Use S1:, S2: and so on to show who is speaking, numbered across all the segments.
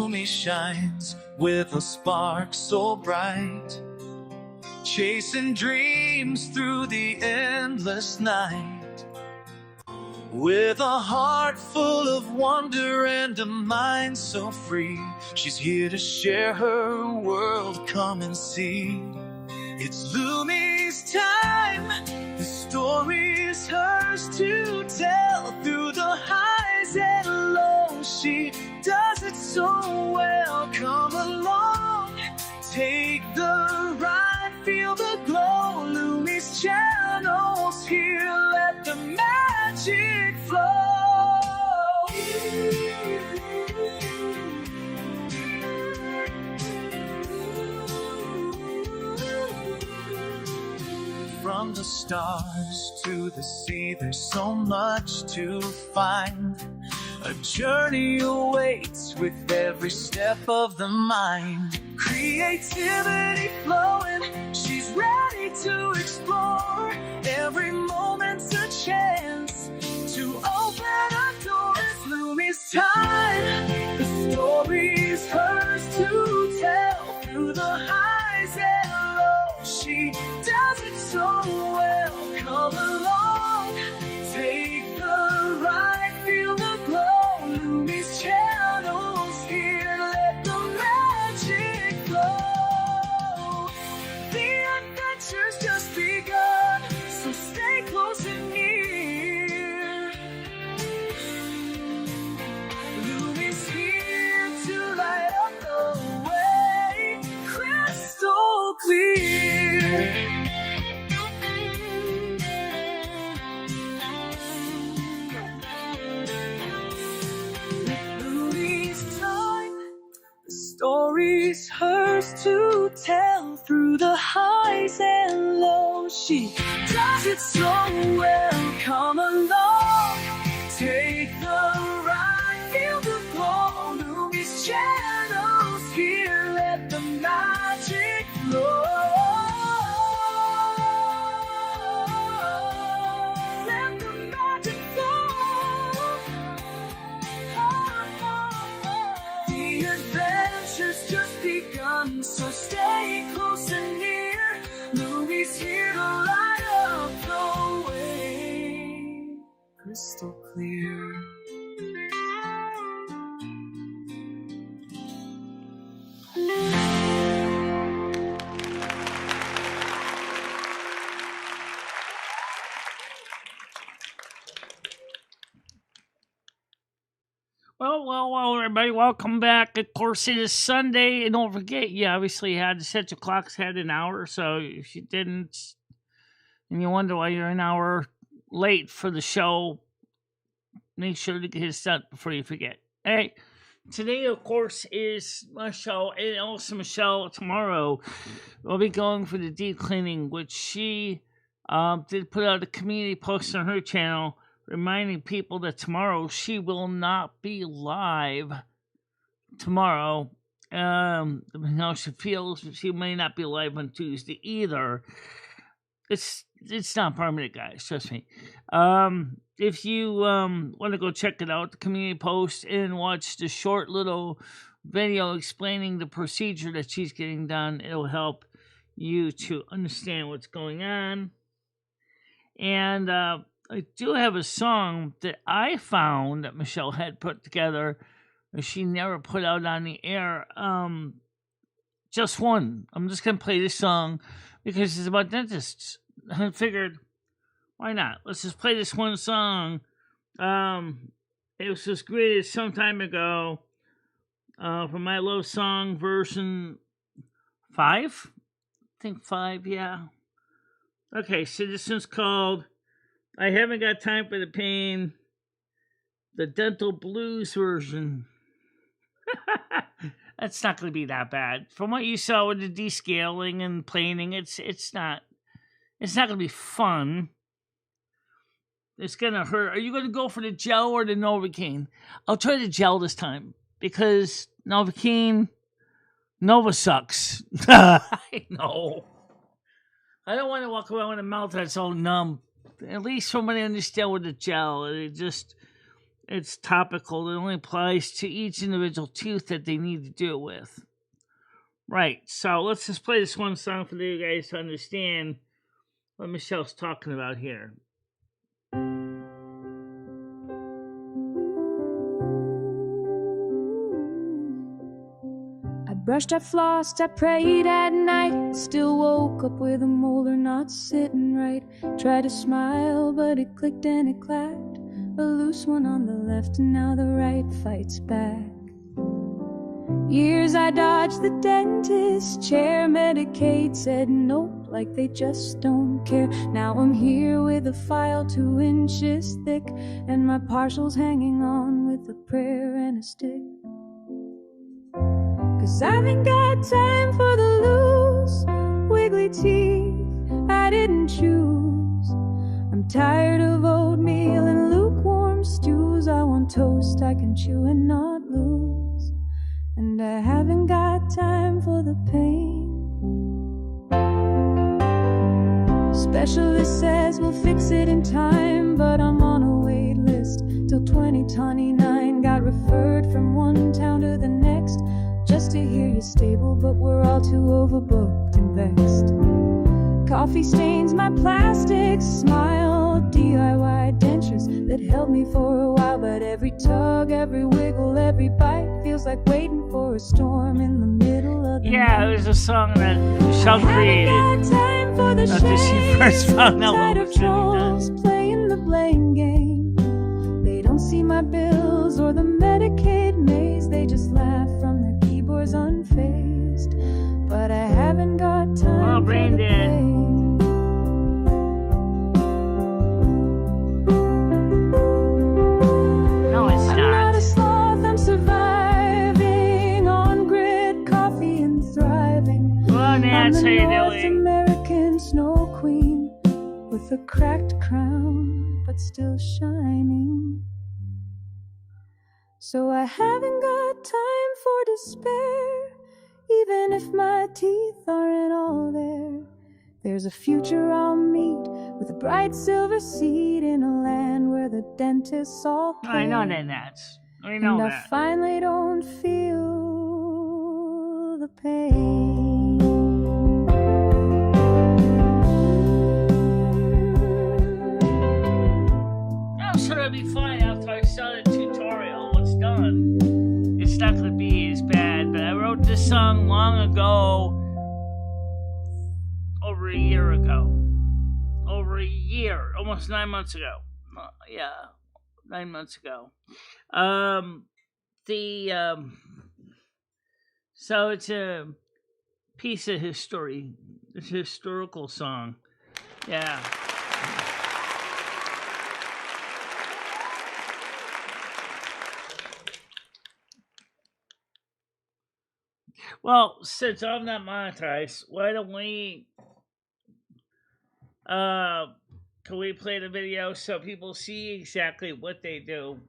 S1: Lumi shines with a spark so bright, chasing dreams through the endless night. With a heart full of wonder and a mind so free, she's here to share her world, come and see. It's Lumi's time, the story's hers to tell. Through the highs and lows, she does it so well. Come along, take the ride, feel the glow. Lumi's channel's here, let the magic flow. From the stars to the sea, there's so much to find. A journey awaits with every step of the mind. Creativity flowing, she's ready to explore. Every moment's a chance to open a door. It's Lumi's time, the story's hers to tell. Through the highs and lows, she does it so well. Come along, take the ride, feel the glow. Lumi's channel's here, let the magic flow. The adventure's just begun, so stay close and near. Lumi's here to light up the way, crystal clear. Story's hers to tell. Through the highs and lows, she does it so well. Come along, take the ride, feel the glow. Lumi's channel's here, let the magic flow. Let the magic flow. The adventure's just begun, so stay close and near. Lumi's here to light up the way, crystal clear.
S2: Well, everybody, welcome back. Of course, it is Sunday, and don't forget, you obviously had to set your clocks ahead an hour, so if you didn't, and you wonder why you're an hour late for the show, make sure to get it set before you forget. Hey, today, of course, is my show, and also Michelle, tomorrow, we'll be going for the deep cleaning, which she did put out a community post on her channel, reminding people that tomorrow she will not be live tomorrow. How she feels, she may not be live on Tuesday either. It's not permanent, guys, trust me. If you want to go check it out, the community post, and watch the short little video explaining the procedure that she's getting done, it'll help you to understand what's going on. And I do have a song that I found that Michelle had put together that she never put out on the air. Just one. I'm just going to play this song because it's about dentists. I figured, why not? Let's just play this one song. It was just created some time ago from My Love Song version 5. I think 5, yeah. Okay, so this one's called I Haven't Got Time for the Pain, the Dental Blues version. That's not going to be that bad. From what you saw with the descaling and planing, it's not going to be fun. It's going to hurt. Are you going to go for the gel or the Novocaine? I'll try the gel this time because Novocaine, Nova sucks. I know. I don't want to walk around with a mouth that's all numb. At least from what I understand with the gel, it's topical. It only applies to each individual tooth that they need to do it with. Right. So let's just play this one song for you guys to understand what Michelle's talking about here.
S3: I brushed, I flossed, I prayed at night. Still woke up with a molar not sitting right. Tried to smile, but it clicked and it clacked. A loose one on the left, and now the right fights back. Years I dodged the dentist chair. Medicaid said nope, like they just don't care. Now I'm here with a file 2 inches thick, and my partials hanging on with a prayer and a stick. 'Cause I haven't got time for the loose, wiggly teeth I didn't choose. I'm tired of oatmeal and lukewarm stews. I want toast I can chew and not lose. And I haven't got time for the pain. Specialist says we'll fix it in time, but I'm on a wait list till 2029. Got referred from one town to the next just to hear you're stable, but we're all too overbooked and vexed. Coffee stains my plastic smile. DIY dentures that held me for a while, but every tug, every wiggle, every bite feels like waiting for a storm in the middle of the night.
S2: It was a song that Michelle created after she first found out what was
S3: trolls playing the blame game. They don't see my bills or the Medicaid maze. They just laugh from their keyboards unfazed. But I haven't got time for the pain.
S2: No, it's not.
S3: I'm not a sloth, I'm surviving on grid coffee and thriving.
S2: Well, Nance,
S3: I'm
S2: how
S3: the
S2: you
S3: North
S2: doing?
S3: American snow queen with a cracked crown, but still shining. So I haven't got time for despair, even if my teeth aren't all there. There's a future I'll meet with a bright silver seed in a land where the dentists all care.
S2: I know that, Nats. I know
S3: and
S2: that.
S3: I finally don't feel the pain.
S2: I'm sure it'll be fine after I saw the tutorial. What's done? It's not going to be as bad, but I wrote this song long ago. Over a year ago. Over a year. Almost 9 months ago. 9 months ago. So it's a piece of history. It's a historical song. Yeah. Well, since I'm not monetized, why don't we can we play the video so people see exactly what they do?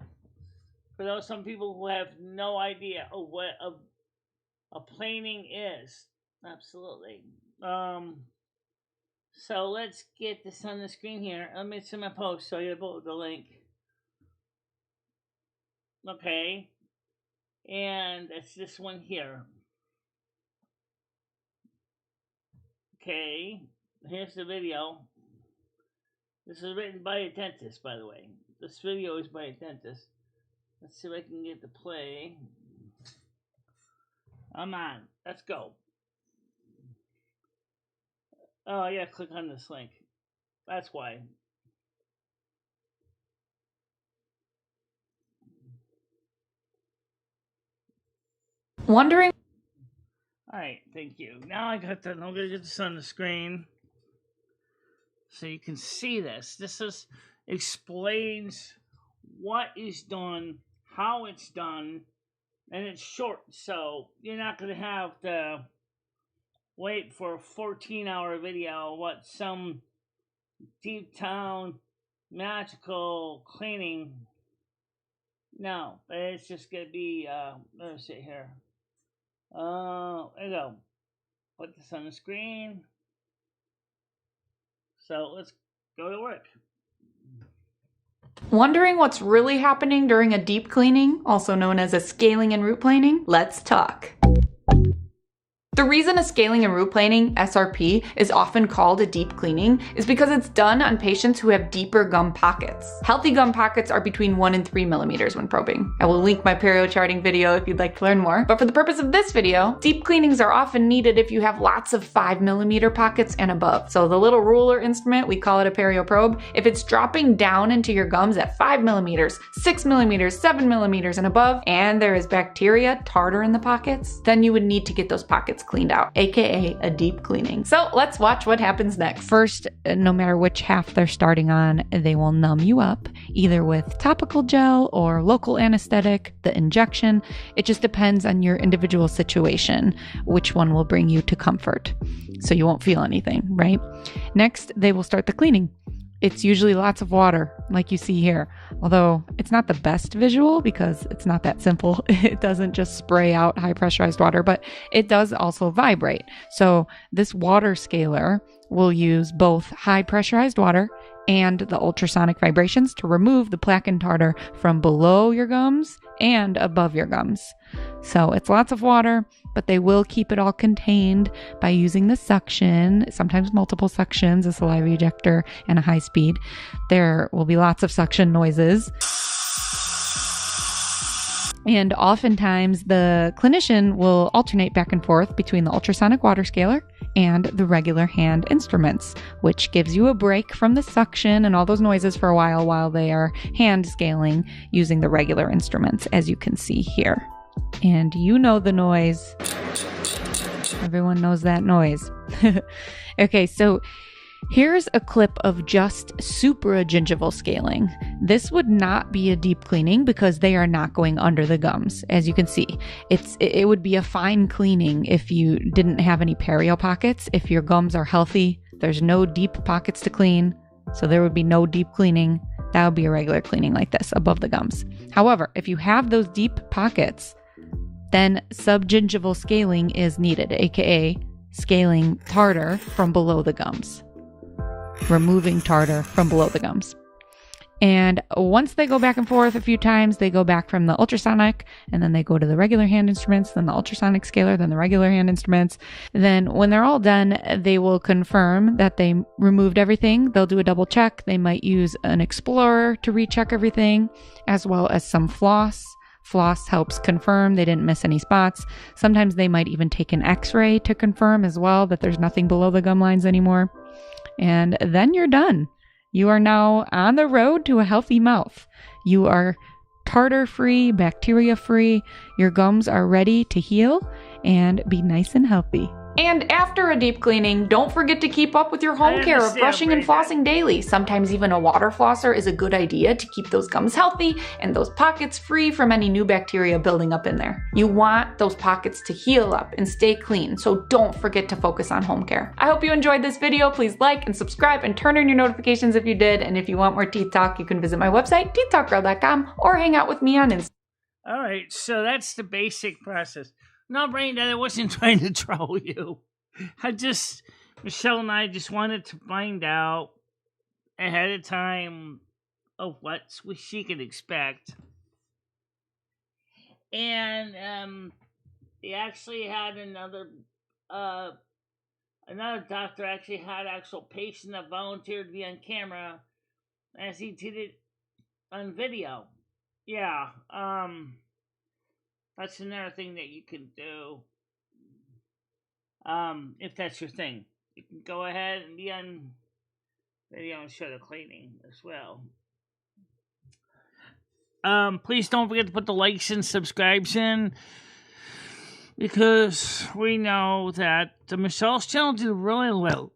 S2: For those some people who have no idea of what a planing is. Absolutely. So let's get this on the screen here. Let me see my post so you put the link. Okay. And it's this one here. Okay. Here's the video. This is written by a dentist, by the way. This video is by a dentist. Let's see if I can get the play. I'm on. Let's go. Oh, yeah, click on this link. That's why.
S4: Wondering.
S2: Alright, thank you. Now I'm going to get this on the screen so you can see this. This explains what is done, how it's done, and it's short, so you're not going to have to wait for a 14-hour video what some deep town magical cleaning. No, it's just going to be, let me see here. There you go. Put this on the screen. So let's go to work.
S4: Wondering what's really happening during a deep cleaning, also known as a scaling and root planing? Let's talk. The reason a scaling and root planing, SRP, is often called a deep cleaning is because it's done on patients who have deeper gum pockets. Healthy gum pockets are between 1 and 3 millimeters when probing. I will link my perio charting video if you'd like to learn more, but for the purpose of this video, deep cleanings are often needed if you have lots of 5 millimeter pockets and above. So the little ruler instrument, we call it a perio probe, if it's dropping down into your gums at 5 millimeters, 6 millimeters, 7 millimeters and above, and there is bacteria, tartar in the pockets, then you would need to get those pockets cleaned out, aka a deep cleaning. So let's watch what happens next. First, no matter which half they're starting on, they will numb you up, either with topical gel or local anesthetic, the injection. It just depends on your individual situation, which one will bring you to comfort. So you won't feel anything, right? Next, they will start the cleaning. It's usually lots of water, like you see here. Although it's not the best visual because it's not that simple. It doesn't just spray out high pressurized water, but it does also vibrate. So this water scaler will use both high pressurized water and the ultrasonic vibrations to remove the plaque and tartar from below your gums and above your gums. So it's lots of water, but they will keep it all contained by using the suction, sometimes multiple suctions, a saliva ejector, and a high speed. There will be lots of suction noises. And oftentimes the clinician will alternate back and forth between the ultrasonic water scaler and the regular hand instruments, which gives you a break from the suction and all those noises for a while they are hand scaling using the regular instruments, as you can see here. And you know the noise. Everyone knows that noise. Okay, so here's a clip of just supragingival scaling. This would not be a deep cleaning because they are not going under the gums. As you can see, it would be a fine cleaning if you didn't have any perio pockets. If your gums are healthy, there's no deep pockets to clean, so there would be no deep cleaning. That would be a regular cleaning like this, above the gums. However, if you have those deep pockets, then subgingival scaling is needed, aka scaling tartar from below the gums. Removing tartar from below the gums. And once they go back and forth a few times, they go back from the ultrasonic, and then they go to the regular hand instruments, then the ultrasonic scaler, then the regular hand instruments. Then when they're all done, they will confirm that they removed everything. They'll do a double check. They might use an explorer to recheck everything, as well as some floss. Floss helps confirm they didn't miss any spots. Sometimes they might even take an x-ray to confirm as well that there's nothing below the gum lines anymore. And then you're done. You are now on the road to a healthy mouth. You are tartar-free, bacteria-free. Your gums are ready to heal and be nice and healthy. And after a deep cleaning, don't forget to keep up with your home care of brushing and flossing daily. Sometimes even a water flosser is a good idea to keep those gums healthy and those pockets free from any new bacteria building up in there. You want those pockets to heal up and stay clean, so don't forget to focus on home care. I hope you enjoyed this video. Please like and subscribe and turn on your notifications if you did. And if you want more teeth talk, you can visit my website, teethtalkgirl.com, or hang out with me on Instagram.
S2: All right, so that's the basic process. No, Brandon, I wasn't trying to troll you. Michelle and I just wanted to find out ahead of time of what she could expect. And they actually had another doctor actually had actual patient that volunteered to be on camera as he did it on video. Yeah, that's another thing that you can do. If that's your thing. You can go ahead and be on video and show the cleaning as well. Please don't forget to put the likes and subscribes in, because we know that the Michelle's channel did really well.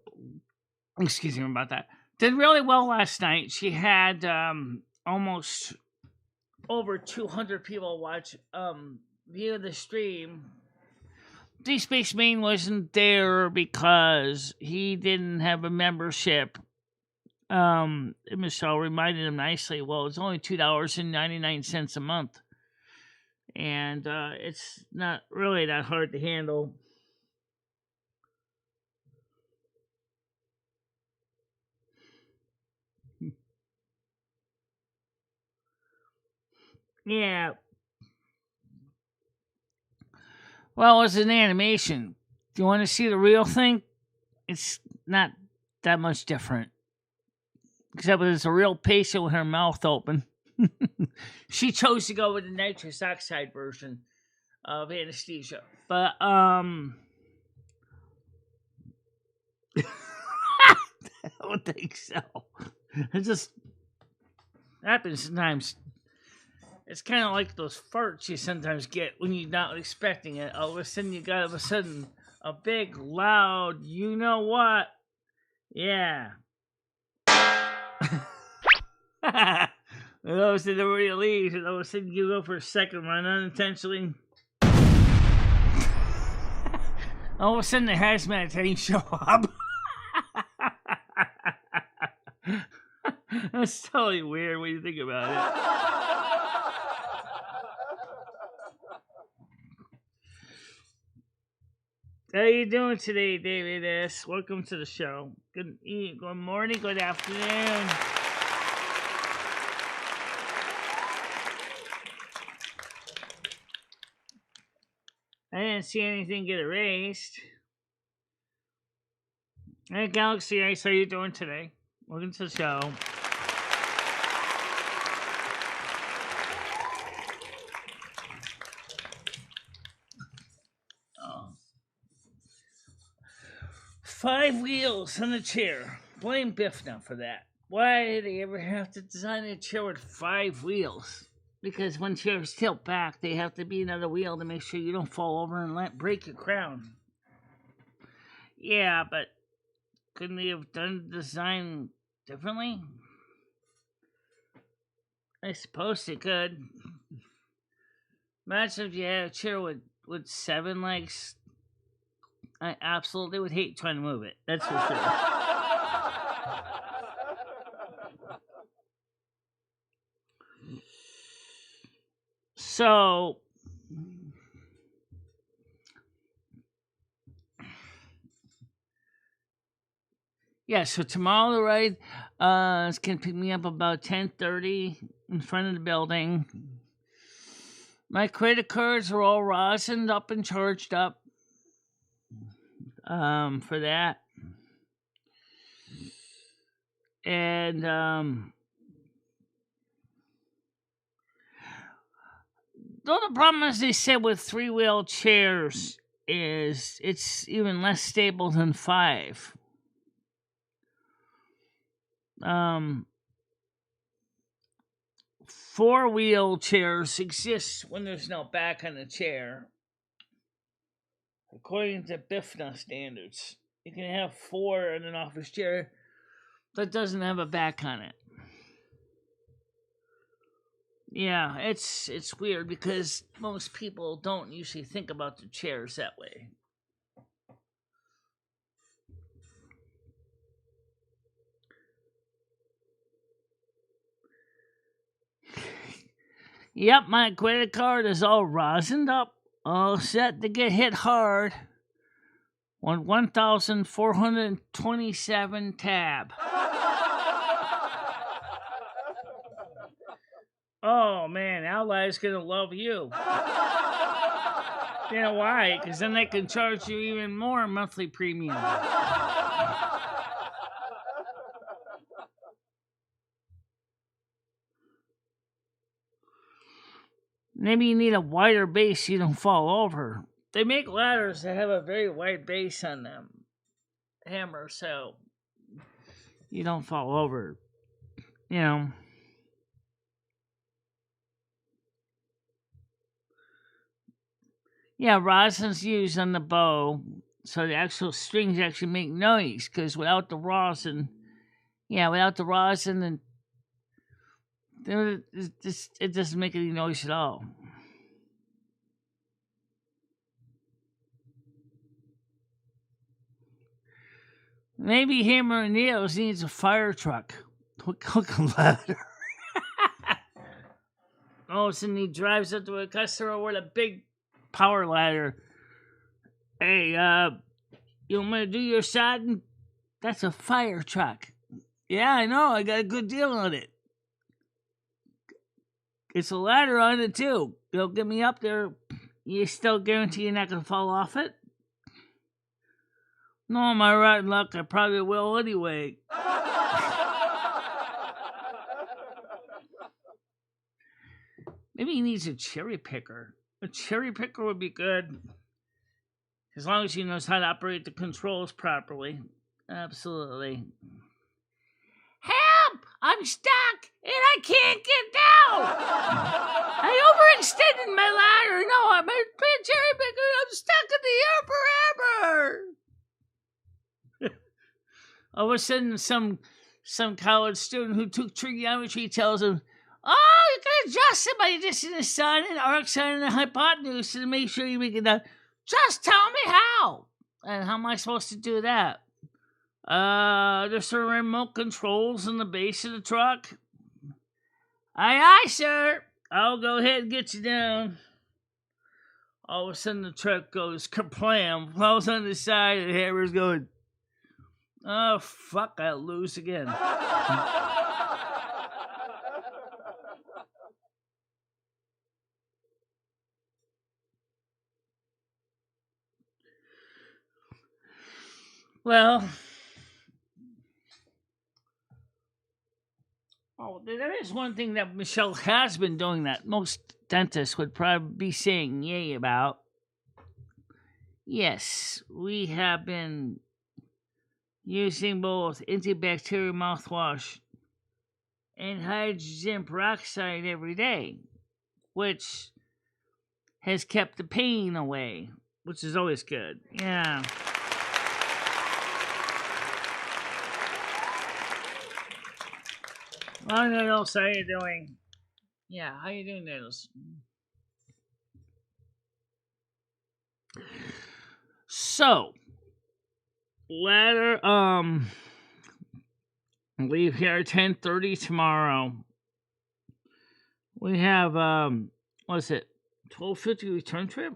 S2: Excuse me about that. Did really well last night. She had almost over 200 people watch view the stream. D Space Main wasn't there because he didn't have a membership. Michelle reminded him nicely, well, it's only $2.99 a month. And it's not really that hard to handle. Yeah. Well, it's an animation. Do you want to see the real thing? It's not that much different. Except it's a real patient with her mouth open. She chose to go with the nitrous oxide version of anesthesia. But, I don't think so. It just happens sometimes. It's kind of like those farts you sometimes get when you're not expecting it. All of a sudden, you got a big, loud, you know what? Yeah. And all of a sudden, everybody leaves, and all of a sudden, you go for a second run unintentionally. All of a sudden, the hazmat team show up. That's totally weird when you think about it. How you doing today, David S? Welcome to the show. Good morning, good afternoon. I didn't see anything get erased. Hey, Galaxy Ice, how you doing today? Welcome to the show. Oh. 5 wheels on a chair. Blame Biff now for that. Why did they ever have to design a chair with 5 wheels? Because when chairs tilt back, they have to be another wheel to make sure you don't fall over and break your crown. Yeah, but couldn't they have done the design differently? I suppose they could. Imagine if you had a chair with 7 legs. I absolutely would hate trying to move it. That's for sure. So, yeah, so tomorrow the ride is going to pick me up about 10:30 in front of the building. My credit cards are all rosined up and charged up for that. And the only problem, as they said, with 3-wheel chairs is it's even less stable than 5. 4-wheel chairs exist when there's no back on the chair. According to BIFNA standards, you can have 4 in an office chair that doesn't have a back on it. Yeah, it's weird because most people don't usually think about the chairs that way. Yep, my credit card is all rosined up, all set to get hit hard on 1,427 tab. Oh man, Ally's gonna love you. You know why? Because then they can charge you even more monthly premium. Maybe you need a wider base so you don't fall over. They make ladders that have a very wide base on them. Hammer, so you don't fall over. You know. Yeah, rosin's used on the bow, so the actual strings actually make noise, because without the rosin, and it doesn't make any noise at all. Maybe Hammer and Nails needs a fire truck. Hook a ladder. Oh, so he drives up to a customer with a big power ladder. Hey, you want me to do your siding? That's a fire truck. Yeah, I know. I got a good deal on it. It's a ladder on it too. It'll get me up there. You still guarantee you're not gonna fall off it? No, my rotten luck, I probably will anyway. Maybe he needs a cherry picker. A cherry picker would be good. As long as he knows how to operate the controls properly. Absolutely. Help! I'm stuck and I can't get down! I overextended my ladder. No, I'm a cherry picker. I'm stuck in the air forever. All of a sudden, some college student who took trigonometry tells him, "Oh, you can adjust it by just in the sun and arc sine and the hypotenuse to make sure you make it down. Just tell me how." And how am I supposed to do that? There's some remote controls in the base of the truck. Aye, sir. I'll go ahead and get you down. All of a sudden, the truck goes kerplam, falls on the side, and the hammer's going, "Oh, fuck, I'll lose again." Well, there is one thing that Michelle has been doing that most dentists would probably be saying yay about. Yes, we have been using both antibacterial mouthwash and hydrogen peroxide every day, which has kept the pain away, which is always good. Yeah. Well, Needles, how you doing? Yeah, how you doing, Needles? So, ladder, leave here at 10:30 tomorrow. We have, what's it, 12:50 return trip?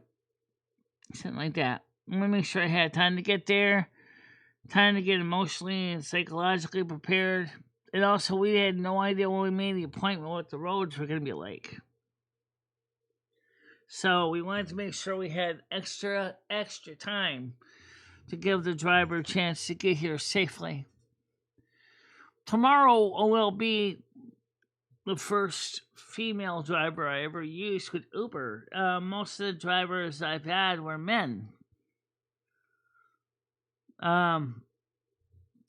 S2: Something like that. I'm gonna make sure I had time to get there, time to get emotionally and psychologically prepared. And also, we had no idea when we made the appointment what the roads were going to be like. So we wanted to make sure we had extra time to give the driver a chance to get here safely. Tomorrow will be the first female driver I ever used with Uber. Most of the drivers I've had were men.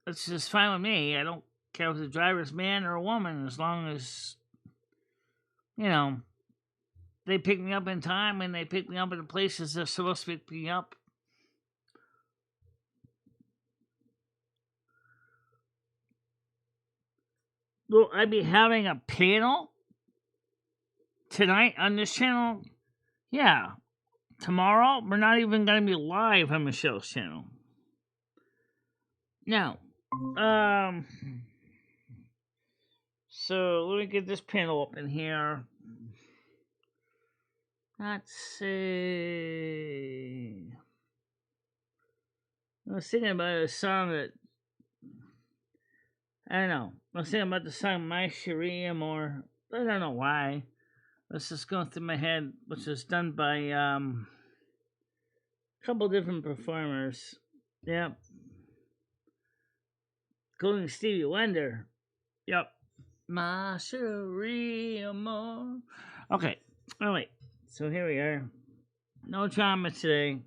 S2: It's just fine with me. I don't care if the driver's man or a woman, as long as, they pick me up in time and they pick me up in the places they're supposed to pick me up. Will I be having a panel tonight on this channel? Yeah. Tomorrow, we're not even going to be live on Michelle's channel. Now, so let me get this panel up in here. Let's see. I was thinking about a song that, I don't know. I was thinking about the song My Shireen, or I don't know why. This is going through my head, which was done by a couple different performers. Yep. Including Stevie Wonder. Yep. My Shireen. Okay. All right. So here we are. No drama today.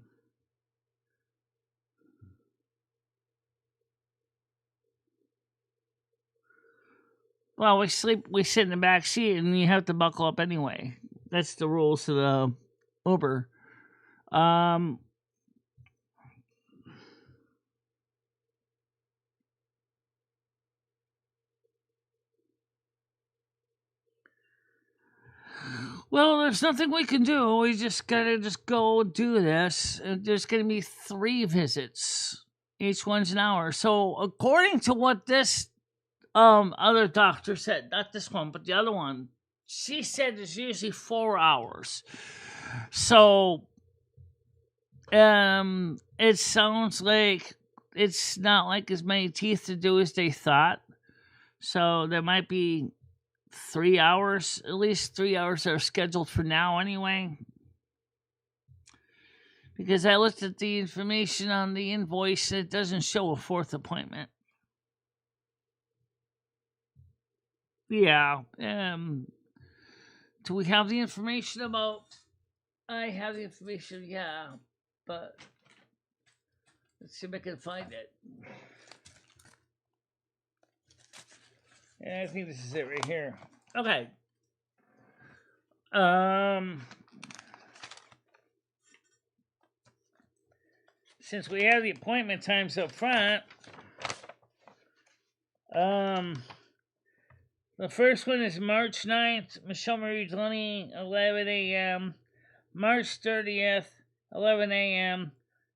S2: Well, we sit in the back seat, and you have to buckle up anyway. That's the rules of the Uber. Well, there's nothing we can do. We just gotta go do this. There's gonna be 3 visits. Each one's an hour. So according to what this other doctor said, not this one, but the other one, she said it's usually 4 hours. So it sounds like it's not like as many teeth to do as they thought. So there might be 3 hours, at least 3 hours are scheduled for now anyway. Because I looked at the information on the invoice, it doesn't show a fourth appointment. Yeah. Do we have the information about? I have the information, yeah, but let's see if I can find it. Yeah, I think this is it right here. Okay. Since we have the appointment times up front, the first one is March 9th, Michelle Marie Delaney, 11 a.m. March 30th, 11 a.m.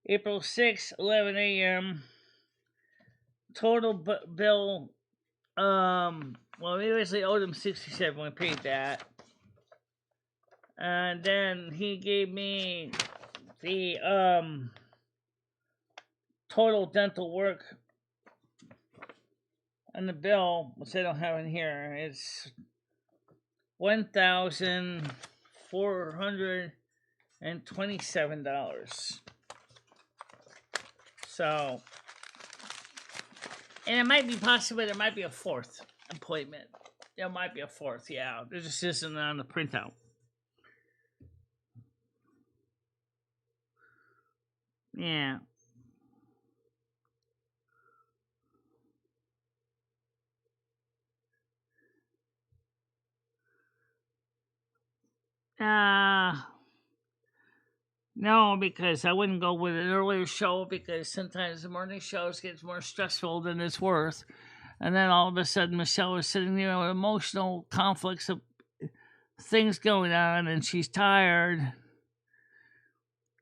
S2: April 6th, 11 a.m. Total bill, well, we originally owed him $67, we paid that. And then he gave me the, total dental work on the bill, which I don't have in here. It's $1,427. So, and it might be possible there might be a fourth appointment. There might be a fourth, yeah. There just isn't on the printout. Yeah. No, because I wouldn't go with an earlier show because sometimes the morning shows gets more stressful than it's worth. And then all of a sudden, Michelle was sitting there with emotional conflicts of things going on, and she's tired.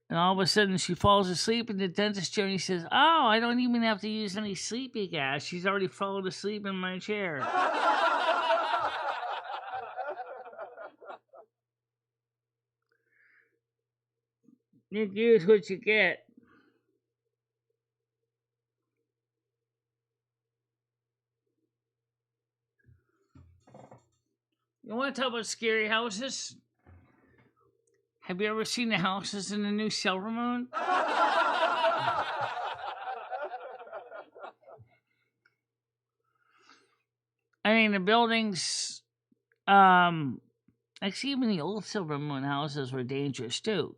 S2: And all of a sudden, she falls asleep in the dentist chair, and he says, "Oh, I don't even have to use any sleepy gas. She's already fallen asleep in my chair." You use what you get. You want to talk about scary houses? Have you ever seen the houses in the new Silver Moon? I mean, the buildings, actually, even the old Silver Moon houses were dangerous too.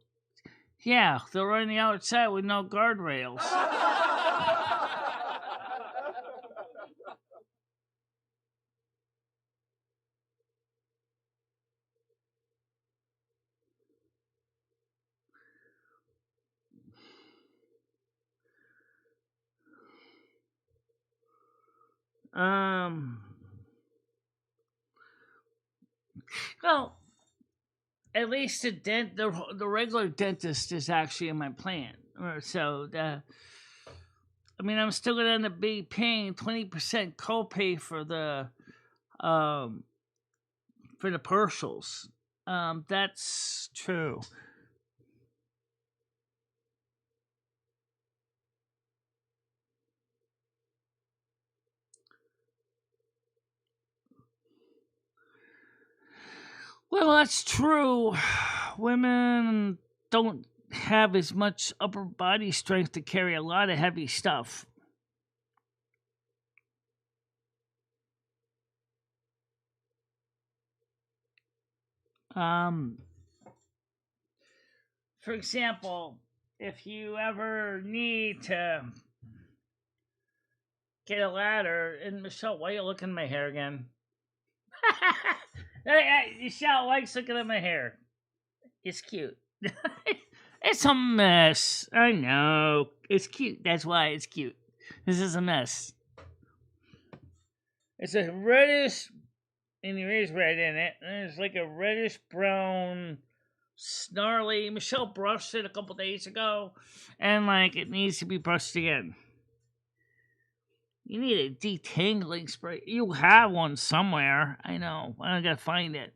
S2: Yeah, they're on the outside with no guardrails. Well, at least the regular dentist is actually in my plan. So I mean, I'm still gonna end up paying 20% copay for the partials. That's true. Well, that's true. Women don't have as much upper body strength to carry a lot of heavy stuff. Um, for example, if you ever need to get a ladder, and Michelle, why are you looking at my hair again? Michelle likes looking at my hair. It's cute. It's a mess. I know. It's cute. That's why it's cute. This is a mess. It's a reddish, and there is red in it. And it's like a reddish brown, snarly. Michelle brushed it a couple days ago, and like it needs to be brushed again. You need a detangling spray. You have one somewhere. I know. I gotta find it.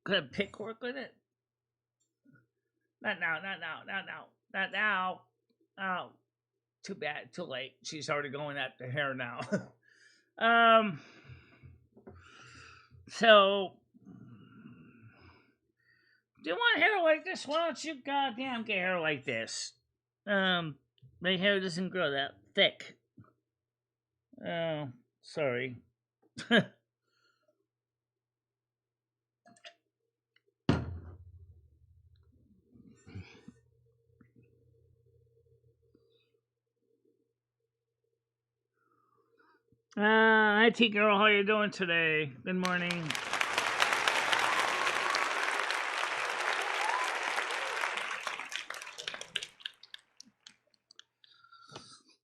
S2: Could I pick work with it? Not now. Not now. Not now. Not now. Oh. too bad. Too late. She's already going at the hair now. So, do you want hair like this? Why don't you goddamn get hair like this? My hair doesn't grow that thick. Oh, sorry. Hi T girl, how you doing today? Good morning.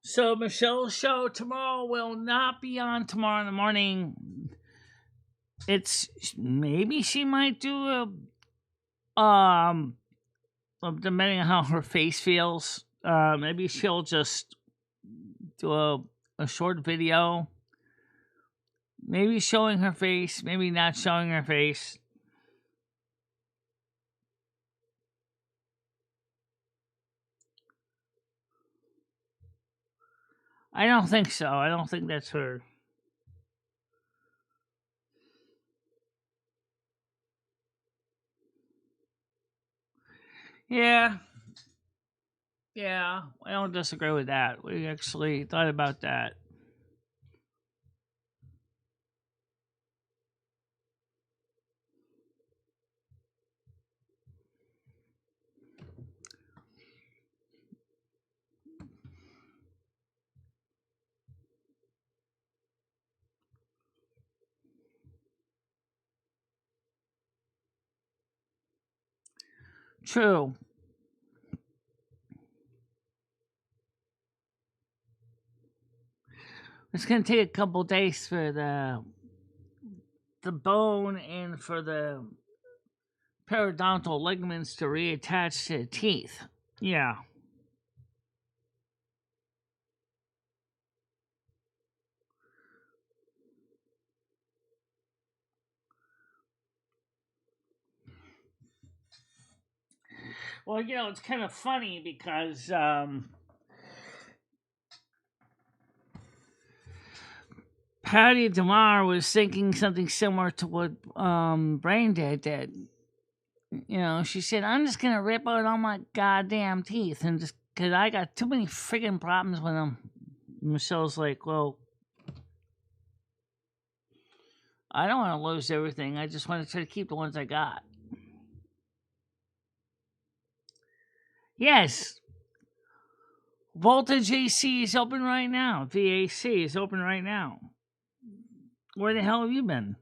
S2: So Michelle's show tomorrow will not be on tomorrow in the morning. It's maybe she might do depending on how her face feels. Maybe she'll just do a short video. Maybe showing her face, maybe not showing her face. I don't think so. I don't think that's her. Yeah. Yeah, I don't disagree with that. We actually thought about that. True. It's gonna take a couple days for the bone and for the periodontal ligaments to reattach to the teeth. Yeah. Well, you know, it's kind of funny because Patty DeMar was thinking something similar to what Brain Dead did. You know, she said, I'm just going to rip out all my goddamn teeth and just because I got too many friggin' problems with them. Michelle's like, well, I don't want to lose everything. I just want to try to keep the ones I got. Yes. Voltage AC is open right now. VAC is open right now. Where the hell have you been?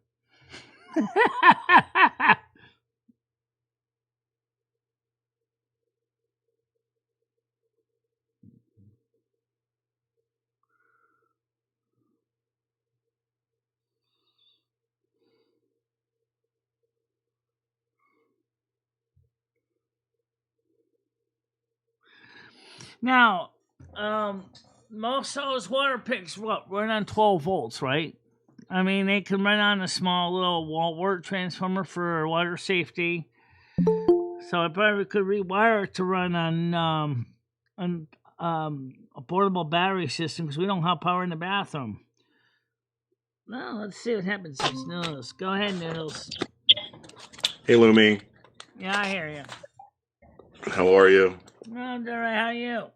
S2: Now, most of those water picks run on 12 volts, right? I mean, they can run on a small little wall-wart transformer for water safety. So I probably could rewire it to run on a portable battery system because we don't have power in the bathroom. Well, let's see what happens to Noodles. Go ahead, Noodles.
S5: Hey, Lumi.
S2: Yeah, I hear you.
S5: How are you?
S2: I'm all right. How are you?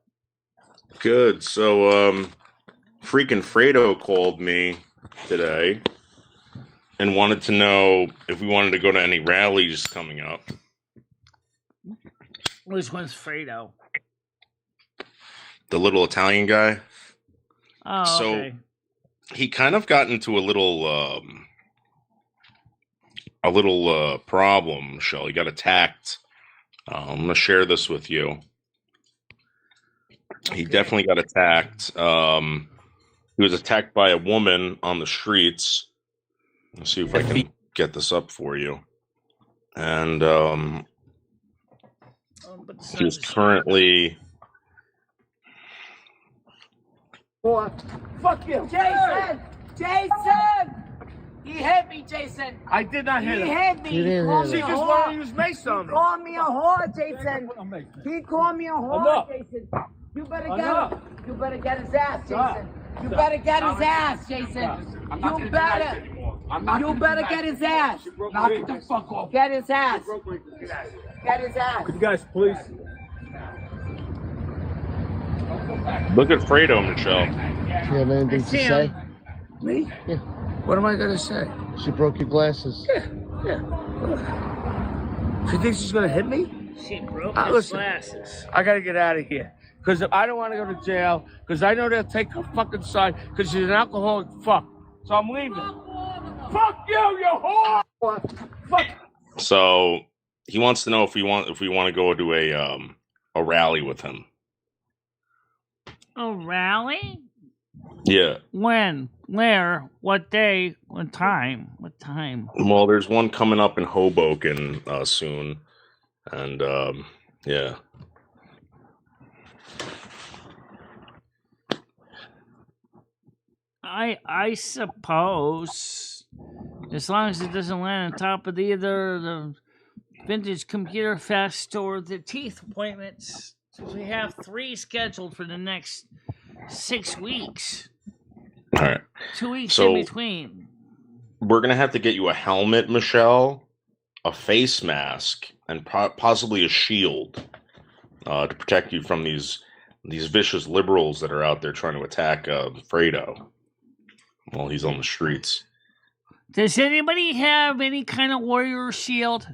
S5: Good. So, freaking Fredo called me today and wanted to know if we wanted to go to any rallies coming up.
S2: Which one's Fredo?
S5: The little Italian guy.
S2: Oh, okay.
S5: So he kind of got into a little problem, Michelle. He got attacked. I'm going to share this with you. He definitely got attacked. He was attacked by a woman on the streets. Let's see if I can get this up for you. And he's currently...
S6: Fuck you! Jason! Jason! He hit me, Jason!
S7: I did not hit him.
S6: He hit me! He called
S7: She
S6: me a
S7: just wanted to
S6: whore!
S7: use mace on
S6: He
S7: me.
S6: called me a whore, Jason! He called me a whore,
S7: Enough.
S6: Jason! You better get
S7: Enough.
S6: him! You better get his ass, Jason. You better get his ass, Jason. You better. You better get his ass.
S7: Knock it the fuck off.
S6: Get his ass. Get his ass.
S7: Could you guys please?
S5: Look at Fredo, Michelle.
S8: You have anything to say?
S6: Me?
S8: Yeah.
S6: What am I gonna say?
S8: She broke your glasses.
S6: Yeah. She thinks she's gonna hit me?
S2: She broke his
S6: Listen,
S2: glasses.
S6: I gotta get out of here. Because I don't want to go to jail. Because I know they'll take her fucking side. Because she's an alcoholic fuck. So I'm leaving. Fuck you, you whore! Fuck.
S5: So he wants to know if we want to go to a rally with him.
S2: A rally?
S5: Yeah.
S2: When? Where? What day? What time? What time?
S5: Well, there's one coming up in Hoboken soon, and yeah.
S2: I suppose, as long as it doesn't land on top of either the Vintage Computer Fest or the teeth appointments. We have 3 scheduled for the next 6 weeks.
S5: All right.
S2: 2 weeks
S5: So-
S2: in between.
S5: We're gonna have to get you a helmet, Michelle, a face mask, and possibly a shield to protect you from these vicious liberals that are out there trying to attack Fredo while he's on the streets.
S2: Does anybody have any kind of warrior shield?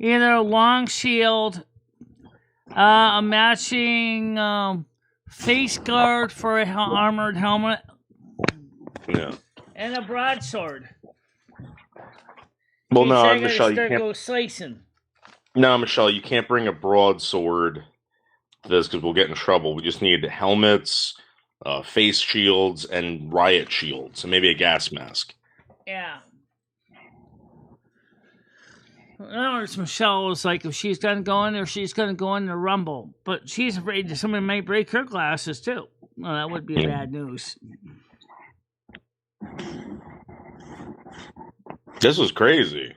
S2: Either a long shield, a matching face guard for a armored helmet,
S5: Yeah.
S2: and a broadsword.
S5: Well,
S2: In case
S5: no,
S2: I gotta
S5: Michelle, you
S2: start
S5: can't.
S2: go slicing.
S5: No, Michelle, you can't bring a broadsword to this because we'll get in trouble. We just need helmets, face shields, and riot shields, and maybe a gas mask.
S2: Yeah. In other words, Michelle was like, if she's gonna go in there, she's gonna go in the rumble. But she's afraid that somebody might break her glasses too. Well, that would be bad news.
S5: This was crazy.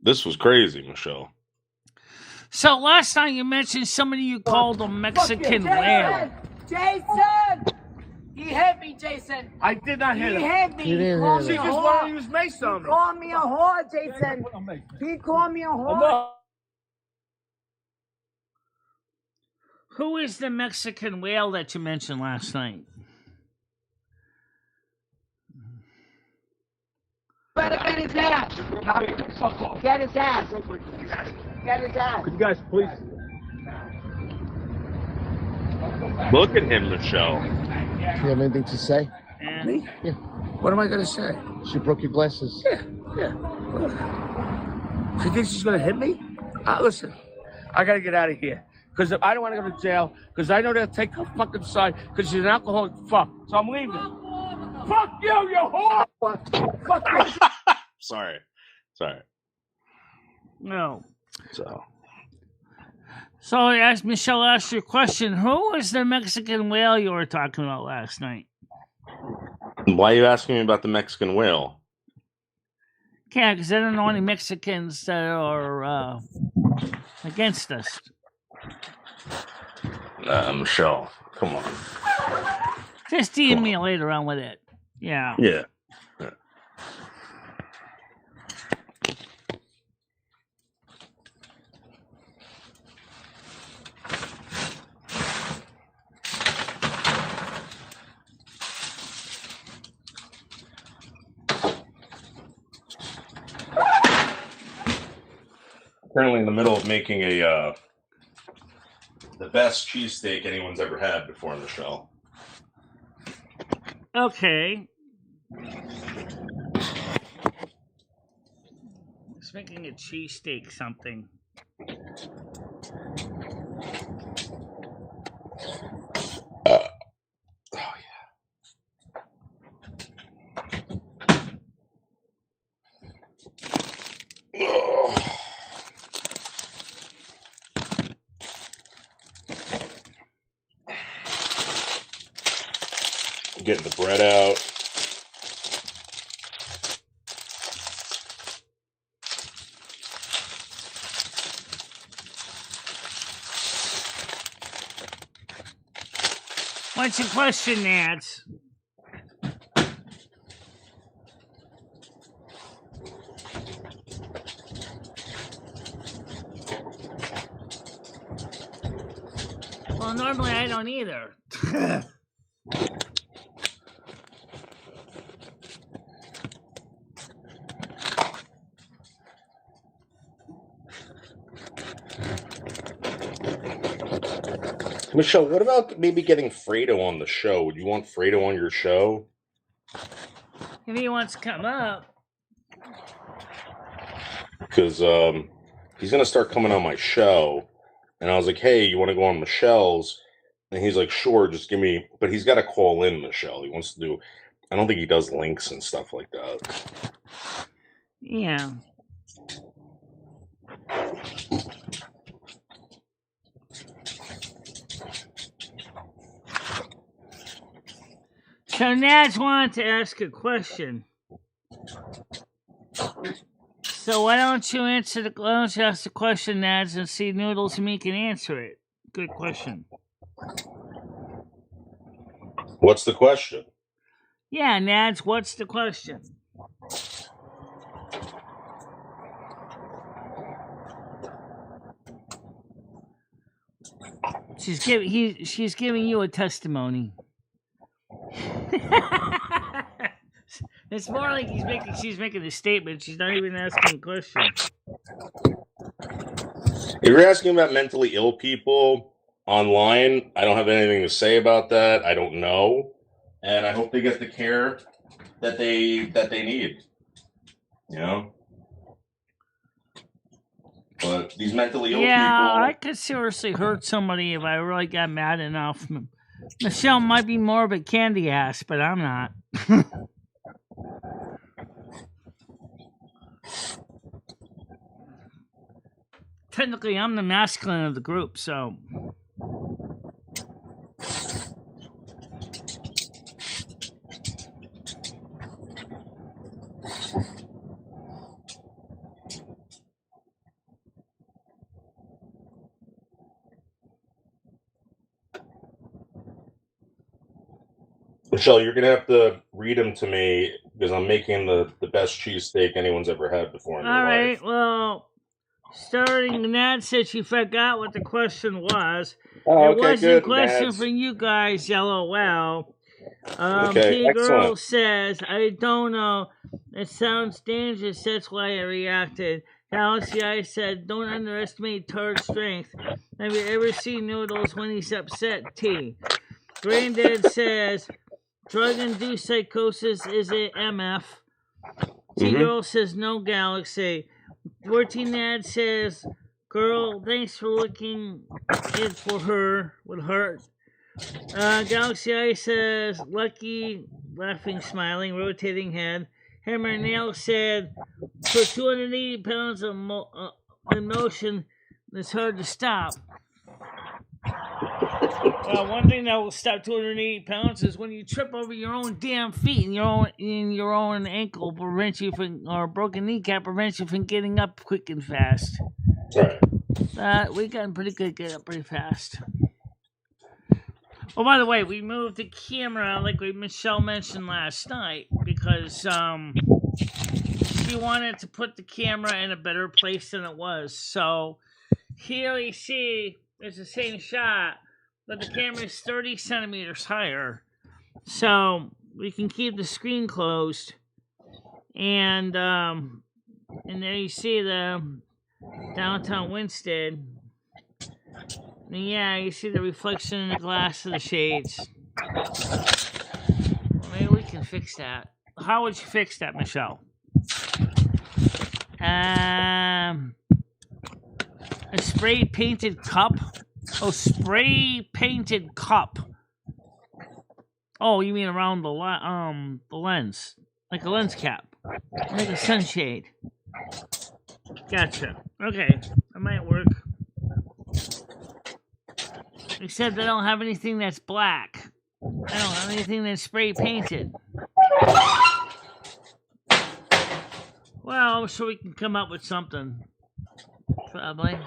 S5: Michelle.
S2: So last time you mentioned somebody you called a Mexican whale.
S6: Jason! He hit me, Jason.
S7: I did not
S6: He
S7: hit him.
S6: hit me.
S8: He didn't
S6: called
S8: hit
S6: me
S7: She
S6: a
S7: just
S6: whore.
S7: wanted to use mace on me.
S6: He called me a whore, Jason. He called me a whore.
S2: Who is the Mexican whale that you mentioned last night?
S6: Better get his ass.
S7: Knock it the fuck off.
S6: Get his ass. Get his ass.
S7: Could you guys please?
S5: Look at him, Michelle.
S8: You have anything to say?
S2: And
S6: Me?
S8: Yeah.
S6: What am I gonna say?
S8: She broke your glasses.
S6: Yeah. She thinks she's gonna hit me? Listen, I gotta get out of here. Because I don't want to go to jail. Because I know they'll take her fucking side. Because she's an alcoholic fuck. So I'm leaving. Fuck you, you whore! Fuck you.
S5: Sorry.
S2: no.
S5: So
S2: As Michelle asked your question, who was the Mexican whale you were talking about last night?
S5: why are you asking me about the Mexican whale?
S2: Yeah, because I don't know any Mexicans that are against us.
S5: Michelle, come on.
S2: Just DM me later on with it. Yeah.
S5: Yeah. Currently in the middle of making the best cheesesteak anyone's ever had before, Michelle.
S2: Okay. Just making a cheesesteak something.
S5: Oh yeah. Getting the bread out.
S2: What's your question, Nads? Well, normally I don't either.
S5: Michelle, what about maybe getting Fredo on the show? Would you want Fredo on your show?
S2: If he wants to come up.
S5: Because he's going to start coming on my show. And I was like, hey, you want to go on Michelle's? And he's like, sure, just give me... But he's got to call in Michelle. He wants to do... I don't think he does links and stuff like that.
S2: Yeah. So Nads wanted to ask a question. So why don't you ask the question, Nads, and see Noodles and me can answer it? Good question.
S5: What's the question?
S2: Yeah, Nads, what's the question? She's giving you a testimony. It's more like she's making a statement. She's not even asking a question.
S5: If you're asking about mentally ill people online, I don't have anything to say about that. I don't know. And I hope they get the care that they need. You know? But these mentally ill people...
S2: Yeah, I could seriously hurt somebody if I really got mad enough. Michelle might be more of a candy ass, but I'm not. Technically, I'm the masculine of the group, so...
S5: Michelle, you're going to have to read them to me because I'm making the best cheesesteak anyone's ever had before in their life.
S2: All right, well, starting, Nad said she forgot what the question was.
S5: Oh,
S2: it wasn't a question for you guys, LOL.
S5: Okay,
S2: P-Girl
S5: excellent.
S2: says, I don't know. It sounds dangerous, that's why I reacted. Galaxy I said, don't underestimate Tard's strength. Have you ever seen Noodles when he's upset? T. Granddad says, drug-induced psychosis is a MF. T-Girl says, no, Galaxy. 14 Nad says, girl, thanks for looking it for her with heart. Galaxy Eye says, lucky, laughing, smiling, rotating head. Hammer Nail said, for 280 pounds of emotion, it's hard to stop. One thing that will stop 280 pounds is when you trip over your own damn feet and your own ankle prevents you from, or broken kneecap prevents you from getting up quick and fast.
S5: Right.
S2: We gotten pretty good at getting up pretty fast. Oh, by the way, we moved the camera like Michelle mentioned last night because she wanted to put the camera in a better place than it was. So here you see it's the same shot, but the camera is 30 centimeters higher. So we can keep the screen closed. And there you see the downtown Winsted. And yeah, you see the reflection in the glass of the shades. Well, maybe we can fix that. How would you fix that, Michelle? A spray painted cup? Oh, spray painted cup. Oh, you mean around the lens. Like a lens cap. Like a sunshade. Gotcha. Okay, that might work. Except I don't have anything that's black. I don't have anything that's spray painted. Well, I'm sure we can come up with something. Probably.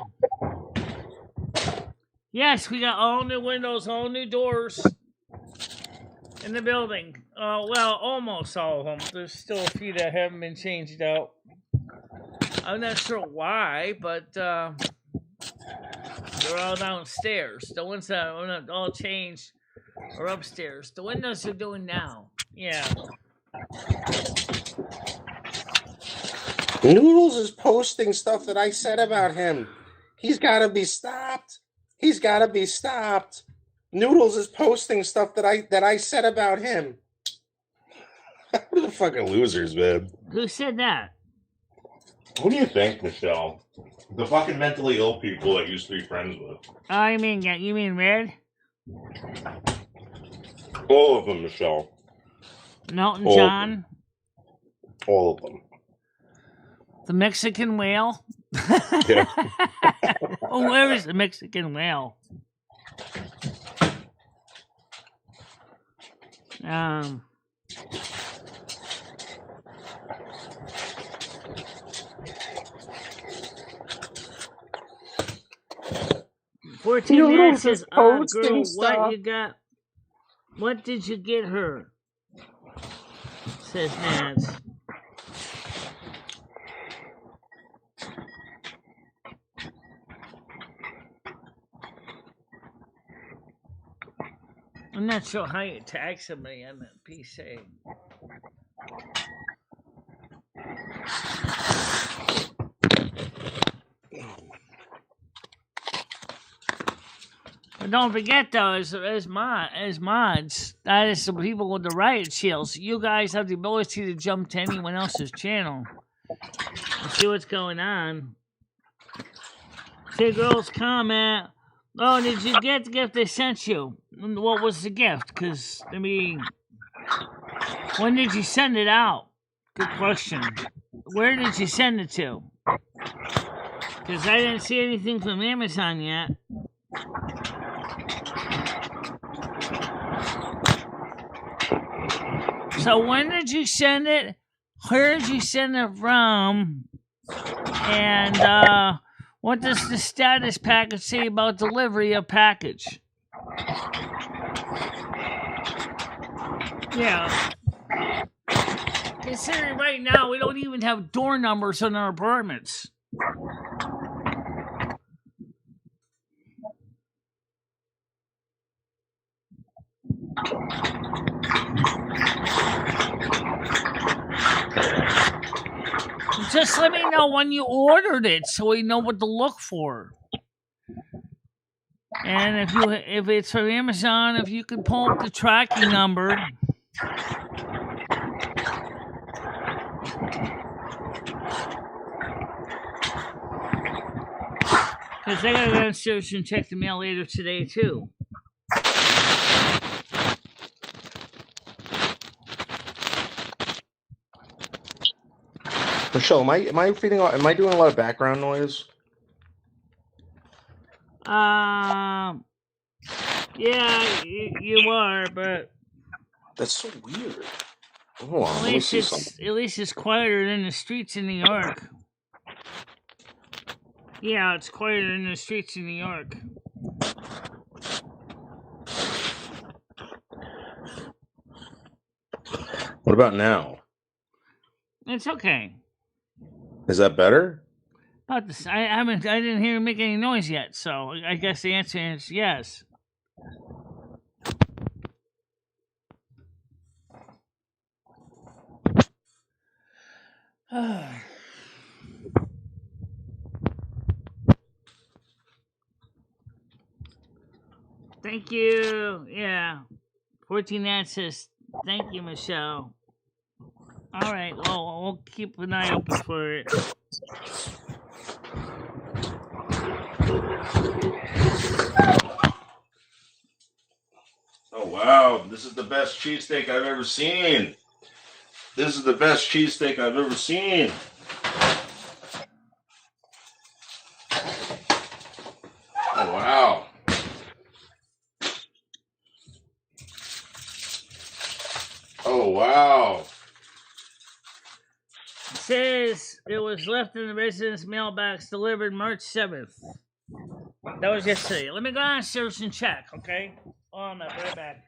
S2: Yes, we got all new windows, all new doors. in the building. Well, almost all of them. There's still a few that haven't been changed out. I'm not sure why, but they're all downstairs. The ones that are not all changed are upstairs. The windows are doing now. Yeah.
S5: Noodles is posting stuff that I said about him. He's got to be stopped. He's got to be stopped. Noodles is posting stuff that I said about him. What are the fucking losers, man?
S2: Who said that?
S5: Who do you think, Michelle? The fucking mentally ill people that you used to be friends with.
S2: Oh, you mean Red?
S5: All of them, Michelle.
S2: Milton
S5: All
S2: John?
S5: All of them.
S2: The Mexican whale?
S5: Yeah.
S2: Oh, where is the Mexican whale? 14 minutes says, girl, what you got? What did you get her? Says Nance. I'm not sure how you tag somebody on that PC. But don't forget though, as mods, that is the people with the riot shields. You guys have the ability to jump to anyone else's channel and see what's going on. See girls comment. Oh, did you get the gift they sent you? What was the gift? Because, I mean, when did you send it out? Good question. Where did you send it to? Because I didn't see anything from Amazon yet. So when did you send it? Where did you send it from? And, what does the status package say about delivery of package? Yeah. Considering right now we don't even have door numbers in our apartments. Just let me know when you ordered it so we know what to look for. And if it's from Amazon, if you could pull up the tracking number. Because I gotta go downstairs and check the mail later today too.
S5: Michelle, am I doing a lot of background noise?
S2: Yeah, you are, but
S5: That's so weird. Hold on,
S2: at
S5: let me see something.
S2: least it's quieter than the streets in New York. Yeah, it's quieter than the streets in New York.
S5: What about now?
S2: It's okay.
S5: Is that better?
S2: About this, I didn't hear him make any noise yet, so I guess the answer is yes. Thank you. Yeah. 14 says, thank you, Michelle. All right. Well, we'll keep an eye open for it.
S5: Oh, wow. This is the best cheesesteak I've ever seen. This is the best cheesesteak I've ever seen. Oh, wow. Oh, wow.
S2: It says it was left in the residence mailbox, delivered March 7th. That was yesterday. Let me go downstairs and check, okay? Oh, I'm right back.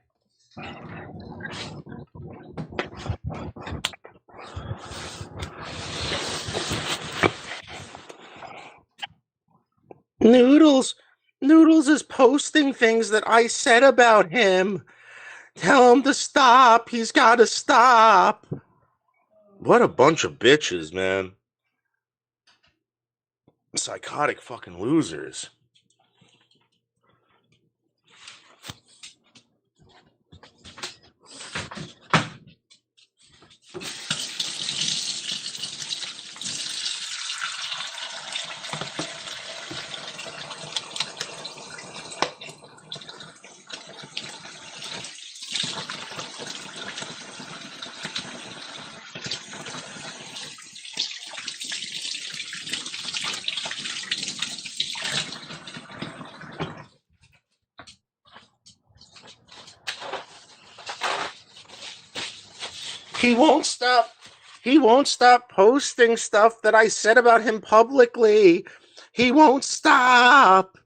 S5: Noodles is posting things that I said about him. Tell him to stop. He's got to stop. What a bunch of bitches, man. Psychotic fucking losers. He won't stop. He won't stop posting stuff that I said about him publicly. He won't stop.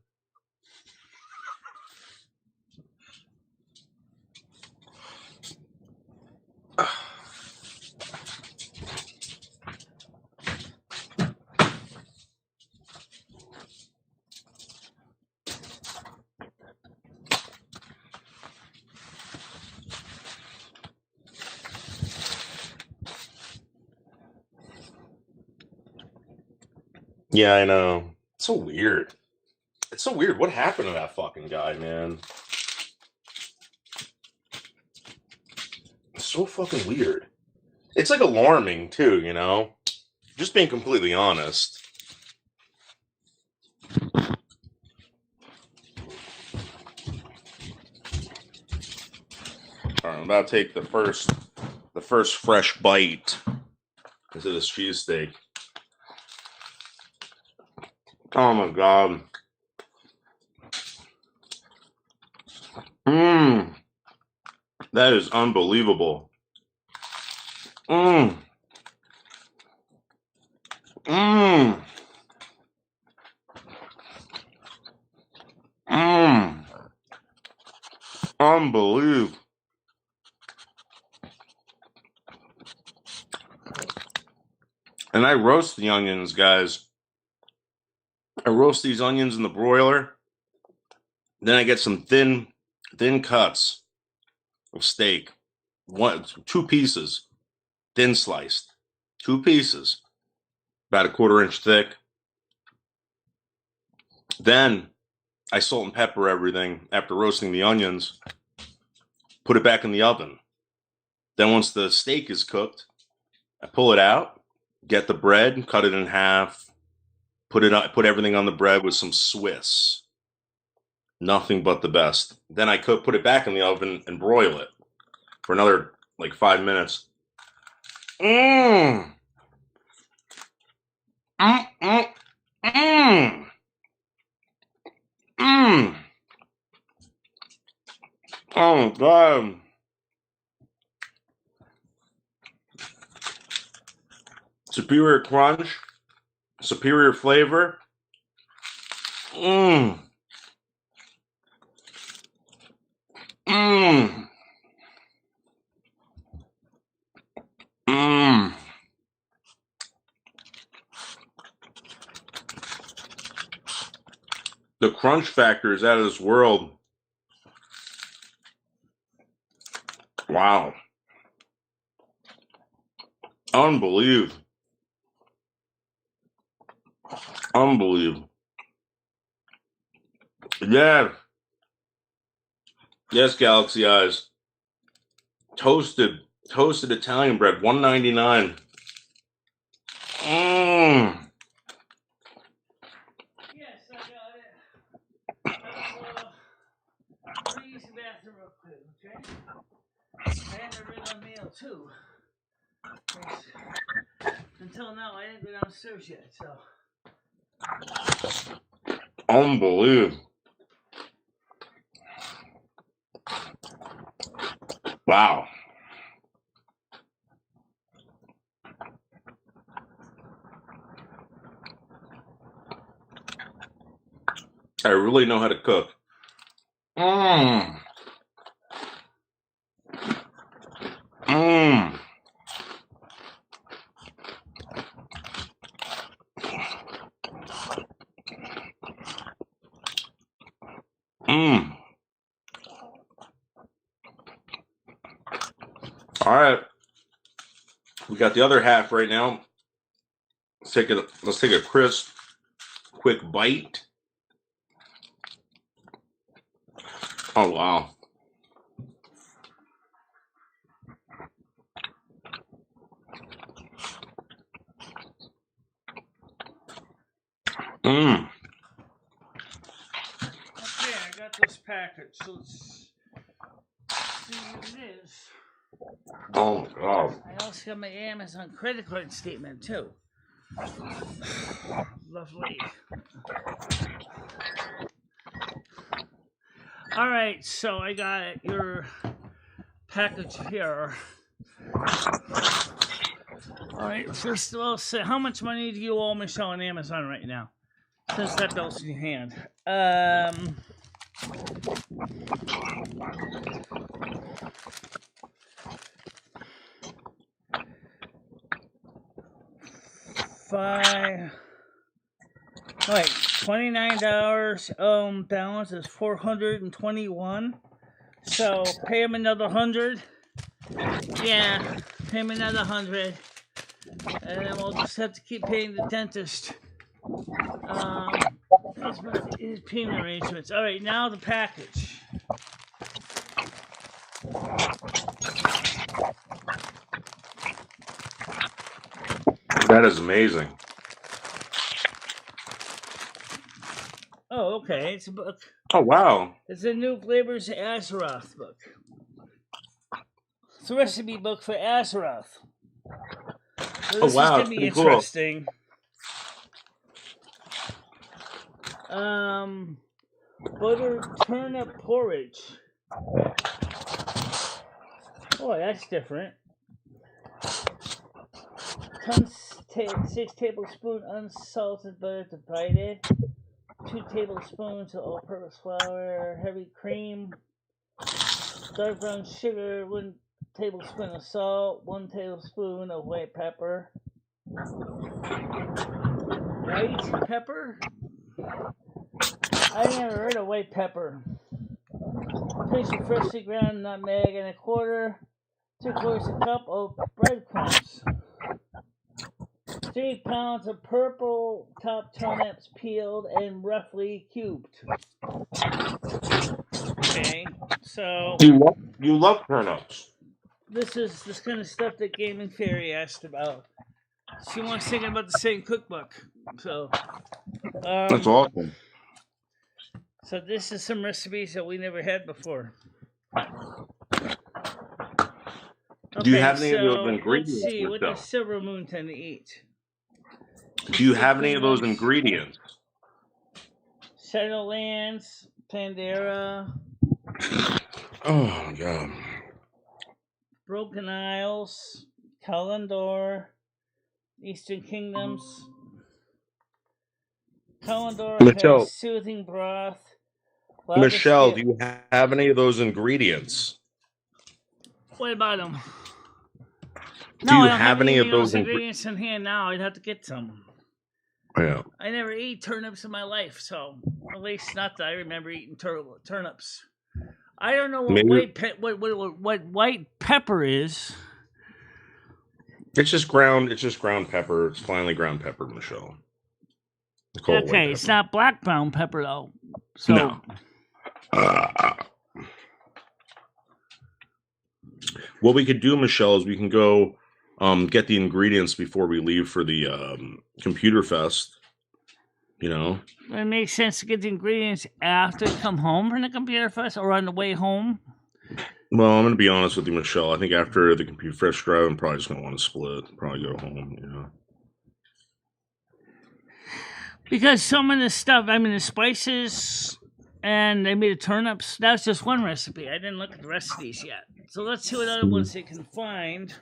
S5: Yeah, I know. It's so weird. It's so weird. What happened to that fucking guy, man? It's so fucking weird. It's like alarming too, you know? Just being completely honest. All right, I'm about to take the first fresh bite into this cheesesteak. Oh my god. That is unbelievable. Mmm. Unbelievable. And I roast the onions, guys. I roast these onions in the broiler. Then I get some thin cuts of steak. 2 pieces, thin sliced. 2 pieces, about a 1/4 inch thick. Then I salt and pepper everything after roasting the onions. Put it back in the oven. Then once the steak is cooked, I pull it out, get the bread, cut it in half, put everything on the bread with some Swiss. Nothing but the best. Then I put it back in the oven and broil it for another like 5 minutes. Mmm. Mmm. Mmm. Mmm. Oh my god. Superior crunch, superior flavor. Mmm. Mmm. Mmm. The crunch factor is out of this world. Wow. Unbelievable. Unbelievable. Yeah. Yes, Galaxy Eyes. Toasted Italian bread, $1.99. Mmm.
S2: Yes, I got it. Let me use the bathroom real quick, okay? I had to ring my mail too. Until now, I didn't go downstairs yet, so.
S5: Unbelievable. Wow. I really know how to cook. Mmm. All right. We got the other half right now. Let's take a crisp, quick bite. Oh wow. Mmm.
S2: Okay, I got this package. So let's see what it is.
S5: Oh god.
S2: I also got my Amazon credit card statement too. Lovely. All right, so I got your package here. All right, first of all, say how much money do you owe Michelle on Amazon right now? Since that bill's in your hand. Wait, $29. Balance is $421. So pay him another $100. Yeah, pay him another $100, and then we'll just have to keep paying the dentist. His payment arrangements. All right, now the package.
S5: That is amazing.
S2: Oh, okay. It's a book.
S5: Oh wow.
S2: It's a new flavors Azeroth book. It's a recipe book for Azeroth. So this is
S5: wow,
S2: gonna be
S5: pretty cool.
S2: interesting. Butter turnip porridge. Oh, that's different. 6 tablespoons unsalted butter divided. 2 tablespoons of all-purpose flour, heavy cream, dark brown sugar, 1 tablespoon of salt, 1 tablespoon of white pepper. White pepper? I never heard of white pepper. Pinch of freshly ground nutmeg and 1/4, 3/4 cup of breadcrumbs. 3 pounds of purple top turnips peeled and roughly cubed. Okay, so
S5: You love turnips.
S2: this is this kind of stuff that Gaming Fairy asked about. She wants thinking about the same cookbook. So
S5: That's awesome.
S2: So this is some recipes that we never had before.
S5: Do you have any of those ingredients?
S2: Let's see, what
S5: Michelle?
S2: does Silver Moon tend to eat?
S5: Do you have any of those ingredients?
S2: Shadowlands, Pandera,
S5: Oh my god.
S2: Broken Isles, Kalandor, Eastern Kingdoms. Kalandor
S5: Michelle.
S2: has soothing broth.
S5: Michelle, do you have any of those ingredients?
S2: What about them?
S5: Do you have any of those
S2: ingredients in hand now? I'd have to get some.
S5: Yeah.
S2: I never ate turnips in my life, so at least not that I remember eating turnips. I don't know what what white pepper is.
S5: It's just ground pepper. It's finely ground pepper, Michelle.
S2: Okay, it's not black brown pepper though. So
S5: no. What we could do, Michelle, is we can go get the ingredients before we leave for the computer fest. You know,
S2: it makes sense to get the ingredients after you come home from the computer fest or on the way home.
S5: Well, I'm going to be honest with you, Michelle. I think after the computer fest drive, I'm probably just going to want to split. Probably go home. You know.
S2: Because some of the stuff, I mean, the spices and they made the turnips, that's just one recipe. I didn't look at the rest of these yet. So let's see what other ones they can find.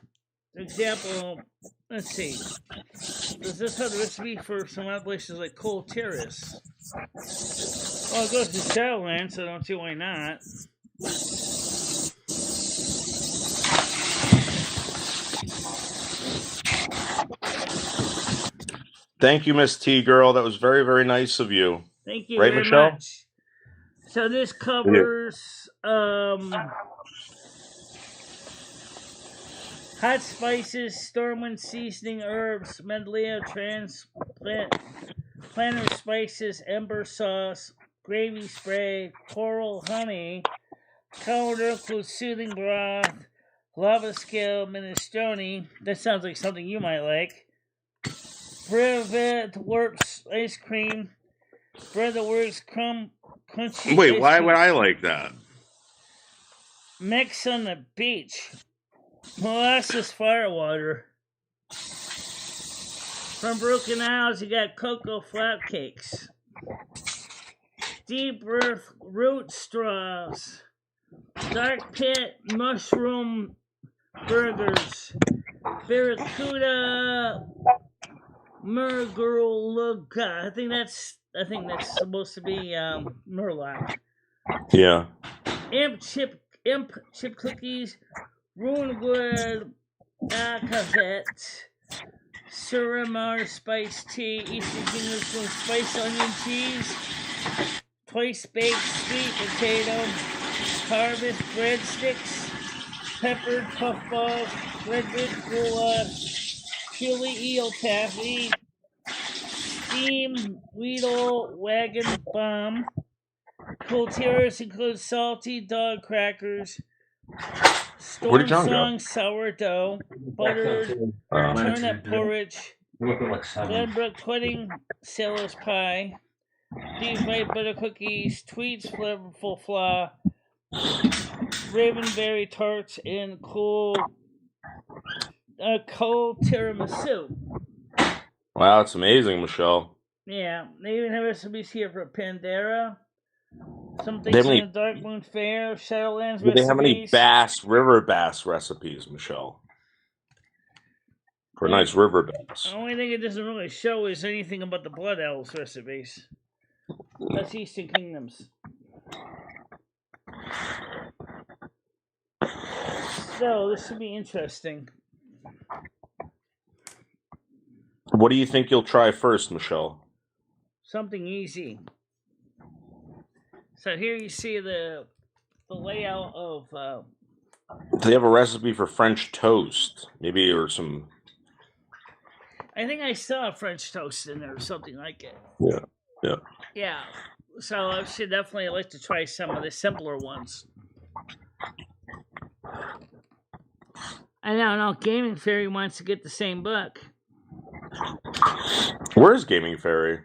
S2: For example, let's see. Does this have the recipe for some other places like Cold Terrace? Well, it goes to Shadowlands, so I don't see why not.
S5: Thank you, Miss T Girl. That was very, very nice of you.
S2: Thank you
S5: right,
S2: very
S5: Michelle?
S2: much. So this covers Hot spices, stormwind seasoning, herbs, Medley planter spices, ember sauce, gravy spray, coral honey. Powder includes soothing broth, lava scale, minestrone. That sounds like something you might like. Brevet works ice cream. Bread that works crunchy
S5: Wait,
S2: ice
S5: why
S2: cream.
S5: would I like that?
S2: Mix on the beach. Molasses firewater. From Broken Isles, you got cocoa flat cakes. Deep earth root straws. Dark pit mushroom burgers. Barracuda Murguluga. I think that's supposed to be Murloc.
S5: Yeah.
S2: Imp chip cookies. Runewood Akavet. Suramar spice tea. Eastern Kingdom's from spice onion cheese. Twice baked sweet potato. Harvest breadsticks. Peppered puffballs. Red root goulash. Chili eel taffy. Steamed Weedle wagon bomb. Cool tiers include salty dog crackers.
S5: Where did
S2: Storm
S5: John go?
S2: Song sourdough. Buttered turnip porridge. Glenbrook pudding. Sailor's pie. Deep fried butter cookies. Tweets flavorful flaw. Ravenberry tarts and cold tiramisu.
S5: Wow, it's amazing, Michelle.
S2: Yeah, they even have recipes here for Pandera. Some
S5: They
S2: things
S5: have
S2: in
S5: any,
S2: the Dark Moon Fair, Shadowlands
S5: do they have any
S2: recipes.
S5: river bass recipes, Michelle? For nice river bass.
S2: The only thing it doesn't really show is anything about the Blood Elves recipes. That's Eastern Kingdoms. So, this should be interesting.
S5: What do you think you'll try first, Michelle?
S2: Something easy. So here you see the layout of...
S5: Do they have a recipe for French toast? Maybe, or some...
S2: I think I saw French toast in there or something like it.
S5: Yeah.
S2: Yeah. So I should definitely like to try some of the simpler ones. I don't know. Gaming Fairy wants to get the same book.
S5: Where's Gaming Fairy?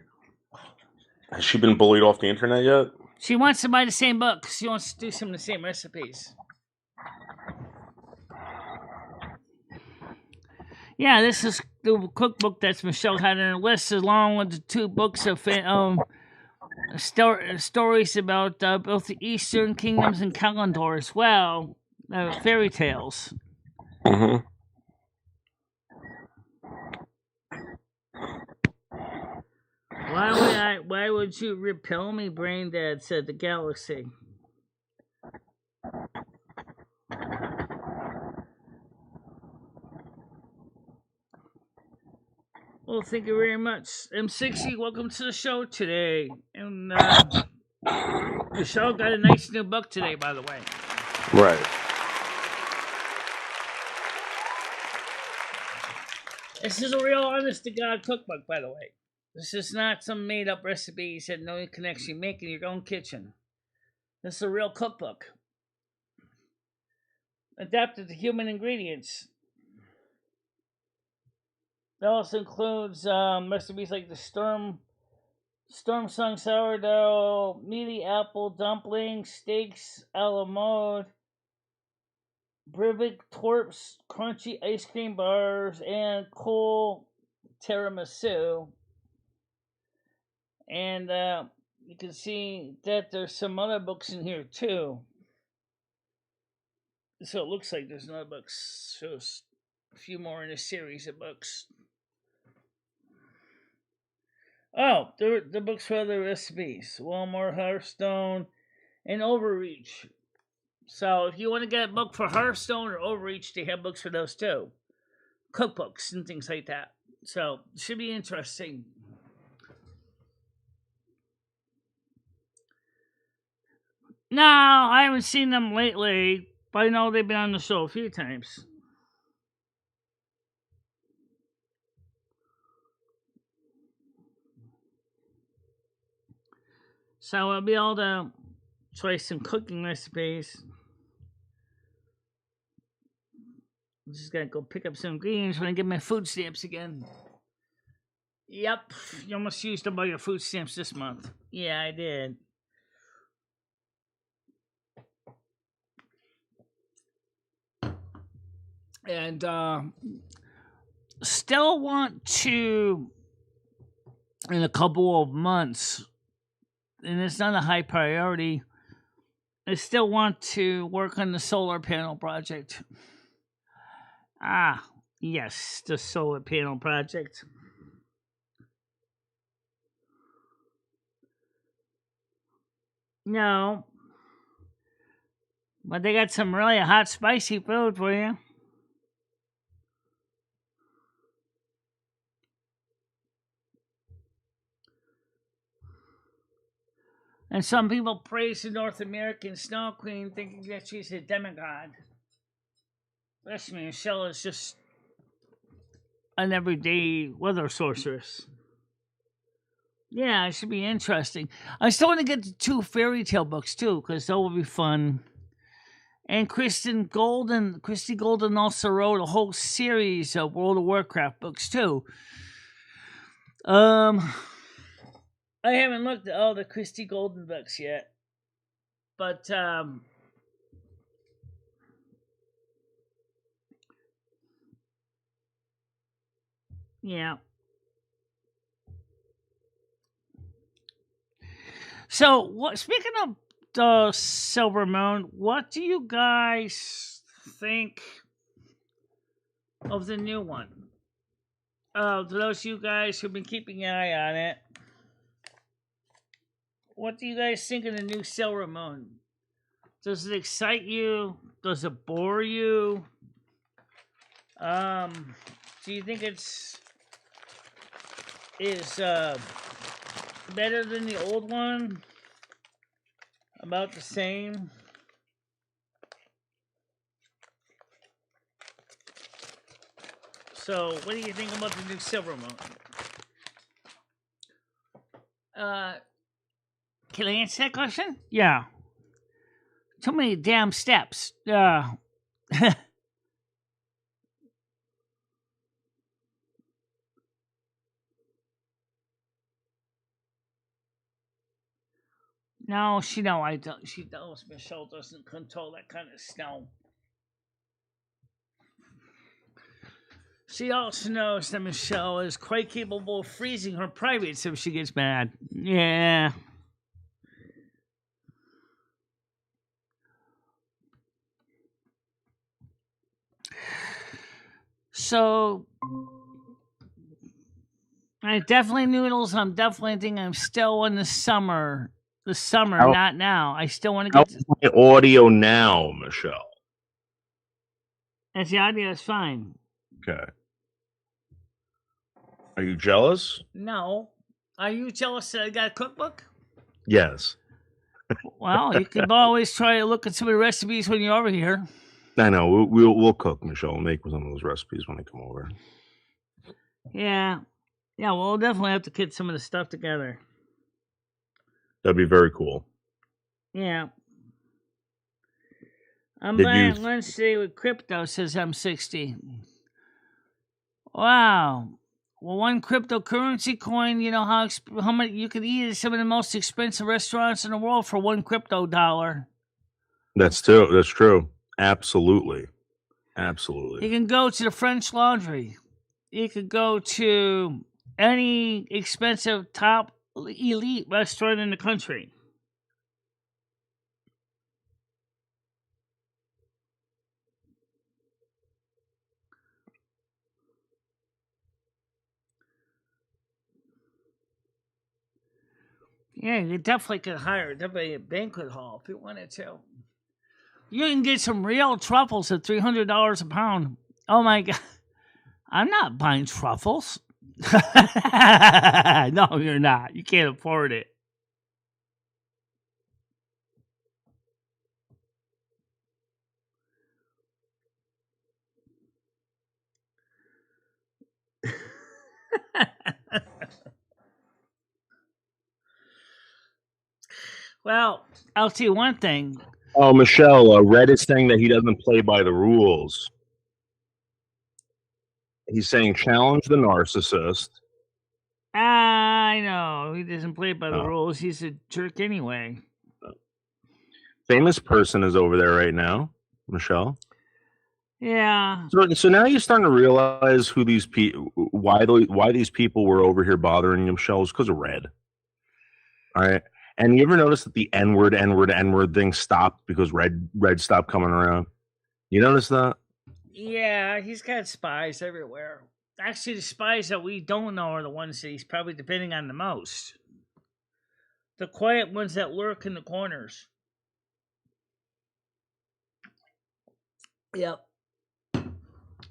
S5: Has she been bullied off the internet yet?
S2: She wants to buy the same book. She wants to do some of the same recipes. Yeah, this is the cookbook that Michelle had on her list, along with the 2 books of stories about both the Eastern Kingdoms and Kalandor as well, fairy tales.
S5: Mm-hmm.
S2: Why would you repel me, Brain Dad? Said the galaxy. Well, thank you very much. M60, welcome to the show today. And Michelle got a nice new book today, by the way.
S5: Right.
S2: This is a real honest-to-God cookbook, by the way. This is not some made-up recipe that no connection. You make in your own kitchen. This is a real cookbook. Adapted to human ingredients. It also includes recipes like the Storm Song sourdough, meaty apple dumplings, steaks a la mode, Brivik Torps, crunchy ice cream bars, and cool tiramisu. And you can see that there's some other books in here too. So it looks like there's another books. So a few more in a series of books. Oh, the books for other recipes. Walmart, Hearthstone, and Overreach. So if you want to get a book for Hearthstone or Overreach, they have books for those too. Cookbooks and things like that. So it should be interesting. No, I haven't seen them lately, but I know they've been on the show a few times. So I'll be able to try some cooking recipes. I'm just gotta go pick up some ingredients when I get my food stamps again. Yep, you almost used up all your food stamps this month. Yeah, I did. And still want to, in a couple of months, and it's not a high priority, I still want to work on the solar panel project. Ah, yes, the solar panel project. No, but they got some really hot, spicy food for you. And some people praise the North American Snow Queen, thinking that she's a demigod. Trust me, Michelle is just an everyday weather sorceress. Yeah, it should be interesting. I still want to get the 2 fairy tale books too, because that will be fun. And Christy Golden also wrote a whole series of World of Warcraft books too. I haven't looked at all the Christy Golden books yet, but yeah. So, speaking of the Silver Moon, what do you guys think of the new one? To those of you guys who've been keeping an eye on it, what do you guys think of the new Silver Moon? Does it excite you? Does it bore you? Do you think is better than the old one? About the same? So, what do you think about the new Silver Moon? Can I answer that question? Yeah. Too many damn steps. No, I don't. She knows Michelle doesn't control that kind of snow. She also knows that Michelle is quite capable of freezing her privates if she gets mad. Yeah. So, I definitely noodles. I'm definitely thinking I'm still in the summer. The summer,
S5: How-
S2: not now. I still want to get.
S5: How's my audio now, Michelle?
S2: As the audio is fine.
S5: Okay. Are you jealous?
S2: No. Are you jealous that I got a cookbook?
S5: Yes.
S2: Well, you can always try to look at some of the recipes when you're over here.
S5: I know. We'll cook, Michelle. We'll make some of those recipes when I come over.
S2: Yeah. Yeah, we'll definitely have to get some of the stuff together.
S5: That'd be very cool.
S2: Yeah. I'm
S5: Did
S2: buying
S5: you-
S2: lunch today with crypto, says I'm 60. Wow. Well, one cryptocurrency coin, you know how much you could eat at some of the most expensive restaurants in the world for one crypto dollar.
S5: That's true. Absolutely. Absolutely.
S2: You can go to the French Laundry. You could go to any expensive top elite restaurant in the country. Yeah, you definitely could hire a banquet hall if you wanted to. You can get some real truffles at $300 a pound. Oh my god. I'm not buying truffles. No, you're not. You can't afford it. Well, I'll tell you one thing.
S5: Oh, Michelle, Red is saying that he doesn't play by the rules. He's saying challenge the narcissist.
S2: I know he doesn't play by the
S5: Oh.
S2: rules. He's a jerk anyway.
S5: Famous person is over there right now, Michelle.
S2: Yeah.
S5: So now you're starting to realize who these why these people were over here bothering you, Michelle, is because of Red. All right. And you ever notice that the N-word thing stopped because Red stopped coming around? You notice that?
S2: Yeah, he's got spies everywhere. Actually, the spies that we don't know are the ones that he's probably depending on the most. The quiet ones that lurk in the corners. Yep.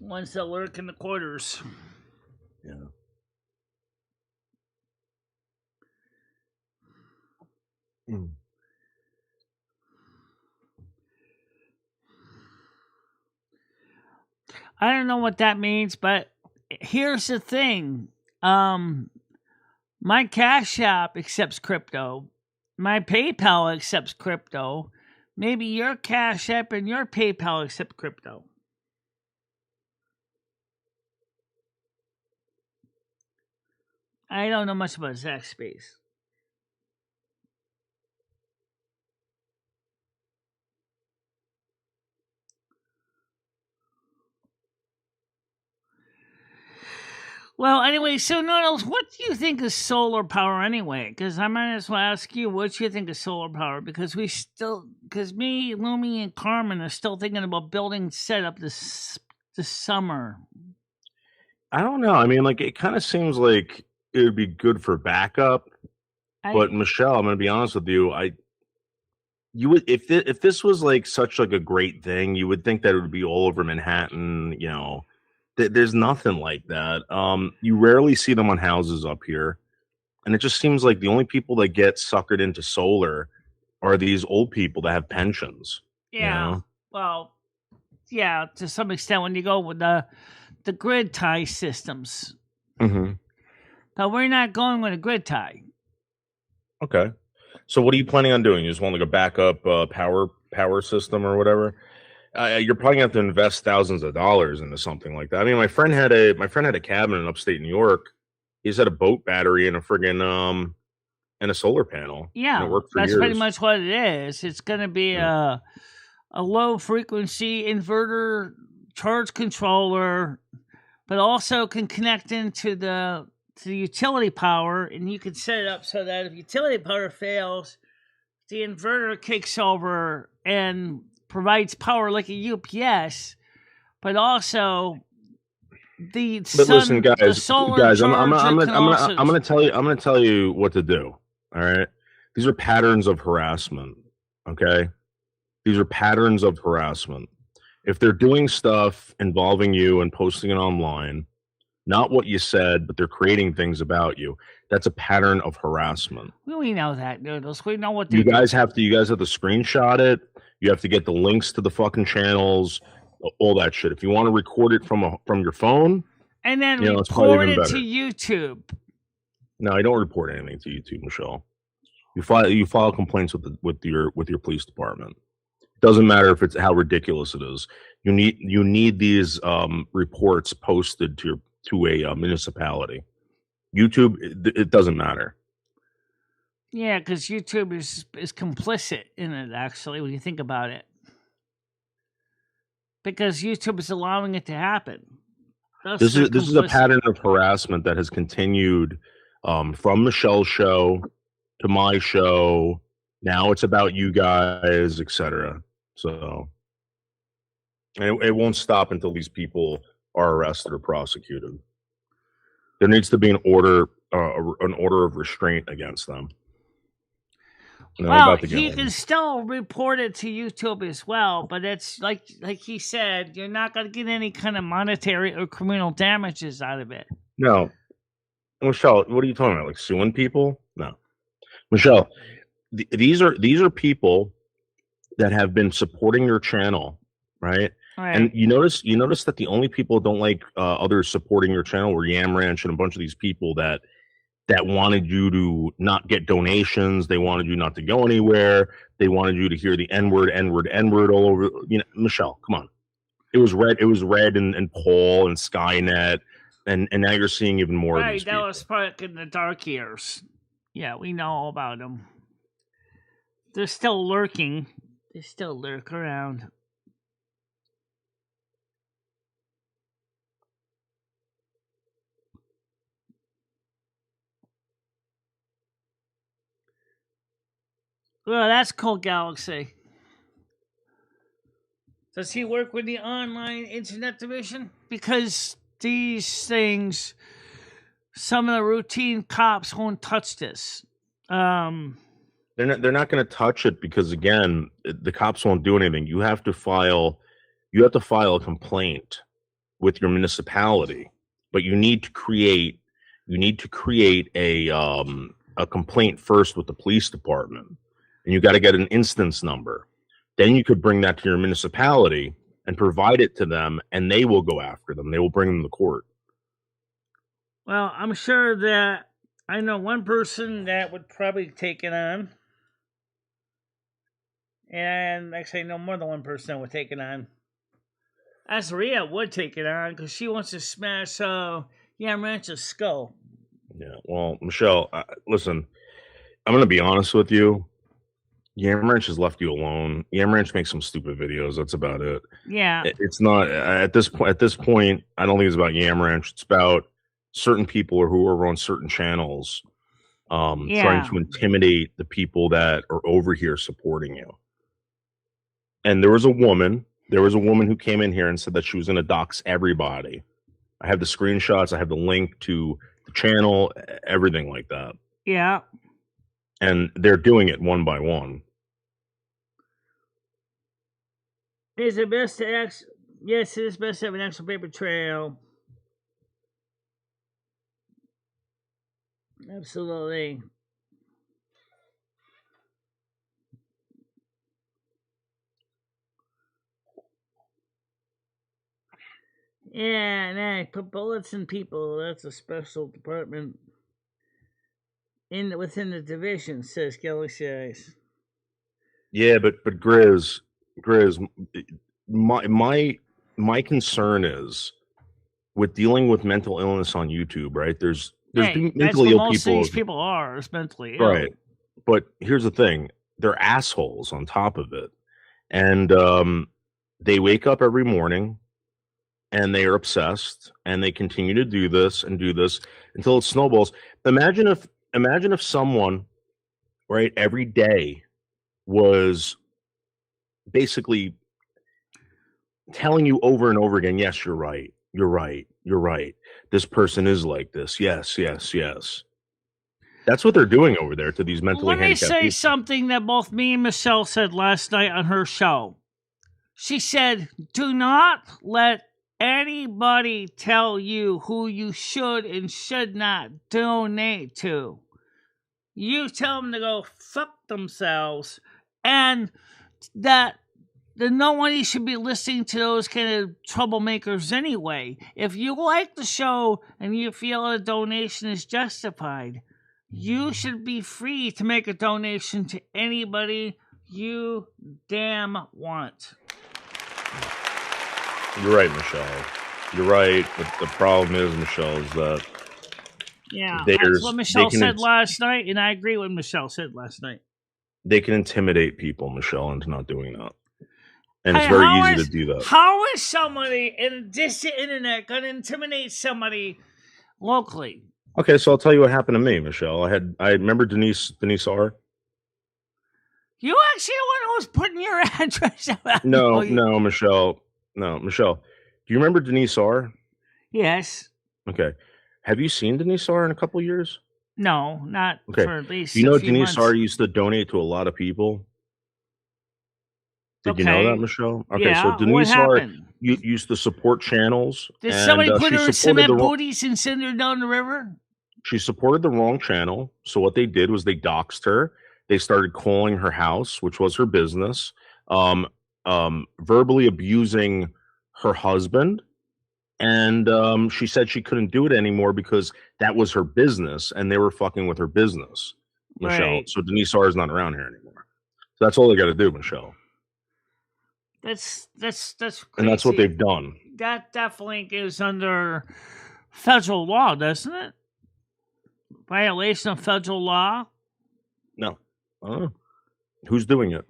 S2: Ones that lurk in the corners.
S5: Yeah. Mm.
S2: I don't know what that means, but here's the thing. My Cash App accepts crypto. My PayPal accepts crypto. Maybe your Cash App and your PayPal accept crypto. I don't know much about Zach Space. Well, anyway, so Noodles, what do you think of solar power anyway? Because I might as well ask you, what do you think of solar power? Because me, Lumi, and Carmen are still thinking about building setup this summer.
S5: I don't know. I mean, like, it kind of seems like it would be good for backup. But Michelle, I'm going to be honest with you. You would if this was like such like a great thing, you would think that it would be all over Manhattan. You know, there's nothing like that. You rarely see them on houses up here, and it just seems like the only people that get suckered into solar are these old people that have pensions.
S2: Yeah.
S5: You know?
S2: Well, yeah, to some extent when you go with the grid tie systems.
S5: Mm-hmm.
S2: But we're not going with a grid tie.
S5: Okay. So what are you planning on doing? You just want like a backup power system or whatever? You're probably gonna have to invest thousands of dollars into something like that. I mean, my friend had a cabin in upstate New York. He's had a boat battery and a friggin' and a solar panel.
S2: Yeah,
S5: and it worked for
S2: that's
S5: years.
S2: pretty much what it is. It's going to be a low frequency inverter charge controller, but also can connect into the utility power, and you can set it up so that if utility power fails, the inverter kicks over and provides power like a UPS, but also
S5: Listen, guys,
S2: the solar
S5: I'm
S2: charger
S5: gonna tell you what to do. All right, these are patterns of harassment. Okay, these are patterns of harassment. If they're doing stuff involving you and posting it online, not what you said, but they're creating things about you, that's a pattern of harassment.
S2: We know that, Noodles. We know what
S5: you guys have to screenshot it. You have to get the links to the fucking channels, all that shit. If you want to record it from your phone,
S2: and then
S5: it's probably
S2: report
S5: even
S2: it
S5: better.
S2: to YouTube.
S5: No, I don't report anything to YouTube, Michelle. You file complaints with your police department. Doesn't matter if it's how ridiculous it is. You need these reports posted to a municipality. YouTube, it doesn't matter.
S2: Yeah, because YouTube is complicit in it, actually, when you think about it. Because YouTube is allowing it to happen.
S5: This is a pattern of harassment that has continued from Michelle's show to my show. Now it's about you guys, etc. So, and it won't stop until these people are arrested or prosecuted. There needs to be an order of restraint against them.
S2: Well, he can still report it to YouTube as well, but it's like he said, you're not going to get any kind of monetary or criminal damages out of it.
S5: No, Michelle, what are you talking about? Like suing people? No, Michelle, these are people that have been supporting your channel, right?
S2: Right.
S5: And you notice that the only people who don't like others supporting your channel were Yam Ranch and a bunch of these people that that wanted you to not get donations. They wanted you not to go anywhere. They wanted you to hear the N-word, N-word, N-word all over. Michelle, come on. It was Red and Paul and Skynet, and now you're seeing even more of these
S2: That
S5: people.
S2: was back in the dark years. Yeah, we know all about them. They're still lurking. They still lurk around. Well, that's cool, Galaxy. Does he work with the online internet division? Because these things, some of the routine cops won't touch this.
S5: They're not going to touch it because, again, the cops won't do anything. You have to file a complaint with your municipality, but you need to create a complaint first with the police department, and you got to get an instance number. Then you could bring that to your municipality and provide it to them, and they will go after them. They will bring them to court.
S2: Well, I'm sure that I know one person that would probably take it on. And actually, I know more than one person that would take it on. Azaria would take it on because she wants to smash Yam Ranch's skull.
S5: Yeah, well, Michelle, listen, I'm going to be honest with you. Yam Ranch has left you alone. Yam Ranch makes some stupid videos. That's about it.
S2: Yeah.
S5: It's not at this point. I don't think it's about Yam Ranch. It's about certain people who are on certain channels, trying to intimidate the people that are over here supporting you. And there was a woman who came in here and said that she was going to dox everybody. I have the screenshots. I have the link to the channel, everything like that.
S2: Yeah.
S5: And they're doing it one by one.
S2: Is it best to yes, it is best to have an actual paper trail. Absolutely. Yeah, nah, put bullets in people. That's a special department within the division, says Galaxy Eyes.
S5: Yeah, but Grizz, my concern is with dealing with mental illness on YouTube, right? There's mentally ill
S2: most
S5: people.
S2: of these people are is mentally ill.
S5: Right. But here's the thing. They're assholes on top of it. And they wake up every morning and they are obsessed and they continue to do this until it snowballs. Imagine if someone, right, every day was basically telling you over and over again, yes, you're right. This person is like this. Yes. That's what they're doing over there to these mentally handicapped people.
S2: Let me say something that both me and Michelle said last night on her show. She said, do not let anybody tell you who you should and should not donate to. You tell them to go fuck themselves, and that nobody should be listening to those kind of troublemakers anyway. If you like the show and you feel a donation is justified, you should be free to make a donation to anybody you damn want.
S5: You're right, Michelle. You're right, but the problem is, Michelle, is that
S2: that's what Michelle said last night, and I agree with Michelle said last night.
S5: They can intimidate people, Michelle, into not doing that. And it's very easy to do that.
S2: How is somebody in this internet going to intimidate somebody locally?
S5: Okay, so I'll tell you what happened to me, Michelle. I remember Denise R.
S2: You actually the one who was putting your address out.
S5: No, Michelle. No, Michelle. Do you remember Denise R?
S2: Yes.
S5: Okay. Have you seen Denise R in a couple years?
S2: No, not for at least.
S5: You know,
S2: months.
S5: Denise R used to donate to a lot of people. Did you know that, Michelle? Okay, so Denise R used to support channels.
S2: Did somebody put her in cement booties and send her down the river?
S5: She supported the wrong channel. So what they did was they doxed her. They started calling her house, which was her business, verbally abusing her husband, And she said she couldn't do it anymore because that was her business, and they were fucking with her business, Michelle.
S2: Right.
S5: So Denise R is not around here anymore. So that's all they got to do, Michelle.
S2: That's crazy.
S5: And that's what they've done.
S2: That definitely is under federal law, doesn't it? Violation of federal law?
S5: No. Who's doing it?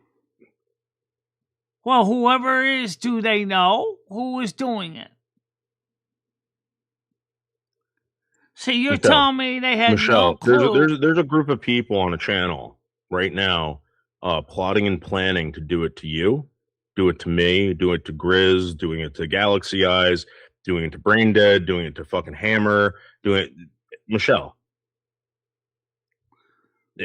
S2: Well, whoever it is, do they know who is doing it? So you're
S5: Michelle,
S2: telling me they had
S5: Michelle,
S2: no clue?
S5: there's a group of people on a channel right now plotting and planning to do it to you, do it to me, do it to Grizz, doing it to Galaxy Eyes, doing it to Brain Dead, doing it to fucking Hammer, doing it. Michelle,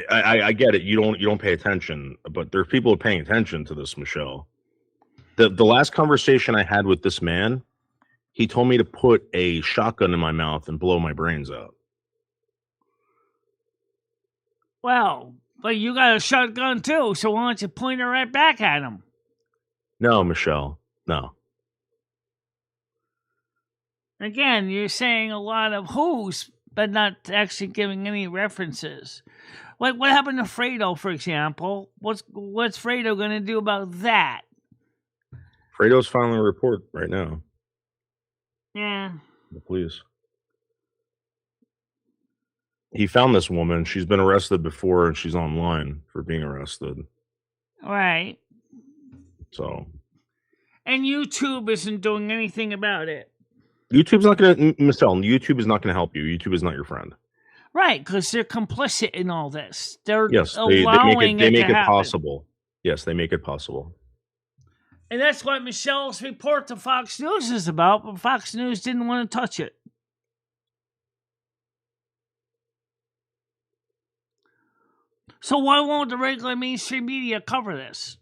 S5: I get it. You don't pay attention, but there's people who are paying attention to this, Michelle. The last conversation I had with this man, he told me to put a shotgun in my mouth and blow my brains out.
S2: Well, but you got a shotgun too, so why don't you point it right back at him?
S5: No, Michelle, no.
S2: Again, you're saying a lot of who's, but not actually giving any references. Like what happened to Fredo, for example? What's Fredo going to do about that?
S5: Fredo's filing a report right now.
S2: Yeah.
S5: The police. He found this woman. She's been arrested before, and she's online for being arrested.
S2: Right.
S5: So.
S2: And YouTube isn't doing anything about it.
S5: YouTube's not going to, Michelle, YouTube is not going to help you. YouTube is not your friend.
S2: Right, because they're complicit in all this. They're
S5: yes,
S2: allowing
S5: they make it
S2: happen.
S5: possible. Yes, they make it possible.
S2: And that's what Michelle's report to Fox News is about, but Fox News didn't want to touch it. So why won't the regular mainstream media cover this?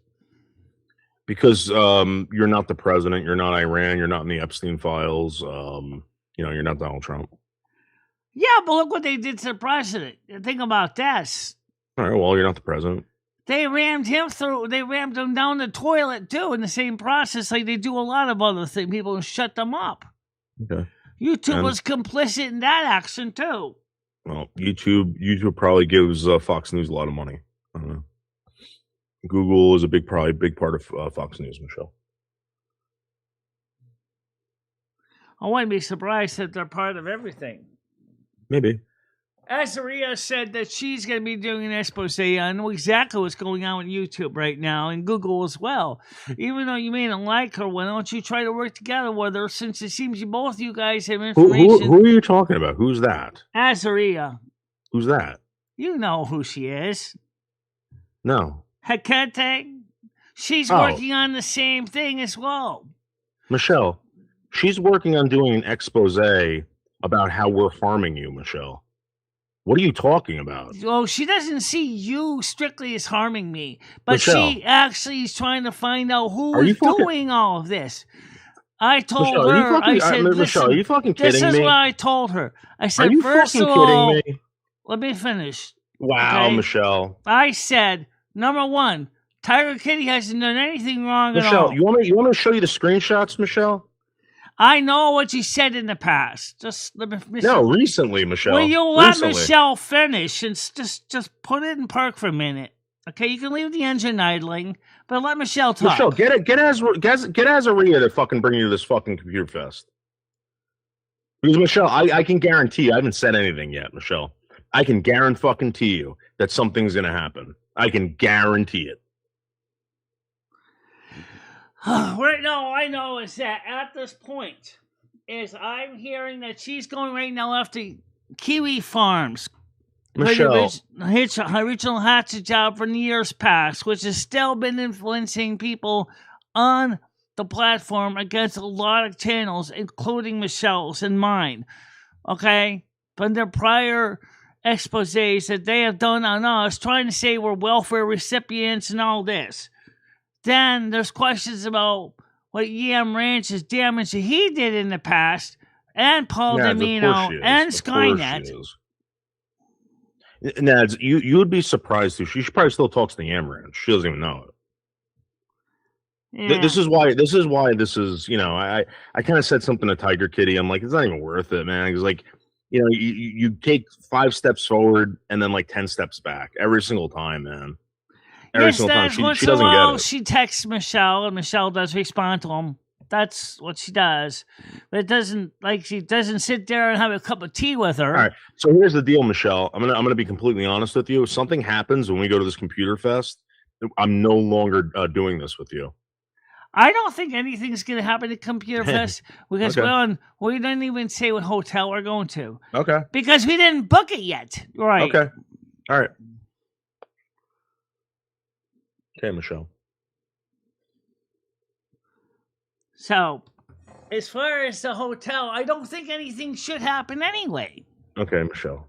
S5: Because you're not the president, you're not Iran, you're not in the Epstein files, you're not Donald Trump.
S2: Yeah, but look what they did to the president. Think about this.
S5: All right, well, you're not the president.
S2: They rammed him down the toilet too in the same process like they do a lot of other things. People shut them up.
S5: Okay.
S2: YouTube was complicit in that action too.
S5: Well, YouTube probably gives Fox News a lot of money. I don't know. Google is probably a big part of Fox News, Michelle.
S2: I wouldn't be surprised that they're part of everything.
S5: Maybe.
S2: Azaria said that she's going to be doing an expose. I know exactly what's going on with YouTube right now and Google as well. Even though you may not like her, why don't you try to work together with her since it seems both you guys have information.
S5: Who are you talking about? Who's that?
S2: Azaria.
S5: Who's that?
S2: You know who she is.
S5: No.
S2: Hecate. She's working on the same thing as well.
S5: Michelle, she's working on doing an expose about how we're harming you, Michelle. What are you talking about?
S2: Oh, she doesn't see you strictly as harming me, but
S5: Michelle,
S2: she actually is trying to find out who is doing all of this. I told
S5: Michelle,
S2: her, I said,
S5: Michelle, are you fucking kidding me?
S2: This is what I told her. I said,
S5: are you
S2: first
S5: fucking
S2: of all,
S5: kidding me?
S2: Let me finish.
S5: Wow,
S2: okay?
S5: Michelle.
S2: I said, number one, Tiger Kitty hasn't done anything wrong
S5: Michelle,
S2: at all.
S5: you want me to show you the screenshots, Michelle?
S2: I know what you said in the past. Just let me finish.
S5: No, recently, Michelle.
S2: Will you let Michelle finish and just put it in park for a minute? Okay, you can leave the engine idling, but let Michelle talk.
S5: Michelle, get Azaria to fucking bring you to this fucking computer fest. Because Michelle, I can guarantee you, I haven't said anything yet, Michelle. I can guarantee you that something's gonna happen. I can guarantee it.
S2: Right now, I know is that at this point, is I'm hearing that she's going right now after Kiwi Farms.
S5: Michelle.
S2: Original hatchet job from years past, which has still been influencing people on the platform against a lot of channels, including Michelle's and mine. Okay? From their prior exposés that they have done on us, trying to say we're welfare recipients and all this. Then there's questions about what Yam Ranch's damage that he did in the past, and Paul Domino, and Skynet.
S5: Nads, you would be surprised too. She probably still talks to Yam Ranch. She doesn't even know it.
S2: Yeah.
S5: This is why this is, you know, I kind of said something to Tiger Kitty. I'm like, it's not even worth it, man. Because like, you know, you take 5 steps forward and then like 10 steps back every single time, man. Every
S2: Yes,
S5: single time.
S2: that's
S5: She
S2: once in a
S5: doesn't
S2: while
S5: get it.
S2: she texts Michelle, and Michelle does respond to him. That's what she does. But it doesn't, like, she doesn't sit there and have a cup of tea with her.
S5: All right. So here's the deal, Michelle. I'm gonna be completely honest with you. If something happens when we go to this computer fest, I'm no longer doing this with you.
S2: I don't think anything's going to happen at Computer Fest because
S5: Okay.
S2: we didn't even say what hotel we're going to
S5: Okay.
S2: because we didn't book it yet. Right.
S5: Okay. All right. Okay, Michelle.
S2: So, as far as the hotel, I don't think anything should happen anyway.
S5: Okay, Michelle.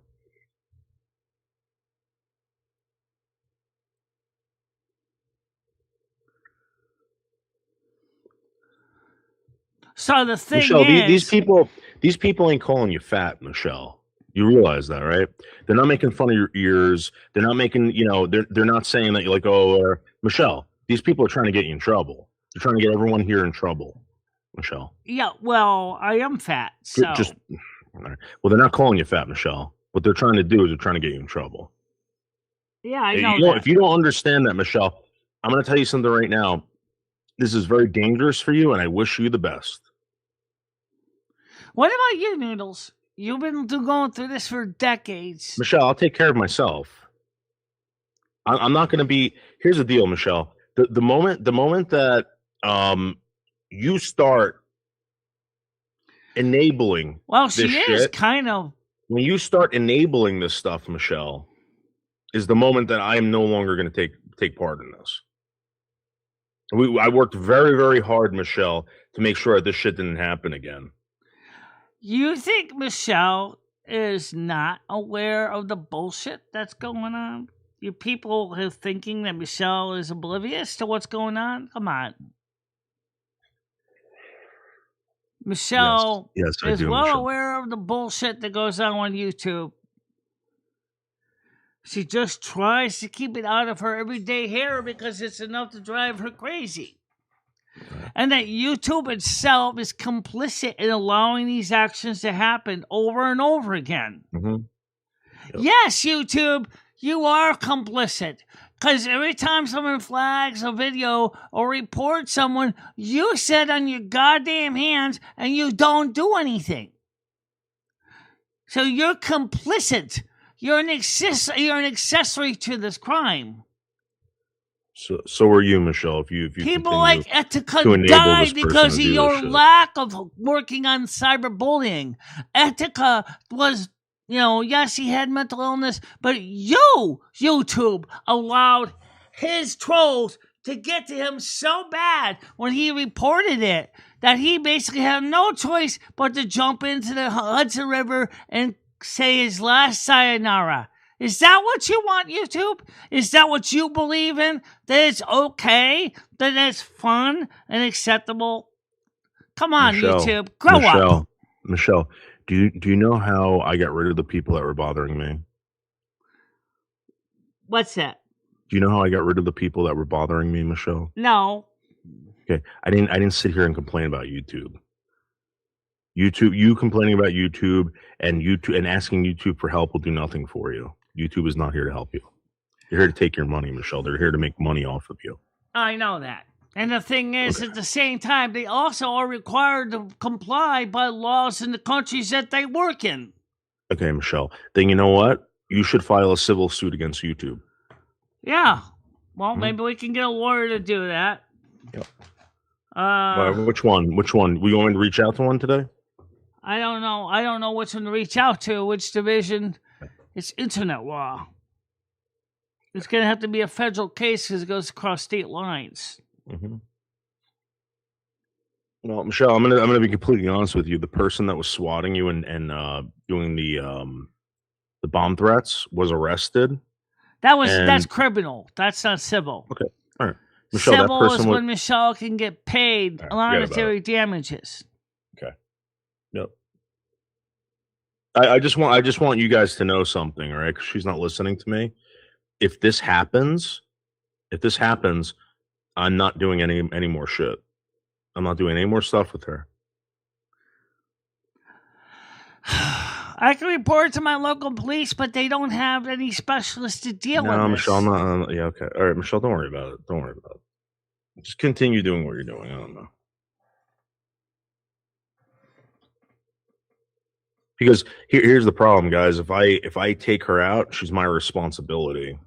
S2: So the thing
S5: Michelle,
S2: is,
S5: these people ain't calling you fat, Michelle. You realize that, right? They're not making fun of your ears. They're not making, you know, they're not saying that you're like, oh, Michelle. These people are trying to get you in trouble. They're trying to get everyone here in trouble, Michelle.
S2: yeah, well, I am fat, so
S5: Just all right. Well, they're not calling you fat, Michelle. What they're trying to do is they're trying to get you in trouble.
S2: yeah, I
S5: If
S2: know
S5: you don't-
S2: that.
S5: if you don't understand that, Michelle, I'm going to tell you something right now. This is very dangerous for you, and I wish you the best.
S2: What about you, Noodles? You've been going through this for decades.
S5: Michelle, I'll take care of myself. I'm not going to be. Here's the deal, Michelle. The moment that you start enabling
S2: Well, she
S5: this
S2: is
S5: shit,
S2: kind of.
S5: when you start enabling this stuff, Michelle, is the moment that I am no longer going to take part in this. I worked very, very hard, Michelle, to make sure that this shit didn't happen again.
S2: You think Michelle is not aware of the bullshit that's going on? You people are thinking that Michelle is oblivious to what's going on? Come on. Michelle
S5: Yes, I
S2: is
S5: do,
S2: well
S5: Michelle.
S2: aware of the bullshit that goes on YouTube. She just tries to keep it out of her everyday hair because it's enough to drive her crazy. And that YouTube itself is complicit in allowing these actions to happen over and over again.
S5: Mhm. Yep.
S2: Yes, YouTube, you are complicit. Because every time someone flags a video or reports someone, you sit on your goddamn hands and you don't do anything. So you're complicit. You're an accessory to this crime.
S5: So are you, Michelle? If you
S2: People
S5: continue
S2: like
S5: to
S2: Etika
S5: enable
S2: died
S5: this person
S2: because
S5: to
S2: of
S5: do
S2: your
S5: this shit.
S2: lack of working on cyberbullying. Etika was, yes, he had mental illness, but you, YouTube, allowed his trolls to get to him so bad when he reported it that he basically had no choice but to jump into the Hudson River and say his last sayonara. Is that what you want, YouTube? Is that what you believe in? That it's okay? That it's fun and acceptable? Come on,
S5: Michelle,
S2: YouTube. Grow up.
S5: Michelle, do you know how I got rid of the people that were bothering me?
S2: What's that?
S5: Do you know how I got rid of the people that were bothering me, Michelle?
S2: No.
S5: Okay, I didn't sit here and complain about YouTube. You complaining about YouTube and asking YouTube for help will do nothing for you. YouTube is not here to help you. They're here to take your money, Michelle. They're here to make money off of you.
S2: I know that. And the thing is, at the same time, they also are required to comply by laws in the countries that they work in.
S5: Okay, Michelle. Then you know what? You should file a civil suit against YouTube.
S2: Yeah. Well, maybe we can get a lawyer to do that.
S5: Yep. Which one? We going to reach out to one today?
S2: I don't know. I don't know which one to reach out to, which division. It's internet law. It's going to have to be a federal case because it goes across state lines.
S5: Mm-hmm. Well, Michelle, I'm gonna be completely honest with you. The person that was swatting you and doing the bomb threats was arrested.
S2: That's criminal. That's not civil.
S5: Okay, all right. Michelle,
S2: civil
S5: that person
S2: is
S5: was...
S2: when Michelle can get paid monetary damages.
S5: Okay. Yep. I just want you guys to know something, all right? Because she's not listening to me. If this happens, I'm not doing any more shit. I'm not doing any more stuff with her.
S2: I can report to my local police, but they don't have any specialists to deal with
S5: No,
S2: this.
S5: Michelle, I'm not. Yeah, okay. All right, Michelle, don't worry about it. Don't worry about it. Just continue doing what you're doing. I don't know. Because here's the problem, guys. If I take her out, she's my responsibility,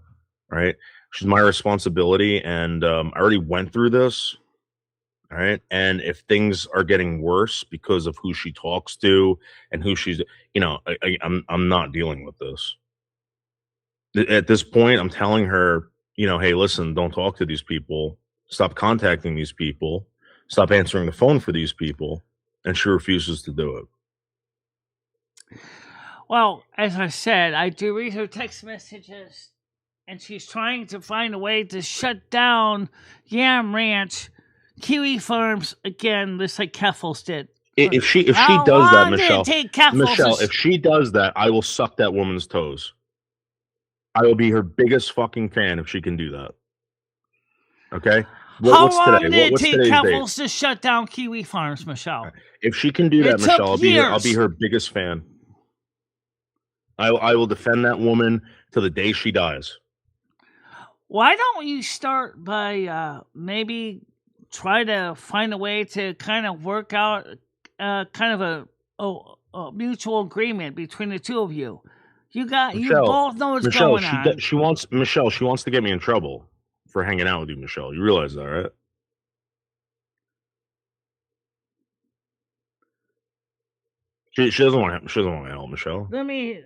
S5: right? She's my responsibility, and I already went through this, all right? And if things are getting worse because of who she talks to and who she's, I'm not dealing with this. At this point, I'm telling her, hey, listen, don't talk to these people. Stop contacting these people. Stop answering the phone for these people. And she refuses to do it.
S2: Well, as I said, I do read her text messages, and she's trying to find a way to shut down Yam Ranch, Kiwi Farms again, just like Keffels did.
S5: If she does that, Michelle, if she does that, I will suck that woman's toes. I will be her biggest fucking fan if she can do that. Okay?
S2: What's long today? Did it take Keffels to shut down Kiwi Farms, Michelle?
S5: If she can do that, Michelle, I'll be her biggest fan. I will defend that woman till the day she dies.
S2: Why don't you start by maybe try to find a way to kind of work out kind of a mutual agreement between the two of you? You both know what's going on.
S5: She wants to get me in trouble for hanging out with you, Michelle. You realize that, right? She doesn't want to help, Michelle.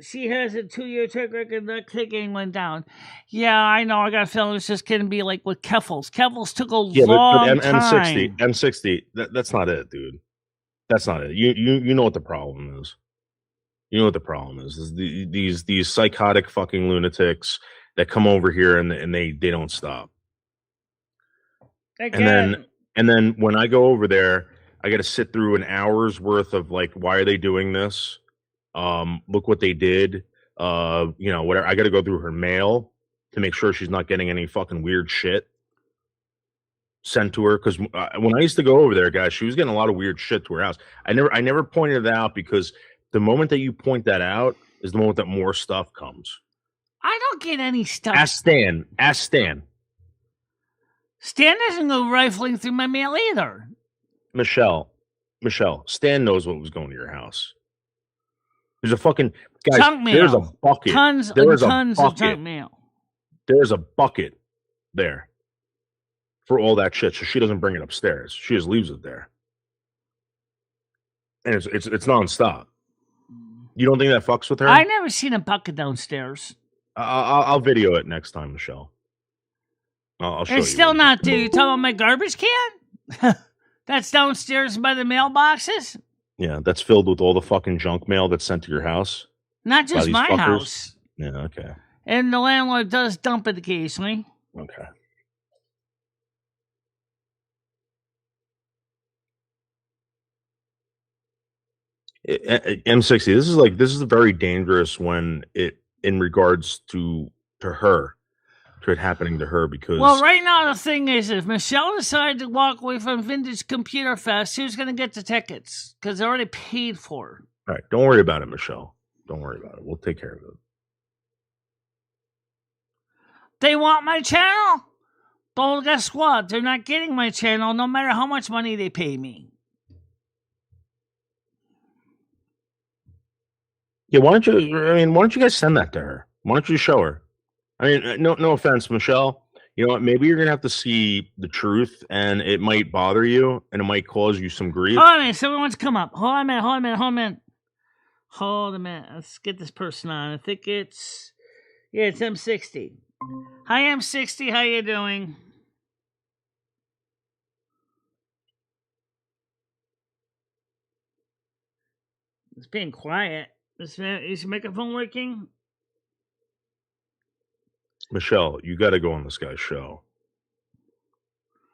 S2: She has a 2-year track record not taking anyone down. Yeah, I know. I got a feeling it's just going to be like with Keffels. Keffels took a long time.
S5: M60. That's not it, dude. That's not it. You know what the problem is. You know what the problem is these psychotic fucking lunatics that come over here and they don't stop.
S2: Again.
S5: And then when I go over there, I got to sit through an hour's worth of like, why are they doing this? Look what they did. Whatever. I got to go through her mail to make sure she's not getting any fucking weird shit sent to her. Because when I used to go over there, guys, she was getting a lot of weird shit to her house. I never pointed it out because the moment that you point that out is the moment that more stuff comes.
S2: I don't get any stuff.
S5: Ask Stan.
S2: Stan doesn't go rifling through my mail either.
S5: Michelle, Stan knows what was going to your house. There's a fucking guys.
S2: Junk mail.
S5: There's a bucket.
S2: Tons of junk mail.
S5: There's a bucket there for all that shit. So she doesn't bring it upstairs. She just leaves it there, and it's nonstop. You don't think that fucks with her?
S2: I never seen a bucket downstairs.
S5: I'll video it next time, Michelle. I'll show you.
S2: It's still not due. You talking about my garbage can? That's downstairs by the mailboxes?
S5: Yeah, that's filled with all the fucking junk mail that's sent to your house.
S2: Not just my
S5: fuckers.
S2: house.
S5: Yeah, okay.
S2: And the landlord does dump it occasionally.
S5: Okay. M60. This is very dangerous when in regards to her. To it happening to her because
S2: right now the thing is, if Michelle decided to walk away from Vintage Computer Fest, who's going to get the tickets? Because they're already paid for.
S5: All right, don't worry about it, Michelle. Don't worry about it. We'll take care of it.
S2: They want my channel? Well, guess what? They're not getting my channel no matter how much money they pay me.
S5: Yeah, why don't you guys send that to her? Why don't you show her? I mean, no offense, Michelle. You know what? Maybe you're gonna have to see the truth, and it might bother you, and it might cause you some grief.
S2: Hold on a minute. Someone wants to come up. Hold on a minute. Let's get this person on. I think it's M60. Hi, M60. How you doing? It's being quiet. Is your microphone working?
S5: Michelle, you got to go on this guy's show.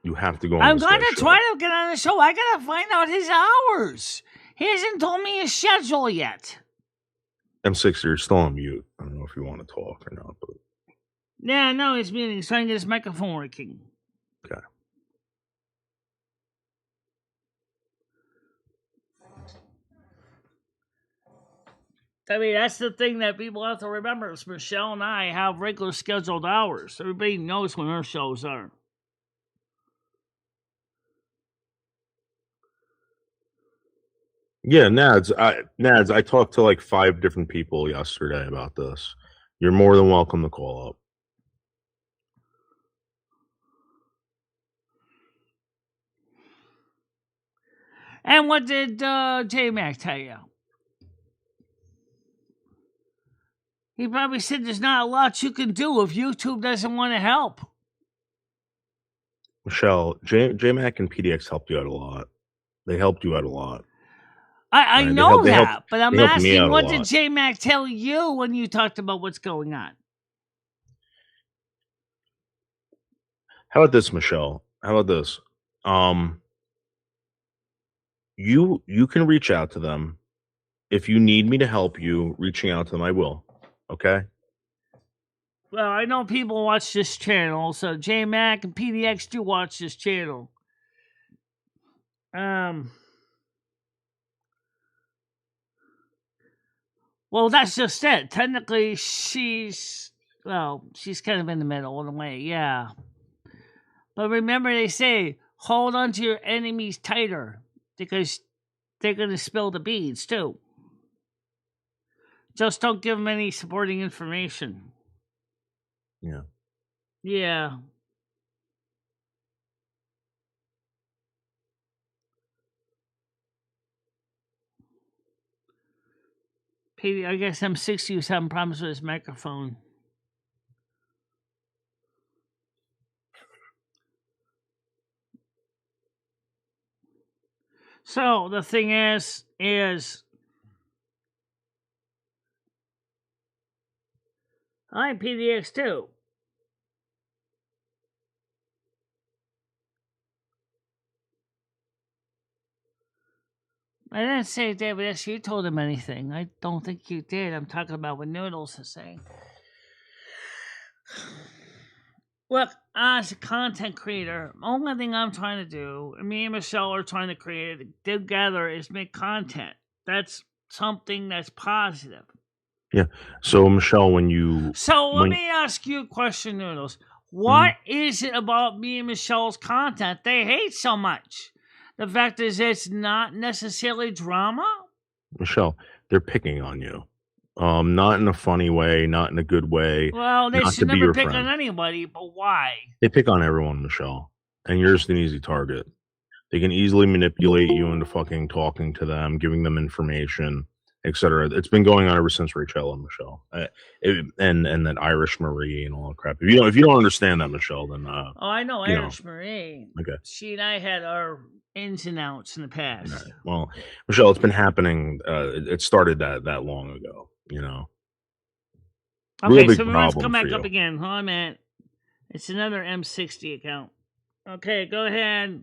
S5: You have to go on
S2: I'm
S5: this
S2: going
S5: guy's
S2: to
S5: show.
S2: try to get on the show. I got to find out his hours. He hasn't told me his schedule yet.
S5: M6, you're still on mute. I don't know if you want to talk or not. But
S2: Yeah, no, he's muted. He's trying to get his microphone working.
S5: Okay.
S2: I mean, that's the thing that people have to remember is Michelle and I have regular scheduled hours. Everybody knows when our shows are.
S5: Yeah, Nads, I talked to like 5 different people yesterday about this. You're more than welcome to call up.
S2: And what did J-Mac tell you? He probably said there's not a lot you can do if YouTube doesn't want to help.
S5: Michelle, J-Mac and PDX helped you out a lot. They helped you out a lot.
S2: I
S5: Right,
S2: know
S5: they
S2: that,
S5: helped-
S2: but I'm
S5: they helped me out
S2: asking,
S5: a
S2: what did
S5: lot.
S2: J-Mac tell you when you talked about what's going on?
S5: How about this, Michelle? How about this? You can reach out to them. If you need me to help you reaching out to them, I will. Okay?
S2: Well, I know people watch this channel, so J-Mac and PDX do watch this channel. Well, that's just it. Technically, she's kind of in the middle in a way, yeah. But remember, they say, hold on to your enemies tighter, because they're going to spill the beads, too. Just don't give them any supporting information.
S5: Yeah.
S2: Yeah. I guess M60 was having problems with his microphone. So the thing is I'm PDX too. I didn't say David S. You told him anything. I don't think you did. I'm talking about what Noodles is saying. Look, as a content creator, only thing I'm trying to do, and me and Michelle are trying to create together, is make content. That's something that's positive.
S5: Yeah. So Michelle, when you
S2: let me ask you a question, Noodles. What is it about me and Michelle's content they hate so much? The fact is, it's not necessarily drama.
S5: Michelle, they're picking on you. Not in a funny way, not in a good way.
S2: Well, they
S5: not
S2: should
S5: to be
S2: never
S5: your
S2: pick
S5: friend.
S2: on anybody, but why?
S5: They pick on everyone, Michelle, and you're just an easy target. They can easily manipulate you into fucking talking to them, giving them information, etc. It's been going on ever since Rachel and Michelle, and that Irish Marie and all that crap. If you don't understand that, Michelle, then
S2: oh, I know Irish Marie.
S5: Okay,
S2: she and I had our ins and outs in the past.
S5: Right. Well, Michelle, it's been happening. It started that long ago. You know.
S2: Okay, so let's come back up again. Hold on a minute. It's another M60 account. Okay, go ahead.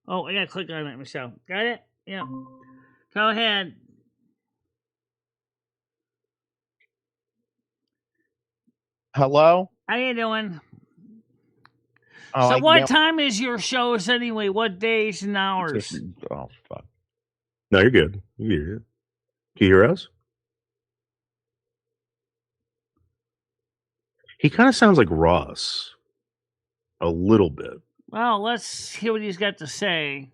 S2: Oh, I gotta click on it, Michelle. Got it? Yeah. Go ahead.
S9: Hello?
S2: How you doing?
S9: Oh,
S2: so what time is your shows anyway? What days and hours?
S9: Oh, fuck.
S5: No, you're good. You're good. Can you hear us? He kind of sounds like Russ. A little bit.
S2: Well, let's hear what he's got to say.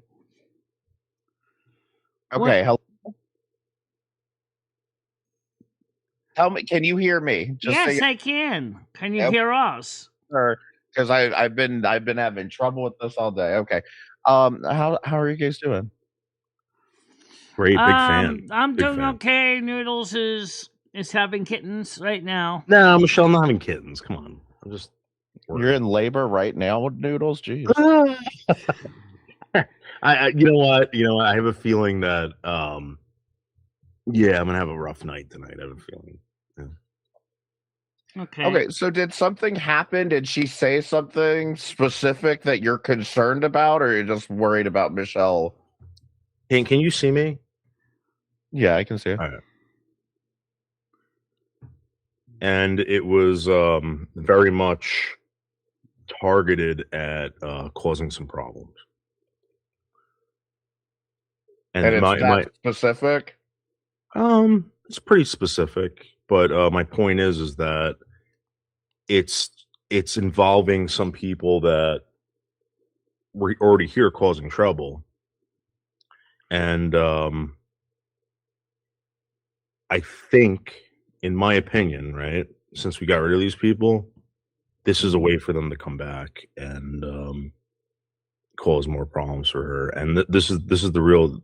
S9: Okay, hello. Tell me, can you hear me?
S2: Yes, I can. Can you hear us?
S9: Because I've been having trouble with this all day. Okay. How are you guys doing?
S5: Great, big fan.
S2: I'm doing okay. Noodles is having kittens right now.
S5: No, Michelle, I'm not having kittens. Come on. I'm just
S9: You're in labor right now with Noodles? Jeez.
S5: You know what? I have a feeling that yeah, I'm gonna have a rough night tonight. I have a feeling. Yeah.
S9: Okay, so did something happen? Did she say something specific that you're concerned about, or you're just worried about Michelle?
S5: Can you see me?
S9: Yeah, I can see it.
S5: All right. And it was very much targeted at causing some problems.
S9: And it's that specific?
S5: It's pretty specific, but my point is that it's involving some people that were already here causing trouble, and I think, in my opinion, right, since we got rid of these people, this is a way for them to come back and cause more problems for her. And this is the real.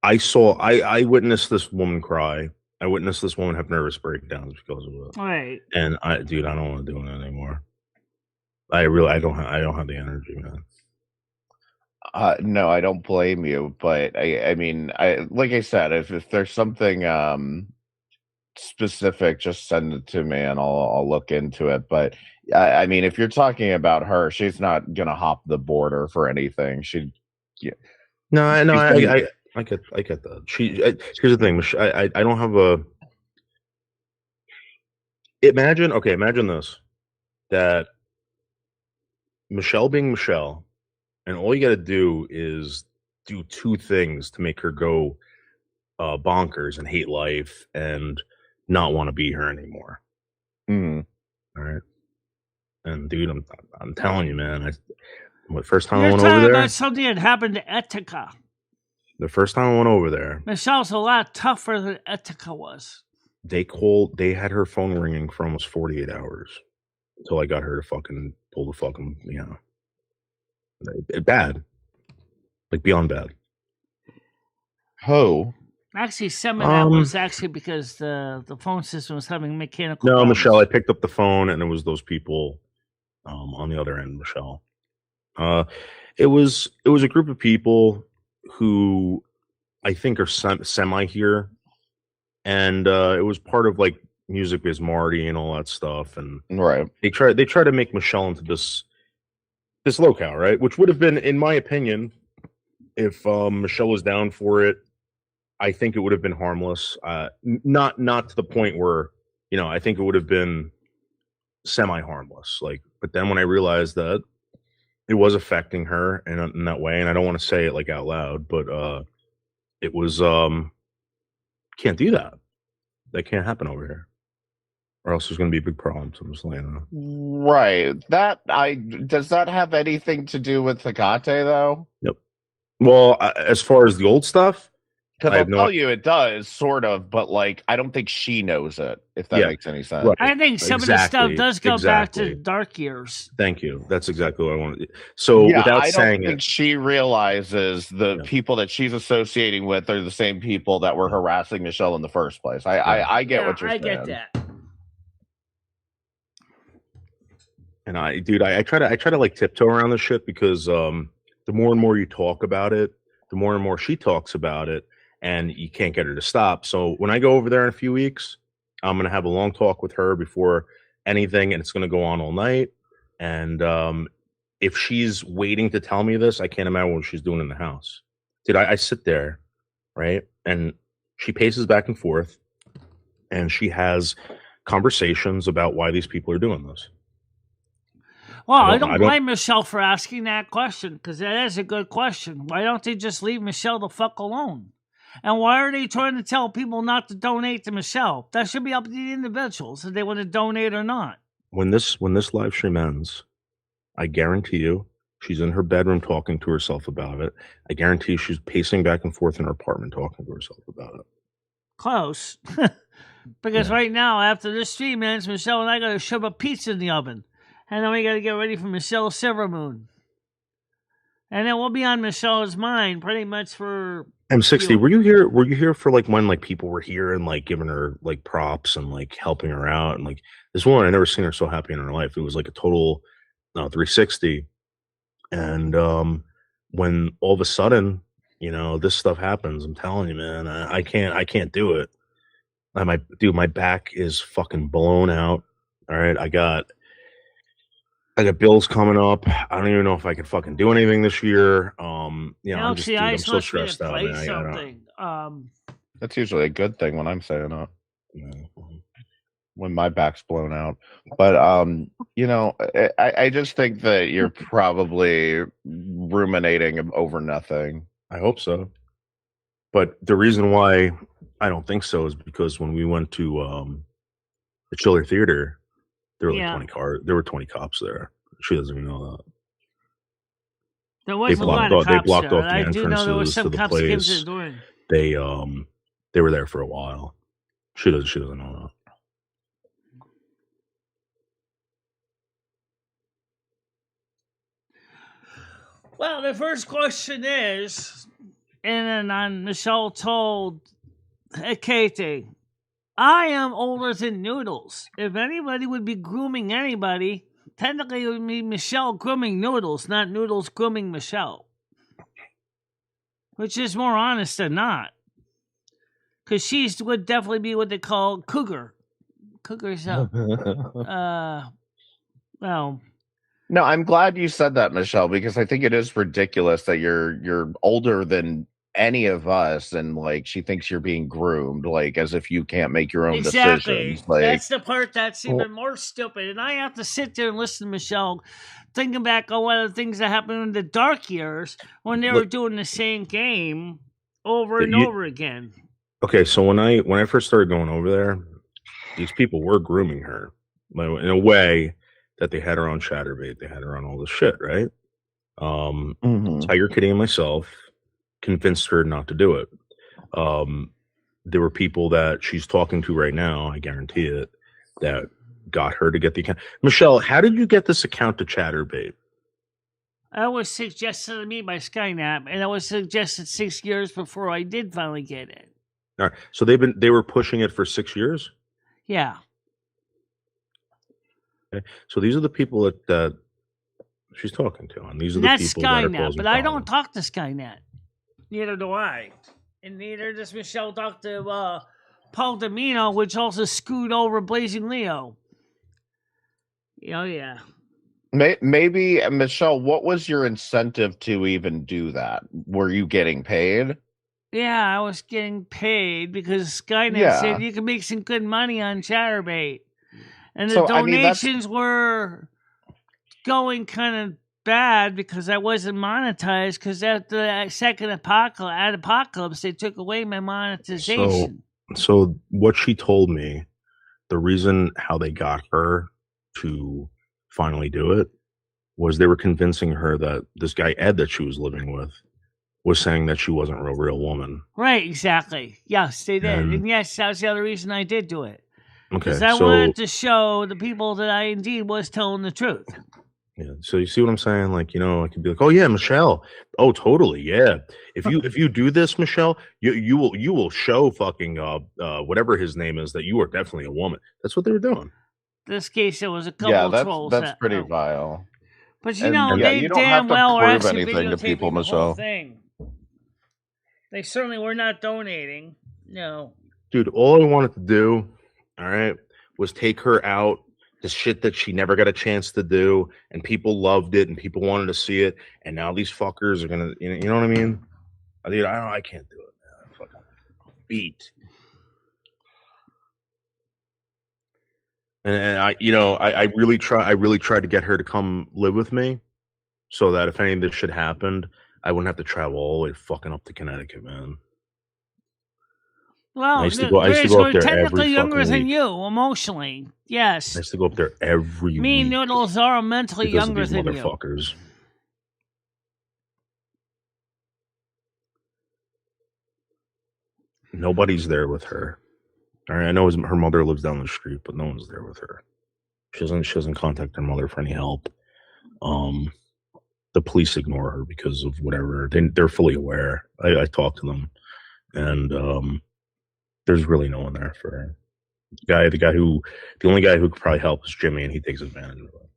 S5: I witnessed this woman cry. I witnessed this woman have nervous breakdowns because of it.
S2: Right.
S5: And I don't want to do it anymore. I don't have the energy, man.
S9: No, I don't blame you, but I mean, like I said, if there's something specific, just send it to me and I'll look into it. But I mean, if you're talking about her, she's not gonna hop the border for anything.
S5: No, I know.
S9: she's been-
S5: I get that. Here's the thing. I don't have a. Imagine this, that Michelle being Michelle, and all you got to do is do two things to make her go bonkers and hate life and not want to be here anymore.
S9: Mhm.
S5: All right. And dude, I'm telling you, man. First time I
S2: You're
S5: went
S2: talking
S5: over there.
S2: about something that happened to Etika.
S5: The first time I went over there,
S2: Michelle's a lot tougher than Etika was.
S5: they had her phone ringing for almost 48 hours until I got her to fucking pull the fucking, bad, like beyond bad.
S9: Who?
S2: Actually, some of that was actually because the phone system was having mechanical
S5: No,
S2: problems.
S5: Michelle, I picked up the phone and it was those people on the other end, Michelle. It was a group of people who I think are semi here, and it was part of like Music Biz Marty and all that stuff, and
S9: Right.
S5: they try to make Michelle into this locale, right? Which would have been, in my opinion, if Michelle was down for it, I think it would have been harmless. Not to the point where, I think it would have been semi harmless. Like, but then when I realized that it was affecting her in that way, and I don't want to say it like out loud, but it was can't do that. That can't happen over here, or else there's going to be big problems. I'm just laying out.
S9: Right. Does that have anything to do with Tecate though?
S5: Yep. Well, as far as the old stuff,
S9: Because
S5: I
S9: I'll
S5: have no-
S9: tell you, it does sort of, but like I don't think she knows it. If that
S5: Yeah.
S9: makes any sense.
S5: Right.
S2: I think some of the stuff
S5: Exactly,
S2: does go back to
S5: exactly.
S2: dark years.
S5: Thank you. That's exactly what I wanted. So
S9: Yeah,
S5: without
S9: I
S5: saying
S9: don't think
S5: it,
S9: she realizes the
S5: Yeah.
S9: people that she's associating with are the same people that were harassing Michelle in the first place. I get what you're
S2: I
S9: saying.
S2: get that.
S5: and I try to like tiptoe around this shit because the more and more you talk about it, the more and more she talks about it, and you can't get her to stop. So when I go over there in a few weeks, I'm gonna have a long talk with her before anything, and it's gonna go on all night. And if she's waiting to tell me this, I can't imagine what she's doing in the house. Dude, I sit there, right, and she paces back and forth, and she has conversations about why these people are doing this.
S2: Well, I
S5: I
S2: don't
S5: don't-
S2: blame Michelle for asking that question because that is a good question. Why don't they just leave Michelle the fuck alone? And why are they trying to tell people not to donate to Michelle? That should be up to the individuals if they want to donate or not.
S5: When this live stream ends, I guarantee you she's in her bedroom talking to herself about it. I guarantee you she's pacing back and forth in her apartment talking to herself about it.
S2: Close. Because right now, after this stream ends, Michelle and I got to shove a pizza in the oven. And then we got to get ready for Michelle's Silvermoon. And then we'll be on Michelle's mind pretty much for...
S5: M60, were you here? Were you here for like when like people were here and like giving her like props and like helping her out and like this woman? I never seen her so happy in her life. It was like a total 360. And when all of a sudden, this stuff happens, I'm telling you, man, I can't do it. My back is fucking blown out. All right, I got bills coming up. I don't even know if I can fucking do anything this year. I'm just, dude, I'm so stressed out, man. I don't-
S2: Something.
S9: That's usually a good thing when I'm saying it. When my back's blown out. But I just think that you're probably ruminating over nothing.
S5: I hope so. But the reason why I don't think so is because when we went to the Chiller Theater, there were like
S2: Yeah.
S5: 20 cars. There were 20 cops there. She doesn't even know that.
S2: There was a lot
S5: blocked
S2: of
S5: off- they
S2: cops
S5: blocked
S2: there.
S5: off the
S2: I do know there was
S5: entrances to
S2: some
S5: the
S2: cops that came to
S5: place.
S2: the door.
S5: They were there for a while. She doesn't know that.
S2: Well, the first question is, and then Michelle told Katie, I am older than Noodles. If anybody would be grooming anybody, technically it would be Michelle grooming Noodles, not Noodles grooming Michelle. Which is more honest than not. Because she would definitely be what they call cougar. Cougar's well,
S9: No, I'm glad you said that, Michelle, because I think it is ridiculous that you're older than any of us, and like she thinks you're being groomed, like as if you can't make your own
S2: exactly.
S9: decisions. Like,
S2: That's the part that's even more stupid. And I have to sit there and listen to Michelle thinking back on one of the things that happened in the dark years when they were doing the same game over and over again.
S5: Okay, so when I first started going over there, these people were grooming her in a way that they had her on Chatterbait, they had her on all this shit, right? Tiger Kitty and myself convinced her not to do it. There were people that she's talking to right now, I guarantee it, that got her to get the account. Michelle, how did you get this account to Chatterbait?
S2: It was suggested to me by Skynet, and it was suggested 6 years before I did finally get it.
S5: All right, so they were pushing it for 6 years.
S2: Yeah.
S5: Okay. So these are the people that she's talking to, and these are the
S2: That's
S5: people that are
S2: Skynet,
S5: causing
S2: but I
S5: problems.
S2: don't talk to Skynet. Neither do I. And neither does Michelle talk to Paul Domino, which also screwed over Blazing Leo. Oh, yeah.
S9: maybe Michelle, what was your incentive to even do that? Were you getting paid?
S2: Yeah, I was getting paid because Skynet
S9: Yeah.
S2: said you can make some good money on Chatterbait. And the
S9: So, I mean, that's-
S2: donations were going kind of bad because I wasn't monetized because after the second apocalypse, they took away my monetization.
S5: So what she told me, the reason how they got her to finally do it was they were convincing her that this guy Ed that she was living with was saying that she wasn't a real woman.
S2: Right, exactly. Yes, they did.
S5: And-
S2: And yes, that was the other reason I did do it.
S5: Okay,
S2: Because I
S5: so
S2: wanted to show the people that I indeed was telling the truth.
S5: yeah, so you see what I'm saying? Like, you know, I could be like, oh yeah, Michelle. Oh, totally, yeah. If you do this, Michelle, you will show fucking whatever his name is that you are definitely a woman. That's what they were doing.
S2: This case, it was a couple
S9: Yeah,
S2: of trolls.
S9: that's pretty vile.
S2: But you
S9: And,
S2: know,
S9: yeah,
S2: they
S9: you don't
S2: damn
S9: have to
S2: well were
S9: prove
S2: actually
S9: anything to people,
S2: videotaping the whole
S9: Michelle.
S2: thing. They certainly were not donating. No.
S5: Dude, all I wanted to do, all right, was take her out, the shit that she never got a chance to do, and people loved it, and people wanted to see it, and now these fuckers are gonna, you know what I mean? Dude, I can't do it, man. I'm fucking beat. And I really tried to get her to come live with me, so that if any of this shit happened, I wouldn't have to travel all the way fucking up to Connecticut, man.
S2: Well,
S5: I used to go up
S2: we're
S5: there
S2: technically
S5: every
S2: younger
S5: fucking
S2: than
S5: week.
S2: you, emotionally. Yes.
S5: I used to go up there every
S2: Me and
S5: week
S2: Noodles are mentally
S5: because of
S2: younger
S5: these
S2: than you.
S5: motherfuckers. Nobody's there with her. All right, I know her mother lives down the street, but no one's there with her. She doesn't contact her mother for any help. The police ignore her because of whatever. They're fully aware. I talked to them, and there's really no one there for her. The only guy who could probably help is Jimmy, and he takes advantage of it.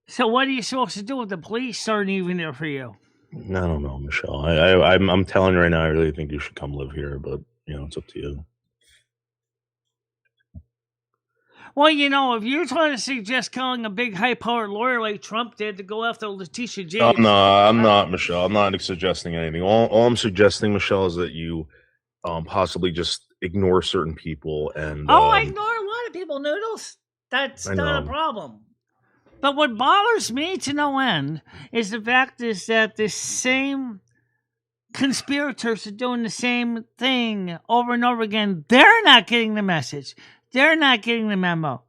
S2: So what are you supposed to do if the police aren't even there for you?
S5: I don't know, Michelle. I'm telling you right now, I really think you should come live here, but it's up to you.
S2: Well, if you're trying to suggest calling a big high-powered lawyer like Trump did to go after Letitia James...
S5: I'm not, Michelle. I'm not suggesting anything. All I'm suggesting, Michelle, is that you possibly just ignore certain people and...
S2: I ignore a lot of people, Noodles. That's not a problem. But what bothers me to no end is the fact is that this same conspirators are doing the same thing over and over again. They're not getting the message. They're not getting the memo.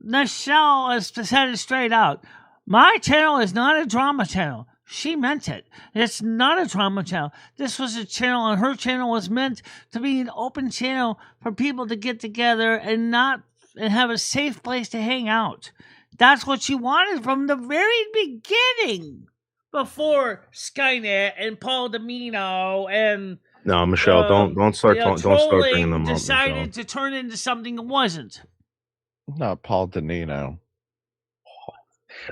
S2: Michelle has said it straight out. My channel is not a drama channel. She meant it. It's not a drama channel. This was a channel, and her channel was meant to be an open channel for people to get together and have a safe place to hang out. That's what she wanted from the very beginning. Before Skynet and Paul Domino and
S5: No, Michelle, don't start bringing them up.
S2: Decided
S5: Michelle.
S2: to turn into something it wasn't.
S9: Not Paul Danino.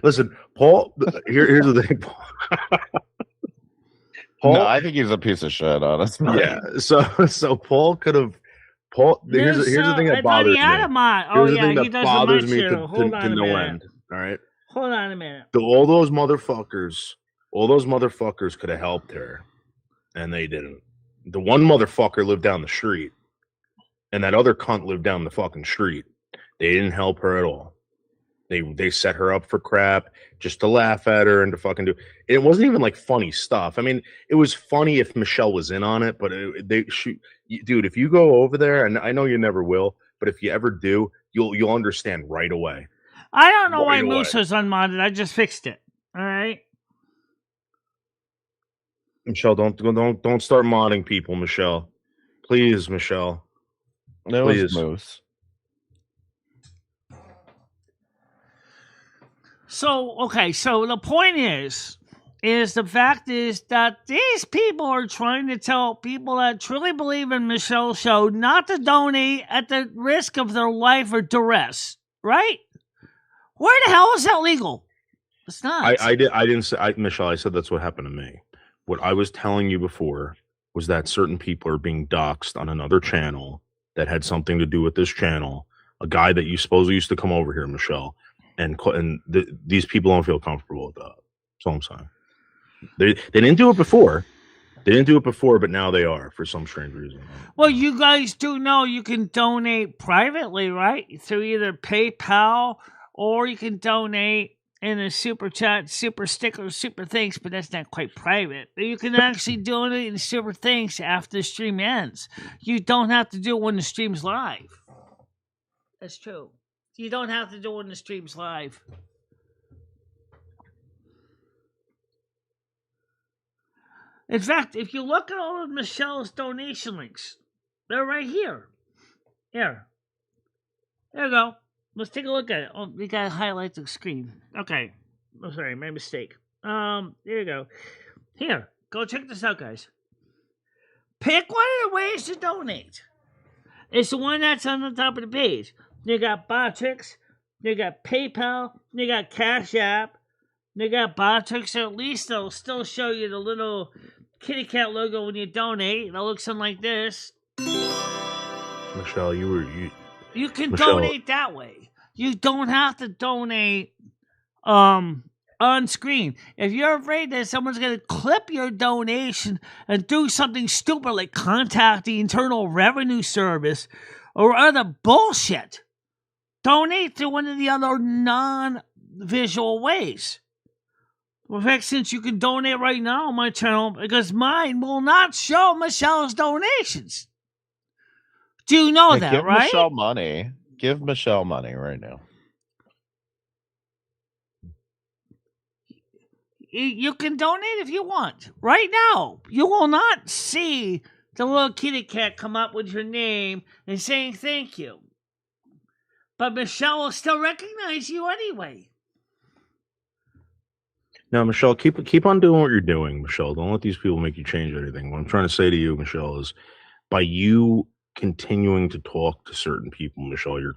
S5: Listen, Paul. Here's the thing. Paul,
S9: No, I think he's a piece of shit, honestly.
S5: yeah. So Paul could have. Paul. Here's the thing that bothers me.
S2: Oh
S5: Here's the
S2: yeah,
S5: thing
S2: he
S5: that
S2: does
S5: bothers
S2: the
S5: me
S2: channel.
S5: to
S2: Hold on a
S5: no
S2: minute.
S5: end. All right.
S2: Hold on a minute.
S5: All those motherfuckers could have helped her, and they didn't. The one motherfucker lived down the street, and that other cunt lived down the fucking street. They didn't help her at all. They set her up for crap just to laugh at her and to fucking do. It wasn't even like funny stuff. I mean, it was funny if Michelle was in on it, but dude, if you go over there, and I know you never will, but if you ever do, you'll understand right away.
S2: I don't know why
S5: Right away.
S2: Moose was unmodded. I just fixed it. All right.
S5: Michelle, don't start modding people, Michelle. Please, Michelle.
S9: That
S5: Please.
S9: was Moose.
S2: So the point is the fact is that these people are trying to tell people that truly believe in Michelle's show not to donate at the risk of their life or duress, right? Where the hell is that legal? It's not.
S5: I didn't say, Michelle, I said that's what happened to me. What I was telling you before was that certain people are being doxxed on another channel that had something to do with this channel. A guy that you supposedly used to come over here, Michelle, and these people don't feel comfortable with that. That's all I'm saying. They didn't do it before. But now they are for some strange reason.
S2: Well, you guys do know you can donate privately, right? Through either PayPal or you can donate in a super chat, super sticker, super thanks, but that's not quite private. You can actually donate in super thanks after the stream ends. You don't have to do it when the stream's live. That's true. You don't have to do it when the stream's live. In fact, if you look at all of Michelle's donation links, they're right here. Here. There you go. Let's take a look at it. Oh, we gotta highlight the screen. Okay. Oh, sorry, my mistake. There you go. Here, go check this out, guys. Pick one of the ways to donate. It's the one that's on the top of the page. You got Botrix, you got PayPal, you got Cash App, you got Botrix. At least they'll still show you the little kitty cat logo when you donate. It'll look something like this.
S5: Michelle,
S2: You can
S5: Michelle.
S2: donate that way. You don't have to donate on screen. If you're afraid that someone's going to clip your donation and do something stupid like contact the Internal Revenue Service or other bullshit, donate through one of the other non-visual ways. In fact, since you can donate right now on my channel, because mine will not show Michelle's donations. Do you know that,
S9: give
S2: right?
S9: Michelle money. Give Michelle money right now.
S2: You can donate if you want. Right now, you will not see the little kitty cat come up with your name and saying thank you. But Michelle will still recognize you anyway.
S5: Now, Michelle, keep on doing what you're doing, Michelle. Don't let these people make you change anything. What I'm trying to say to you, Michelle, is by you continuing to talk to certain people, Michelle, you're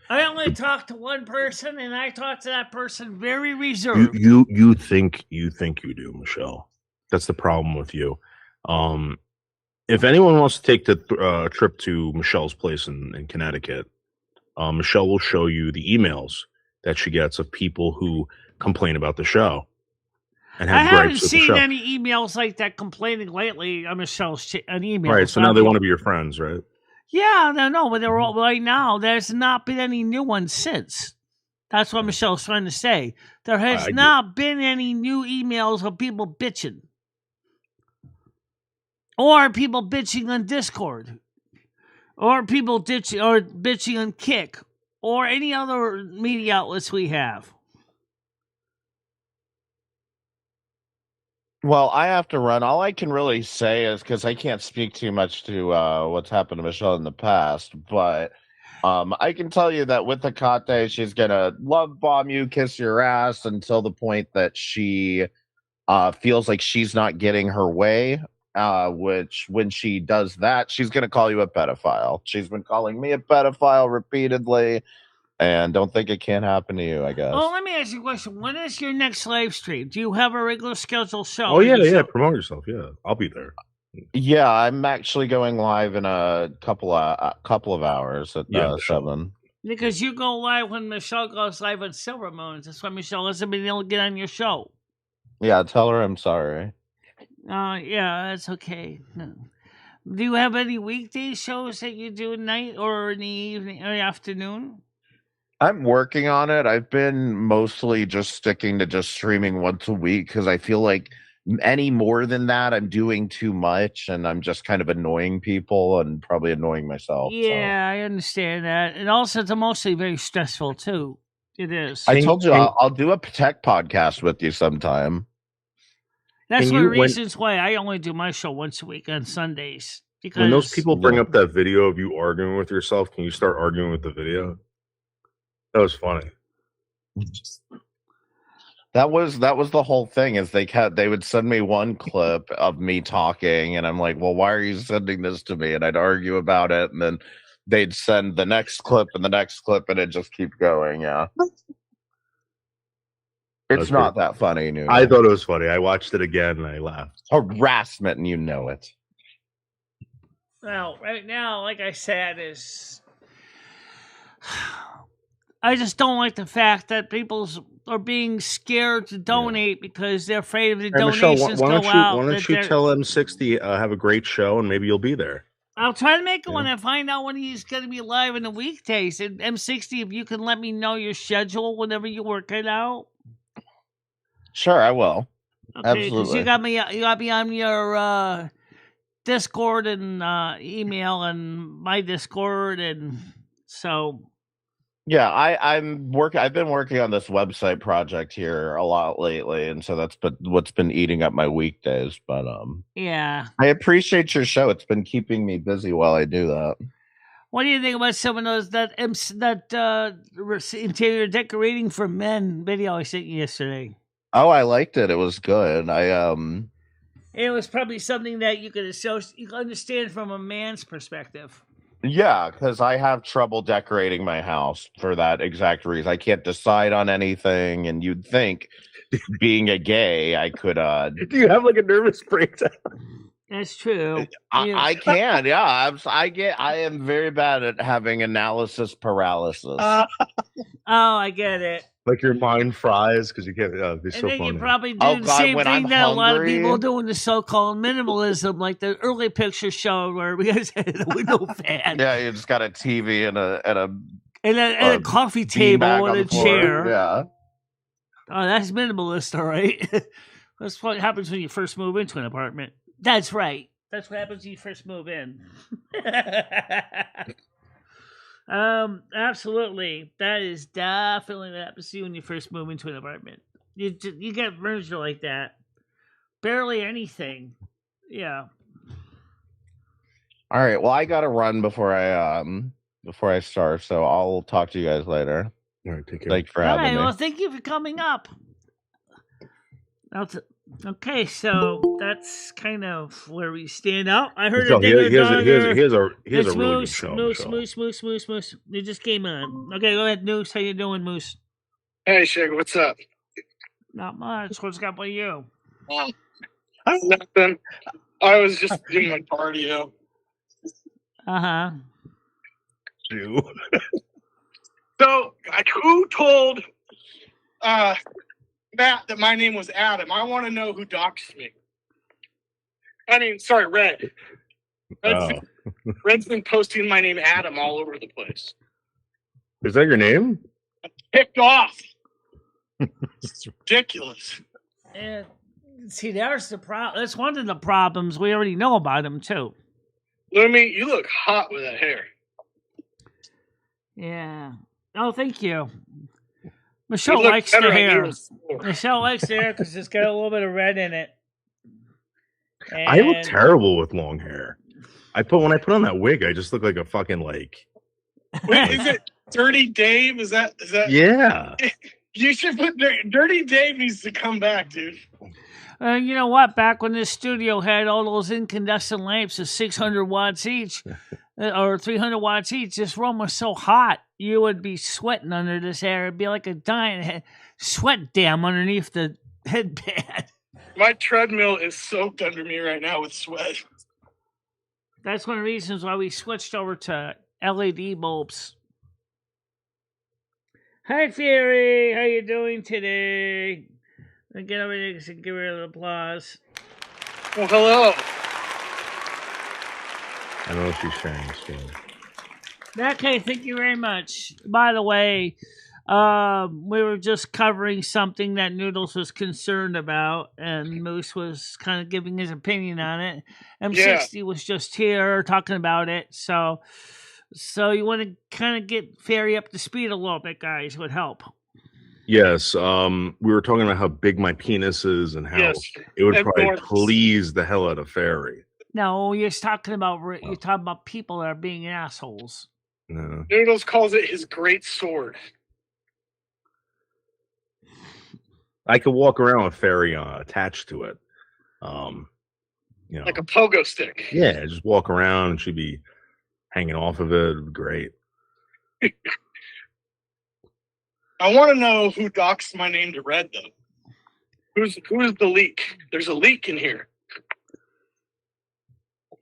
S2: I only talk to one person, and I talk to that person very reserved.
S5: you think you do, Michelle. That's the problem with you. If anyone wants to take the trip to Michelle's place in Connecticut, Michelle will show you the emails that she gets of people who complain about the show. And
S2: I haven't
S5: gripes with the
S2: seen
S5: show.
S2: any emails like that complaining lately on Michelle's an email.
S5: Right, so now they want to be your friends, right?
S2: Yeah, no, but they're all right now. There's not been any new ones since. That's what Michelle's trying to say. There has not been any new emails of people bitching. or people bitching on Discord, or people bitching on Kick, or any other media outlets we have.
S9: Well, I have to run. All I can really say is because I can't speak too much to what's happened to Michelle in the past, but I can tell you that with Akate, she's gonna love bomb you, kiss your ass until the point that she feels like she's not getting her way. Which when she does that, she's gonna call you a pedophile. She's been calling me a pedophile repeatedly, and don't think it can't happen to you, I guess.
S2: Oh, let me ask you a question. When is your next live stream? Do you have a regular scheduled show?
S10: Oh yeah. Promote yourself. Yeah, I'll be there.
S9: Yeah, I'm actually going live in a couple of hours at 7.
S2: Because you go live when Michelle goes live on Silver Moons. That's why Michelle hasn't been able to get on your show.
S9: Yeah, tell her I'm sorry.
S2: Yeah, that's okay. No. Do you have any weekday shows that you do at night or in the evening or afternoon?
S9: I'm working on it. I've been mostly just sticking to just streaming once a week because I feel like any more than that, I'm doing too much and I'm just kind of annoying people and probably annoying myself.
S2: Yeah, I understand that. And also, it's mostly very stressful, too. It is.
S9: I told you I'll do a tech podcast with you sometime.
S2: That's one of the reasons why I only do my show once a week on Sundays. Because
S10: when those people bring up that video of you arguing with yourself, can you start arguing with the video? That was funny.
S9: That was the whole thing. Is they would send me one clip of me talking, and I'm like, well, why are you sending this to me? And I'd argue about it, and then they'd send the next clip and the next clip, and it just keep going. Yeah, it's not that funny. Nuno.
S10: I thought it was funny. I watched it again and I laughed.
S9: Harassment, and you know it.
S2: Well, right now, like I said, I just don't like the fact that people are being scared to donate because they're afraid of the donations
S10: Michelle,
S2: go out.
S10: Why don't you tell M60 have a great show and maybe you'll be there?
S2: I'll try to make it when I find out when he's going to be live in the weekdays. And M60, if you can let me know your schedule whenever you work it out.
S9: Sure, I will.
S2: Okay,
S9: absolutely.
S2: You got me on your Discord and email and my Discord, and so.
S9: Yeah, I've been working on this website project here a lot lately, and so that's what's been eating up my weekdays. But
S2: yeah,
S9: I appreciate your show. It's been keeping me busy while I do that.
S2: What do you think about some of those that interior decorating for men video I sent you yesterday?
S9: Oh, I liked it. It was good.
S2: It was probably something that you could understand from a man's perspective.
S9: Yeah, because I have trouble decorating my house for that exact reason. I can't decide on anything, and you'd think, being a gay, I could.
S10: Do you have like a nervous breakdown?
S2: That's true.
S9: I can. Yeah, I am very bad at having analysis paralysis.
S2: Oh, I get it.
S10: Like your mind fries because you can't. It's so
S2: then
S10: funny.
S2: you probably do the same thing that a lot of people do in the so-called minimalism, like the early picture show where we had a window fan.
S9: Yeah, you just got a TV and
S2: a coffee table and a chair.
S9: Yeah.
S2: Oh, that's minimalist, all right. That's what happens when you first move into an apartment. That's right. That's what happens when you first move in. Absolutely. That is definitely what happens to you when you first move into an apartment. You get furniture like that. Barely anything. Yeah.
S9: All right. Well, I gotta run before I start, so I'll talk to you guys later.
S10: All right. Take care.
S9: Thanks for having me.
S2: Well, thank you for coming up. Okay, so that's kind of where we stand out. I heard
S10: he has a really good show.
S2: Moose. You just came on. Okay, go ahead, Moose. How you doing, Moose?
S11: Hey, Shig, what's up?
S2: Not much. What's up with you?
S11: Nothing. I was just doing my cardio.
S2: Uh-huh.
S11: So, who told Matt that my name was Adam? I want to know who doxed me. I mean, sorry, Red. Red's been posting my name Adam all over the place.
S10: Is that your name?
S11: Picked off. It's ridiculous.
S2: Yeah, See, there's the problem. That's one of the problems. We already know about him too.
S11: Lumi, you look hot with that hair.
S2: Yeah. Oh, thank you. Michelle
S11: You look
S2: likes
S11: better
S2: the
S11: on
S2: hair.
S11: Noodles.
S2: Michelle likes the hair because it's got a little bit of red in it.
S10: I look
S2: And
S10: terrible with long hair. When I put on that wig, I just look like a fucking like.
S11: Wait, is it Dirty Dave? Is that?
S10: Yeah.
S11: You should put Dirty Dave needs to come back, dude.
S2: you know what? Back when this studio had all those incandescent lamps of 600 watts each, or 300 watts each, this room was so hot you would be sweating under this hair. It'd be like a giant sweat dam underneath the headband.
S11: My treadmill is soaked under me right now with sweat.
S2: That's one of the reasons why we switched over to LED bulbs. Hi, Fury. How you doing today? Get everything to give her an applause.
S11: Well, hello.
S10: I don't know if she's sharing the screen.
S2: Okay, thank you very much. By the way, we were just covering something that Noodles was concerned about, and Moose was kind of giving his opinion on it. M60 was just here talking about it, so you want to kind of get Fairy up to speed a little bit, guys, would help.
S10: Yes, we were talking about how big my penis is and how it would probably
S11: Enormous.
S10: please the hell out of Fairy.
S2: No, you're talking about people that are being assholes.
S10: No.
S11: Noodles calls it his great sword.
S10: I could walk around with Fairy attached to it.
S11: Like a pogo stick.
S10: Yeah, just walk around and she'd be hanging off of it. It'd be great.
S11: I want to know who doxed my name to Red, though. Who's the leak? There's a leak in here.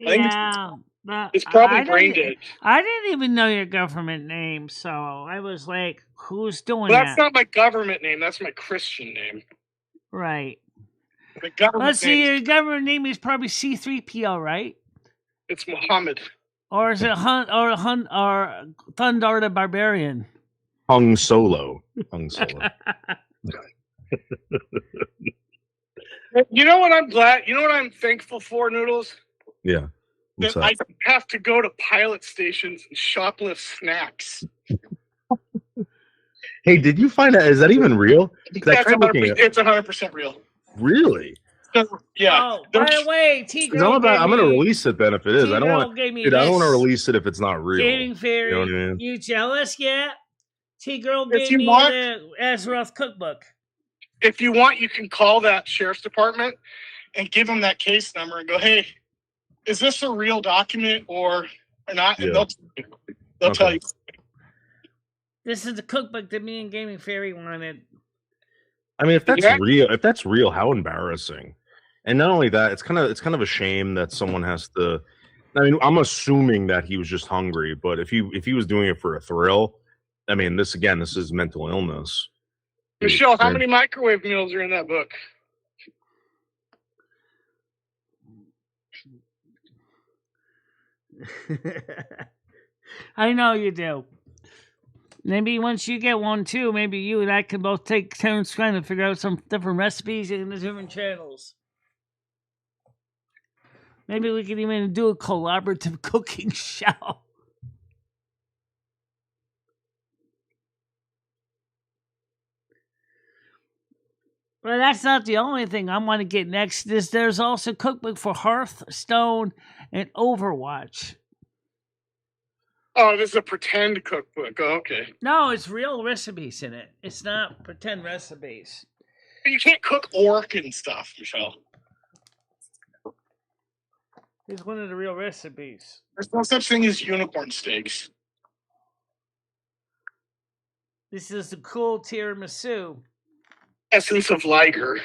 S11: I think it's probably brain dead.
S2: I didn't even know your government name, so I was like, who's doing
S11: Well, that's
S2: that?
S11: not my government name. That's my Christian name.
S2: Right.
S11: The government
S2: Let's see,
S11: name,
S2: your government name is probably C3PO, right?
S11: it's Muhammad.
S2: Or is it or Thundar the Barbarian?
S10: Hung Solo. Hung Solo.
S11: You know what I'm glad? You know what I'm thankful for, Noodles?
S10: Yeah. What's
S11: That
S10: that?
S11: I don't have to go to pilot stations and shoplift snacks.
S10: Hey, did you find out? Is that even real? 'Cause I
S11: That's
S10: tried looking at.
S11: it's 100% real.
S10: Really?
S11: Yeah.
S2: Oh, by the way, T
S10: 'Cause I'm going to release it then if it is. I don't want
S2: gave me
S10: to. I don't want to
S2: this.
S10: release it if it's not real.
S2: Gaming Fairy,
S10: You know what I mean?
S2: you jealous yet? T-Girl
S11: If
S2: gave
S11: you
S2: me
S11: want-
S2: the Azeroth cookbook.
S11: If you want, you can call that sheriff's department and give them that case number and go, "Hey, is this a real document or not?" And
S10: Yeah.
S11: they'll tell
S10: Okay.
S11: you.
S2: This is the cookbook that me and Gaming Fairy wanted.
S10: I mean, if that's
S11: Yeah.
S10: real, how embarrassing! And not only that, it's kind of a shame that someone has to. I mean, I'm assuming that he was just hungry, but if he was doing it for a thrill, I mean, this is mental illness.
S11: Michelle, how many microwave meals are in that book?
S2: I know you do. Maybe once you get one too, maybe you and I can both take turns trying to figure out some different recipes in the different channels. Maybe we can even do a collaborative cooking show. Well, that's not the only thing I want to get next. There's also a cookbook for Hearthstone and Overwatch.
S11: Oh, this is a pretend cookbook. Oh, okay.
S2: No, it's real recipes in it. It's not pretend recipes.
S11: But you can't cook orc and stuff, Michelle.
S2: It's one of the real recipes.
S11: There's no such thing as unicorn steaks.
S2: This is the cool tiramisu.
S11: Essence of Liger.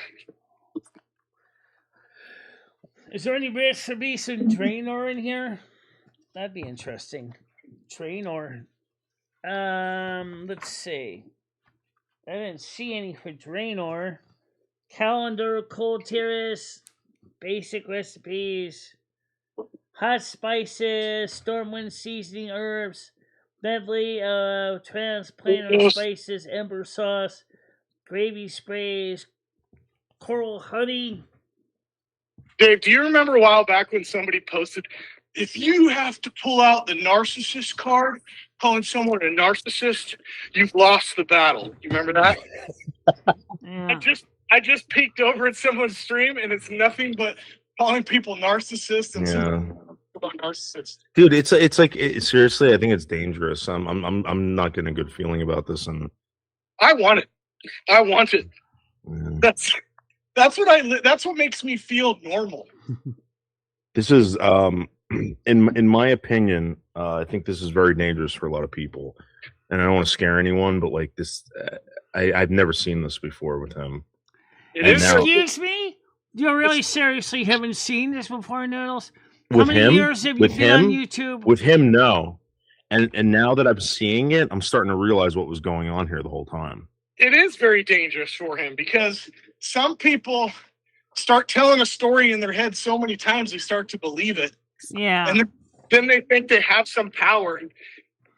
S2: Is there any recipes in Draenor in here? That'd be interesting. Draenor. Let's see. I didn't see any for Draenor. Calendar, cold terrace, basic recipes, hot spices, stormwind seasoning herbs, medley transplanter spices, ember sauce, gravy sprays, coral honey,
S11: Dave, do you remember a while back when somebody posted, if you have to pull out the narcissist card, calling someone a narcissist, you've lost the battle. You remember that?
S2: Yeah.
S11: I just peeked over at someone's stream, and it's nothing but calling people narcissists and somebody about narcissists.
S10: Dude, it's like seriously, I think it's dangerous. I'm not getting a good feeling about this, and
S11: I want it. I want it.
S10: yeah.
S11: That's what makes me feel normal.
S10: This is in my opinion, I think this is very dangerous for a lot of people, and I don't want to scare anyone, but like this, I've never seen this before with him.
S2: Excuse me? You really seriously haven't seen this before, Noodles? How
S10: With
S2: many
S10: him,
S2: years have you
S10: with
S2: been on
S10: him,
S2: YouTube?
S10: with him, no. And now that I'm seeing it, I'm starting to realize what was going on here the whole time.
S11: It is very dangerous for him because some people start telling a story in their head so many times they start to believe it.
S2: Yeah.
S11: And then they think they have some power.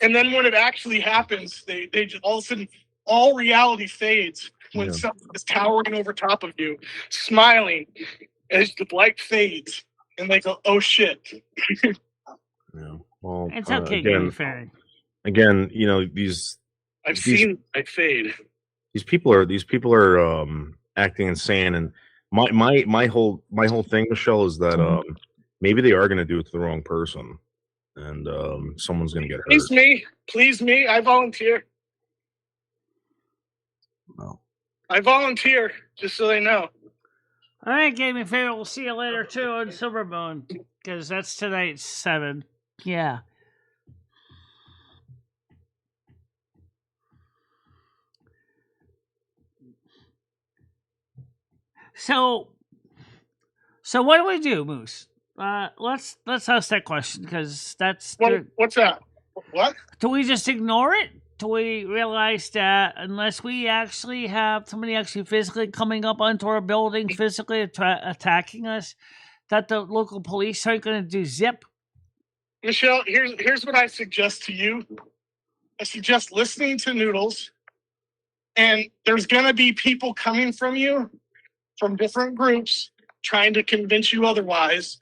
S11: And then when it actually happens, they just, all of a sudden, all reality fades when someone is towering over top of you, smiling as the light fades. And they go, oh, shit.
S10: Yeah. Well,
S2: It's okay, Gary Ferry.
S10: Again, you know, I've
S11: seen it fade.
S10: These people are acting insane, and my whole thing, Michelle, is that maybe they are going to do it to the wrong person, and someone's going to get hurt.
S11: Please me, I volunteer.
S10: No.
S11: I volunteer, just so they know.
S2: All right, Gaming Fair, we'll see you later, too, on Silverbone, because that's tonight, 7. Yeah. So what do we do, Moose? Let's ask that question, because that's...
S11: What's that? What?
S2: Do we just ignore it? Do we realize that unless we actually have somebody actually physically coming up onto our building, physically attacking us, that the local police aren't going to do zip?
S11: Michelle, here's what I suggest to you. I suggest listening to Noodles, and there's going to be people coming from you from different groups trying to convince you otherwise,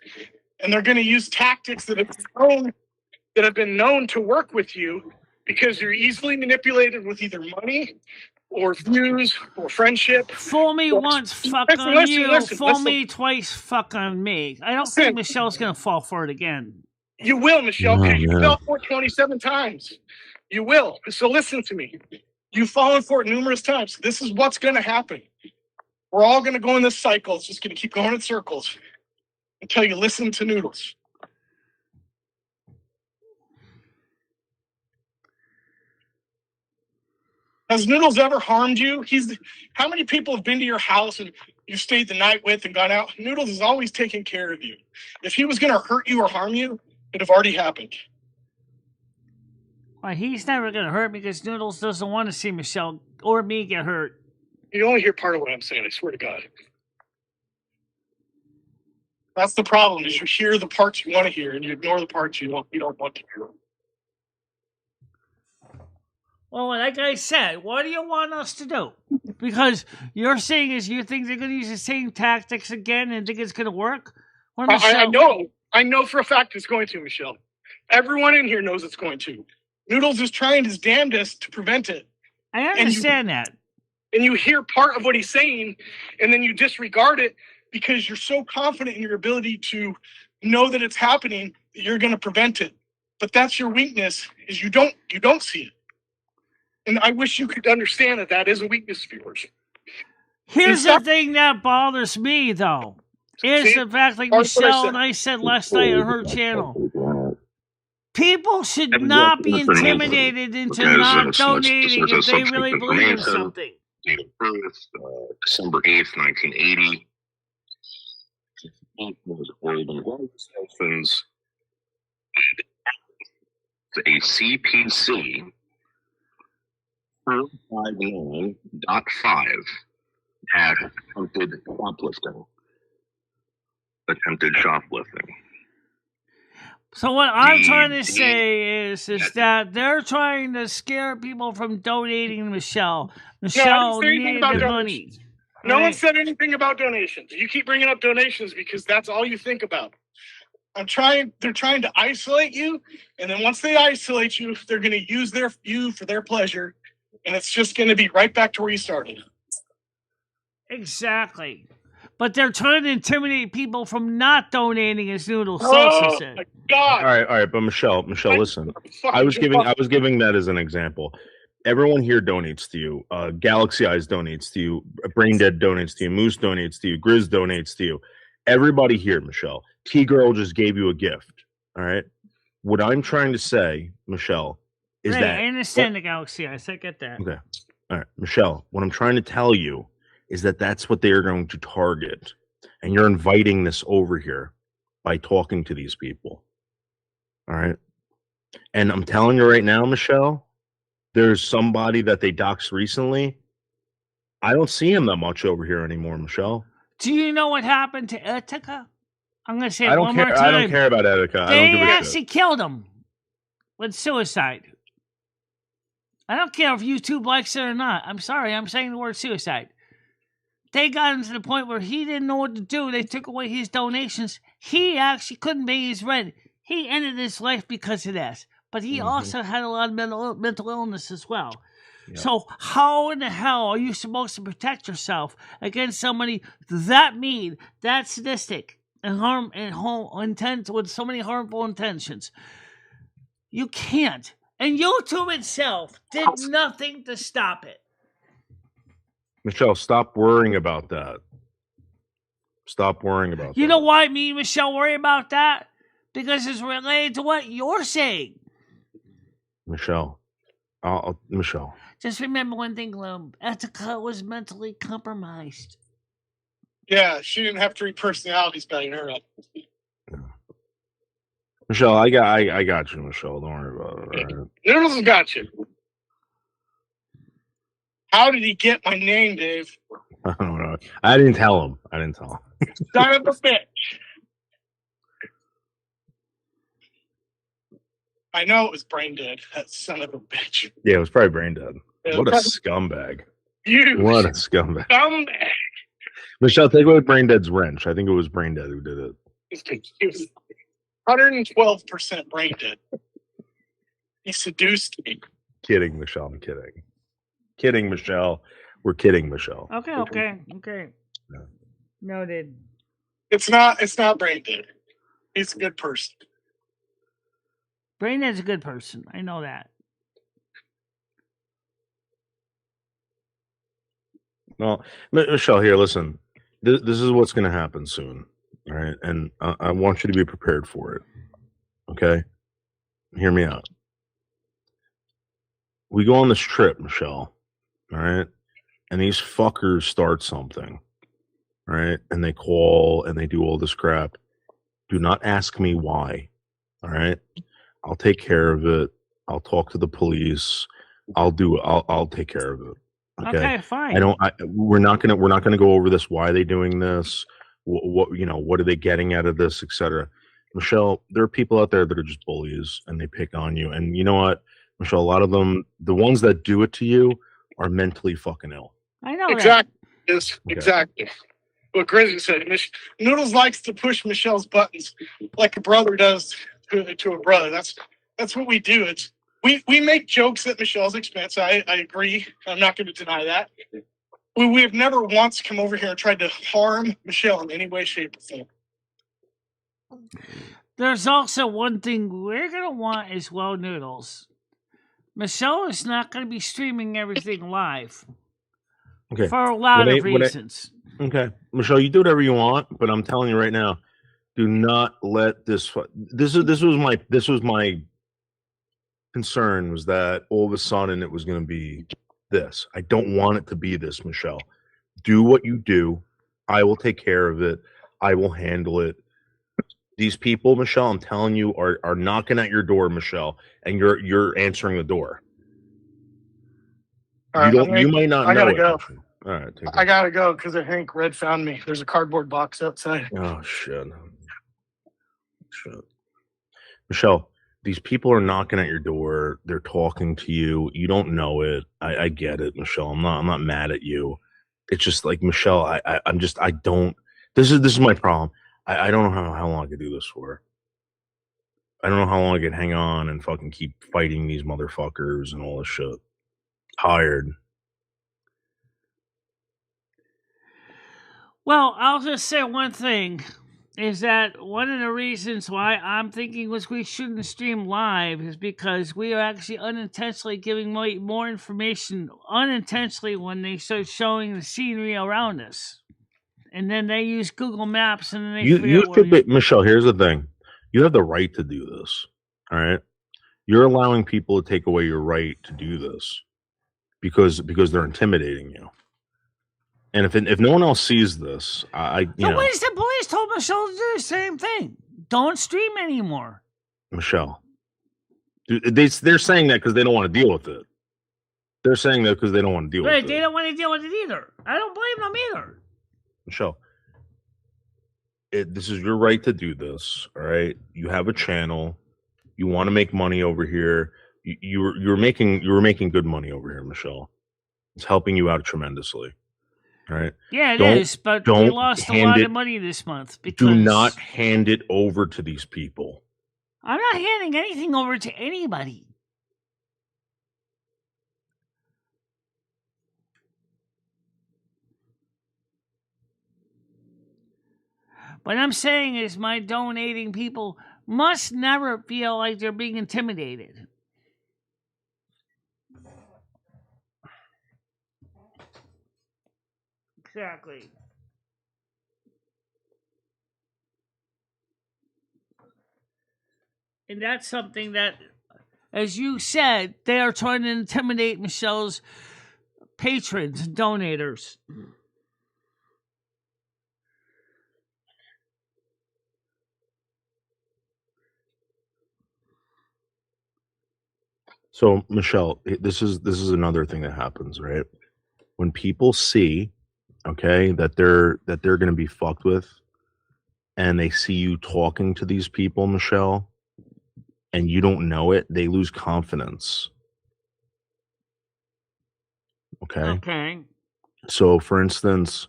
S11: and they're going to use tactics that have been known to work with you because you're easily manipulated with either money or views or friendship.
S2: Fool me once, fuck on you. Fool me twice, fuck on me. I don't think Michelle's going to fall for it again.
S11: You will, Michelle, because you fell for it 27 times. You will. So listen to me. You've fallen for it numerous times. This is what's going to happen. We're all going to go in this cycle. It's just going to keep going in circles until you listen to Noodles. Has Noodles ever harmed you? How many people have been to your house and you stayed the night with and gone out? Noodles is always taking care of you. If he was going to hurt you or harm you, it'd have already happened.
S2: Well, he's never going to hurt me because Noodles doesn't want to see Michelle or me get hurt.
S11: You only hear part of what I'm saying, I swear to God. That's the problem, is you hear the parts you want to hear and you ignore the parts you don't want to hear.
S2: Well, like I said, what do you want us to do? Because you're saying is you think they're going to use the same tactics again and think it's going to work?
S11: I know for a fact it's going to, Michelle. Everyone in here knows it's going to. Noodles is trying his damnedest to prevent it.
S2: I understand that.
S11: And you hear part of what he's saying, and then you disregard it because you're so confident in your ability to know that it's happening that you're going to prevent it. But that's your weakness, is you don't see it. And I wish you could understand that is a weakness of yours.
S2: Here's the thing that bothers me, though, is the fact, like Michelle and I said last night on her channel, people should not be intimidated into not donating if they really believe in something.
S12: Date of birth, December 8th, 1980. A CPC 459.5 had attempted shoplifting.
S2: So what I'm trying to say is that they're trying to scare people from donating to Michelle. Michelle needed the money.
S11: No one
S2: Right.
S11: said anything about donations. You keep bringing up donations because that's all you think about. They're trying to isolate you, and then once they isolate you, they're going to use you for their pleasure, and it's just going to be right back to where you started.
S2: Exactly. But they're trying to intimidate people from not donating, as Noodle Salsa
S11: Oh
S2: said.
S11: my God!
S10: All right. But Michelle, listen. I was giving that as an example. Everyone here donates to you. Galaxy Eyes donates to you. Brain Dead donates to you. Moose donates to you. Grizz donates to you. Everybody here, Michelle. T-Girl just gave you a gift. All right. What I'm trying to say, Michelle, is
S2: right,
S10: that
S2: I understand the Galaxy Eyes. I get that.
S10: okay. All right, Michelle. What I'm trying to tell you is that that's what they are going to target, and you're inviting this over here by talking to these people. All right. And I'm telling you right now, Michelle, there's somebody that they doxed recently. I don't see him that much over here anymore, Michelle.
S2: Do you know what happened to Etika? I'm going to say
S10: I
S2: it
S10: don't
S2: one
S10: care.
S2: more time.
S10: I don't care about Etika. I
S2: They
S10: don't give a
S2: actually
S10: shit.
S2: killed him with suicide. I don't care if YouTube likes it or not. I'm sorry. I'm saying the word suicide. They got him to the point where he didn't know what to do. They took away his donations. He actually couldn't pay his rent. He ended his life because of this. But he also had a lot of mental illness as well.
S10: Yep.
S2: So how in the hell are you supposed to protect yourself against somebody that mean, that sadistic, and intent with so many harmful intentions? You can't. And YouTube itself did nothing to stop it.
S10: Michelle, stop worrying about that. Stop worrying about that.
S2: You know why me and Michelle worry about that? Because it's related to what you're saying.
S10: Michelle. Michelle.
S2: Just remember one thing, Lum. Etika was mentally compromised.
S11: Yeah, she didn't have 3 personalities banging her up.
S10: Michelle, I got you, Michelle. Don't worry about it. All right?
S11: Noodles has got you. How did he get my name, Dave?
S10: I don't know. I didn't tell him.
S11: Son of a bitch. I know it was Brain Dead. That son of a bitch.
S10: Yeah, it was probably Brain Dead.
S11: Yeah,
S10: What a
S11: probably-
S10: scumbag.
S11: What
S10: a scumbag.
S11: Scumbag.
S10: Michelle, take away Brain Dead's wrench. I think it was Brain Dead who did it.
S11: He was 112% Brain Dead. He seduced me.
S10: Kidding, Michelle. I'm kidding. Kidding, Michelle. We're kidding, Michelle.
S2: Okay.
S10: Yeah.
S2: Noted.
S11: It's not Brain Dead. He's a good person.
S2: Braindead's a good person. I know that.
S10: Well, Michelle, here, listen. This is what's going to happen soon. All right. And I want you to be prepared for it. Okay? Hear me out. We go on this trip, Michelle. All right? And these fuckers start something. All right? And they call and they do all this crap. Do not ask me why. All right? I'll take care of it. I'll talk to the police. I'll take care of it.
S2: Okay, fine.
S10: We're not gonna go over this. Why are they doing this? What are they getting out of this, etc. Michelle, there are people out there that are just bullies and they pick on you. And you know what, Michelle, a lot of them, the ones that do it to you, are mentally fucking ill.
S2: I know
S11: Exactly. Yes,
S10: Okay.
S11: exactly. What Grizzly said. Noodles likes to push Michelle's buttons like a brother does to a brother. That's what we do. We make jokes at Michelle's expense. I agree. I'm not going to deny that. We have never once come over here and tried to harm Michelle in any way, shape, or form.
S2: There's also one thing we're going to want as well, Noodles. Michelle is not going to be streaming everything live.
S10: Okay.
S2: For a lot of reasons.
S10: Okay. Michelle, you do whatever you want, but I'm telling you right now, do not let this was my concern, was that all of a sudden it was going to be this. I don't want it to be this, Michelle. Do what you do. I will take care of it. I will handle it. These people, Michelle, I'm telling you, are knocking at your door, Michelle, and you're answering the door. You might not know.
S11: I gotta
S10: it,
S11: go.
S10: Michelle. All right.
S11: I gotta go because I think Red found me. There's a cardboard box outside.
S10: Oh shit. Michelle, these people are knocking at your door. They're talking to you. You don't know it. I get it, Michelle. I'm not mad at you. it's just like Michelle. I don't. This is my problem. I don't know how long I could do this for. I don't know how long I could hang on and fucking keep fighting these motherfuckers and all this shit. Tired.
S2: Well, I'll just say one thing. Is that one of the reasons why I'm thinking was we shouldn't stream live is because we are actually unintentionally giving more information unintentionally when they start showing the scenery around us. And then they use Google Maps and then they
S10: Michelle, here's the thing. You have the right to do this. All right. You're allowing people to take away your right to do this because they're intimidating you. And if no one else sees this, the
S2: police told Michelle to do the same thing. Don't stream anymore.
S10: Michelle, they're saying that because they don't want to deal with it. They're saying that because they don't want to deal with it.
S2: They don't want to deal with it either. I don't blame them either.
S10: Michelle, this is your right to do this. All right, you have a channel. You want to make money over here. You were making good money over here, Michelle. It's helping you out tremendously. All right.
S2: Yeah, it is, but we lost a lot of money this month. Because
S10: do not hand it over to these people.
S2: I'm not handing anything over to anybody. What I'm saying is my donating people must never feel like they're being intimidated. Exactly. And that's something that, as you said, they are trying to intimidate Michelle's patrons and donators.
S10: So, Michelle, this is another thing that happens, right? When people see, okay, that they're going to be fucked with, and they see you talking to these people, Michelle, and you don't know it, they lose confidence. Okay.
S2: Okay.
S10: So, for instance,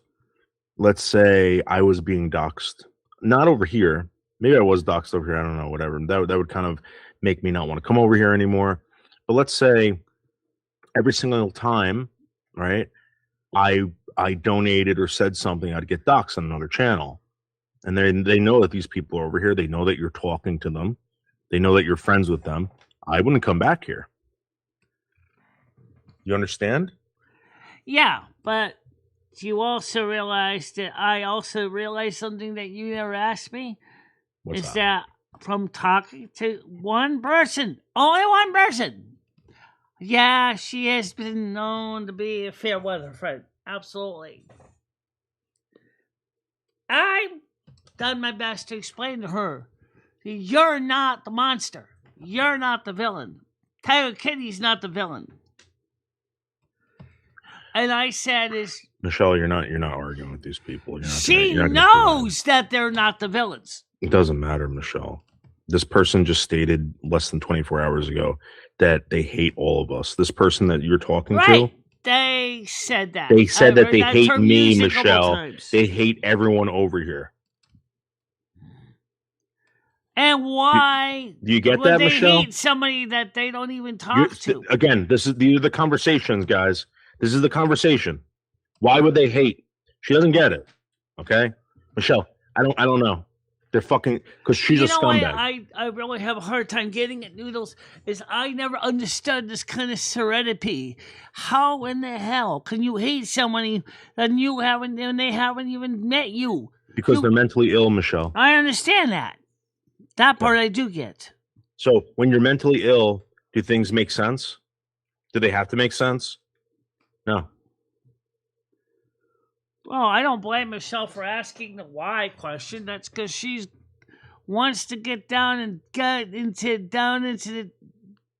S10: let's say I was being doxxed, not over here. Maybe I was doxxed over here. I don't know. Whatever. That would kind of make me not want to come over here anymore. But let's say every single time, right, I donated or said something, I'd get doxxed on another channel. And they know that these people are over here. They know that you're talking to them. They know that you're friends with them. I wouldn't come back here. You understand?
S2: Yeah, but you also realize that I also realized something that you never asked me.
S10: What's
S2: that from talking to one person, only one person. Yeah, she has been known to be a fair weather friend. Absolutely. I've done my best to explain to her, you're not the monster. You're not the villain. Tiger Kitty's not the villain. And I said
S10: Michelle, you're not arguing with these people.
S2: She knows that they're not the villains.
S10: It doesn't matter, Michelle. This person just stated less than 24 hours ago that they hate all of us. This person that you're talking to,
S2: they said that.
S10: They said that they hate me, Michelle. They hate everyone over here.
S2: And why
S10: do you get that, Michelle?
S2: They hate somebody that they don't even talk to.
S10: Again, these are the conversations, guys. This is the conversation. Why would they hate? She doesn't get it. Okay, Michelle. I don't know. They're fucking because she's a scumbag.
S2: I really have a hard time getting it, Noodles. Is I never understood this kind of serenity. How in the hell can you hate somebody and they haven't even met you?
S10: Because they're mentally ill, Michelle.
S2: I understand that. That part I do get.
S10: So when you're mentally ill, do things make sense? Do they have to make sense? No.
S2: Well, I don't blame Michelle for asking the why question. That's because she wants to get down into the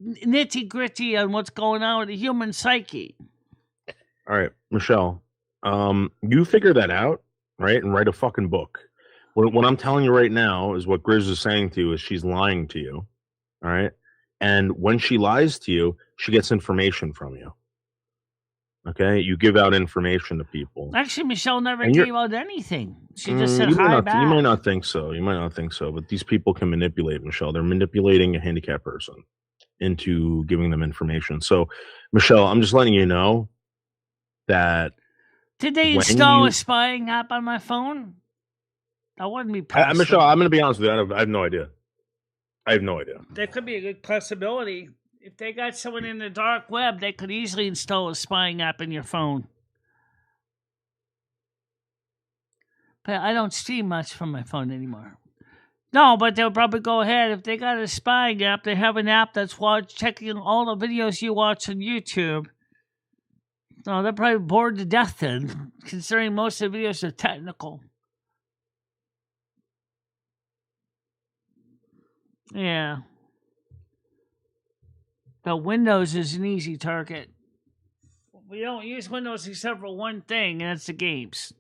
S2: nitty gritty on what's going on with the human psyche.
S10: All right, Michelle, you figure that out, right, and write a fucking book. What I'm telling you right now is what Grizz is saying to you is she's lying to you, all right? And when she lies to you, she gets information from you. Okay, you give out information to people.
S2: Actually, Michelle never
S10: And you're-
S2: gave out anything. She just said
S10: you
S2: hi
S10: might
S2: back.
S10: not, you might not think so. You might not think so, but these people can manipulate, Michelle. They're manipulating a handicapped person into giving them information. So, Michelle, I'm just letting you know that.
S2: Did they
S10: when
S2: install a spying app on my phone? That wouldn't be possible.
S10: Michelle, I'm going to be honest with you. I have no idea. I have no idea.
S2: There could be a good possibility. If they got someone in the dark web, they could easily install a spying app in your phone. But I don't stream much from my phone anymore. No, but they'll probably go ahead. If they got a spying app, they have an app that's checking all the videos you watch on YouTube. No, they're probably bored to death then, considering most of the videos are technical. Yeah. But Windows is an easy target. We don't use Windows except for one thing, and that's the games.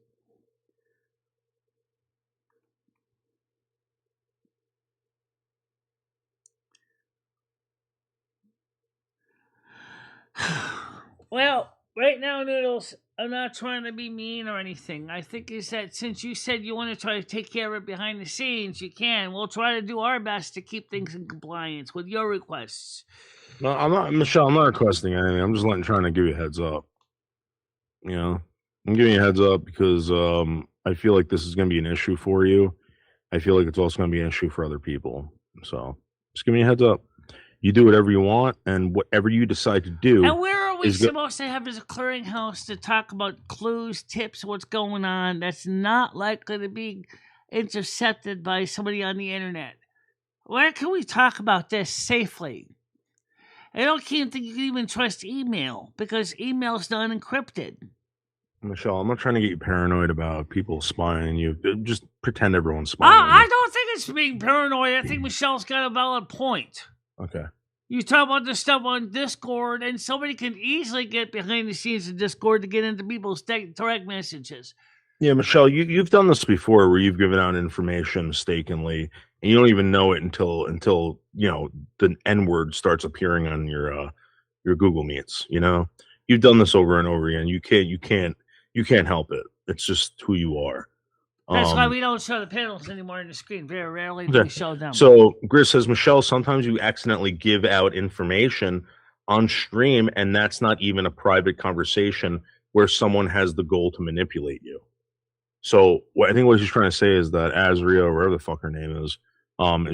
S2: Well, right now, Noodles, I'm not trying to be mean or anything. I think is that since you said you want to try to take care of it behind the scenes, you can. We'll try to do our best to keep things in compliance with your requests.
S10: No, I'm not, Michelle. I'm not requesting anything. I'm just trying to give you a heads up. You know, I'm giving you a heads up because I feel like this is going to be an issue for you. I feel like it's also going to be an issue for other people. So just give me a heads up. You do whatever you want, and whatever you decide to do.
S2: And where are we supposed to have as a clearinghouse to talk about clues, tips, what's going on that's not likely to be intercepted by somebody on the internet? Where can we talk about this safely? I don't think you can even trust email because email's not encrypted.
S10: Michelle, I'm not trying to get you paranoid about people spying on you. Just pretend everyone's spying on you.
S2: I don't think it's being paranoid. I think Michelle's got a valid point.
S10: Okay.
S2: You talk about this stuff on Discord, and somebody can easily get behind the scenes of Discord to get into people's direct messages.
S10: Yeah, Michelle, you've done this before where you've given out information mistakenly, and you don't even know it until you know the N-word starts appearing on your Google Meets. You know, you've done this over and over again. You can't help it. It's just who you are.
S2: That's why we don't show the panels anymore on the screen. Very rarely do we show them.
S10: So Gris says, Michelle, sometimes you accidentally give out information on stream, and that's not even a private conversation where someone has the goal to manipulate you. So I think what she's trying to say is that Azria, or whatever the fuck her name is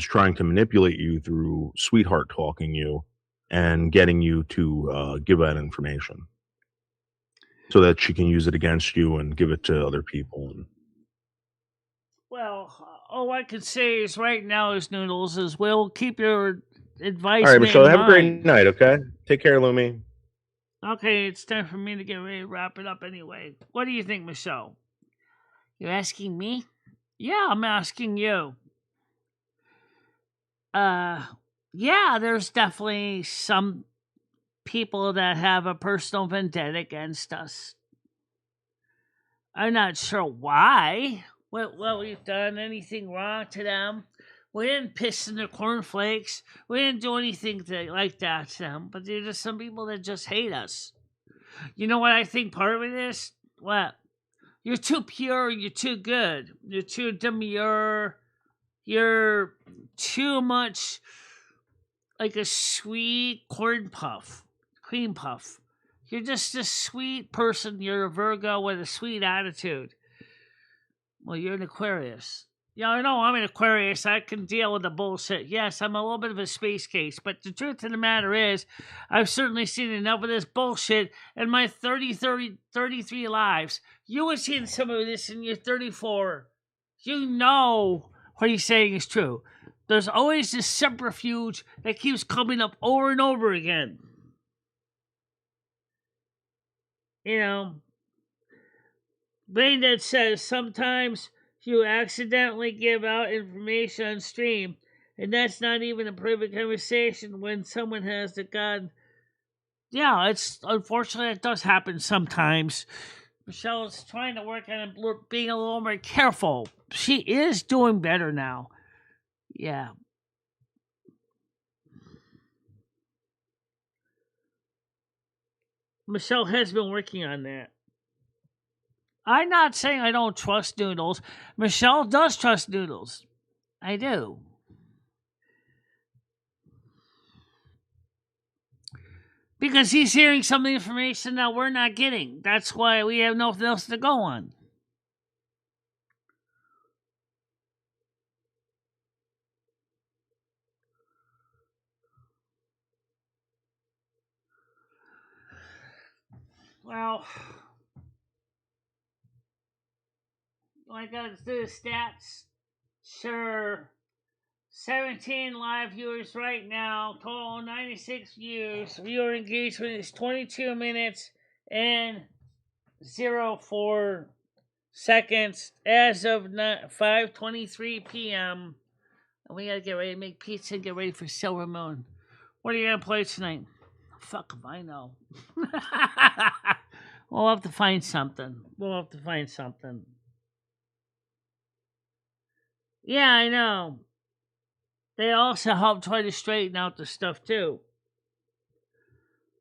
S10: trying to manipulate you through sweetheart talking you and getting you to give out information so that she can use it against you and give it to other people.
S2: Well, all I can say is right now is Noodles is we'll keep your advice.
S10: All right, Michelle, have a great night, okay? Take care, Lumi.
S2: Okay, it's time for me to get ready to wrap it up anyway. What do you think, Michelle? You're asking me? Yeah, I'm asking you. Yeah, there's definitely some people that have a personal vendetta against us. I'm not sure why. Well, we've done anything wrong to them. We didn't piss in their cornflakes. We didn't do anything like that to them. But there's just some people that just hate us. You know what I think part of it is? What? You're too pure. You're too good. You're too demure. You're too much like a sweet cream puff. You're just a sweet person. You're a Virgo with a sweet attitude. Well, you're an Aquarius. Yeah, I know I'm an Aquarius. I can deal with the bullshit. Yes, I'm a little bit of a space case. But the truth of the matter is, I've certainly seen enough of this bullshit in my 33 lives. You were seeing some of this in your 34. You know what he's saying is true. There's always this subterfuge that keeps coming up over and over again. You know, Braindead says sometimes you accidentally give out information on stream, and that's not even a private conversation when someone has the gun. Yeah, it's unfortunately it does happen sometimes. Michelle's trying to work on being a little more careful. She is doing better now. Yeah. Michelle has been working on that. I'm not saying I don't trust Noodles. Michelle does trust Noodles. I do. Because he's hearing some information that we're not getting. That's why we have nothing else to go on. Well, I gotta do the stats. Sure. 17 live viewers right now. Total 96 views. Viewer engagement is 22 minutes and 04 seconds as of 5:23 p.m. And we gotta get ready to make pizza and get ready for Silver Moon. What are you gonna play tonight? Fuck if I know. We'll have to find something. Yeah, I know. They also help try to straighten out the stuff too.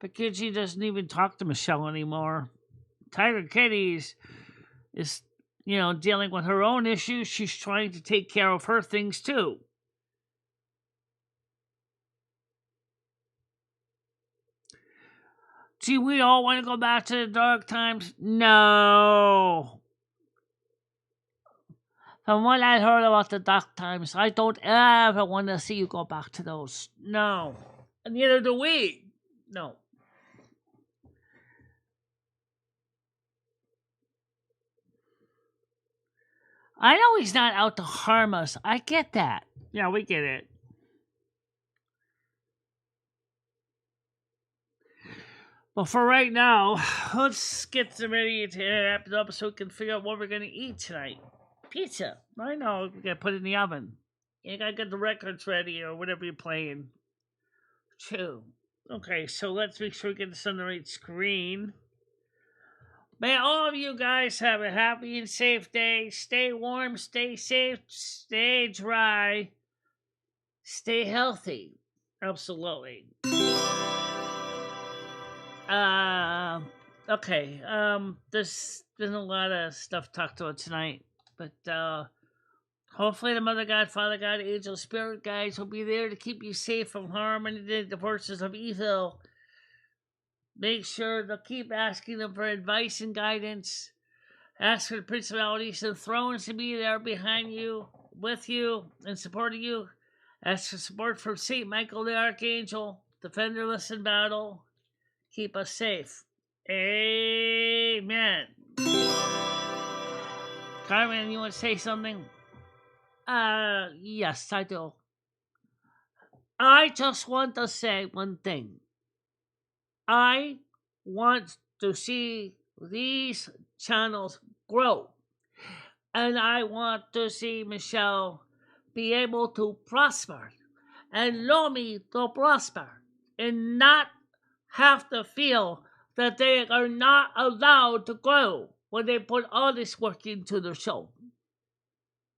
S2: But Gidgey doesn't even talk to Michelle anymore. Tiger Kitties is, dealing with her own issues. She's trying to take care of her things too. Do we all want to go back to the dark times? No. From what I heard about the dark times, I don't ever want to see you go back to those. No. And neither do we. No. I know he's not out to harm us. I get that. Yeah, we get it. But for right now, let's get ready to wrap it up so we can figure out what we're going to eat tonight. Pizza. I know, we got to put it in the oven. You got to get the records ready or whatever you're playing. True. Okay, so let's make sure we get this on the right screen. May all of you guys have a happy and safe day. Stay warm, stay safe, stay dry, stay healthy. Absolutely. Okay. There's been a lot of stuff talked about tonight, but hopefully the Mother God, Father God, Angel, Spirit guides will be there to keep you safe from harm and the forces of evil. Make sure to keep asking them for advice and guidance. Ask for the principalities and thrones to be there behind you, with you, and supporting you. Ask for support from St. Michael the Archangel, defender us in battle. Keep us safe. Amen. Carmen, you want to say something? Yes, I do. I just want to say one thing. I want to see these channels grow. And I want to see Michelle be able to prosper. And Lumi to prosper. And not have to feel that they are not allowed to grow when they put all this work into their show.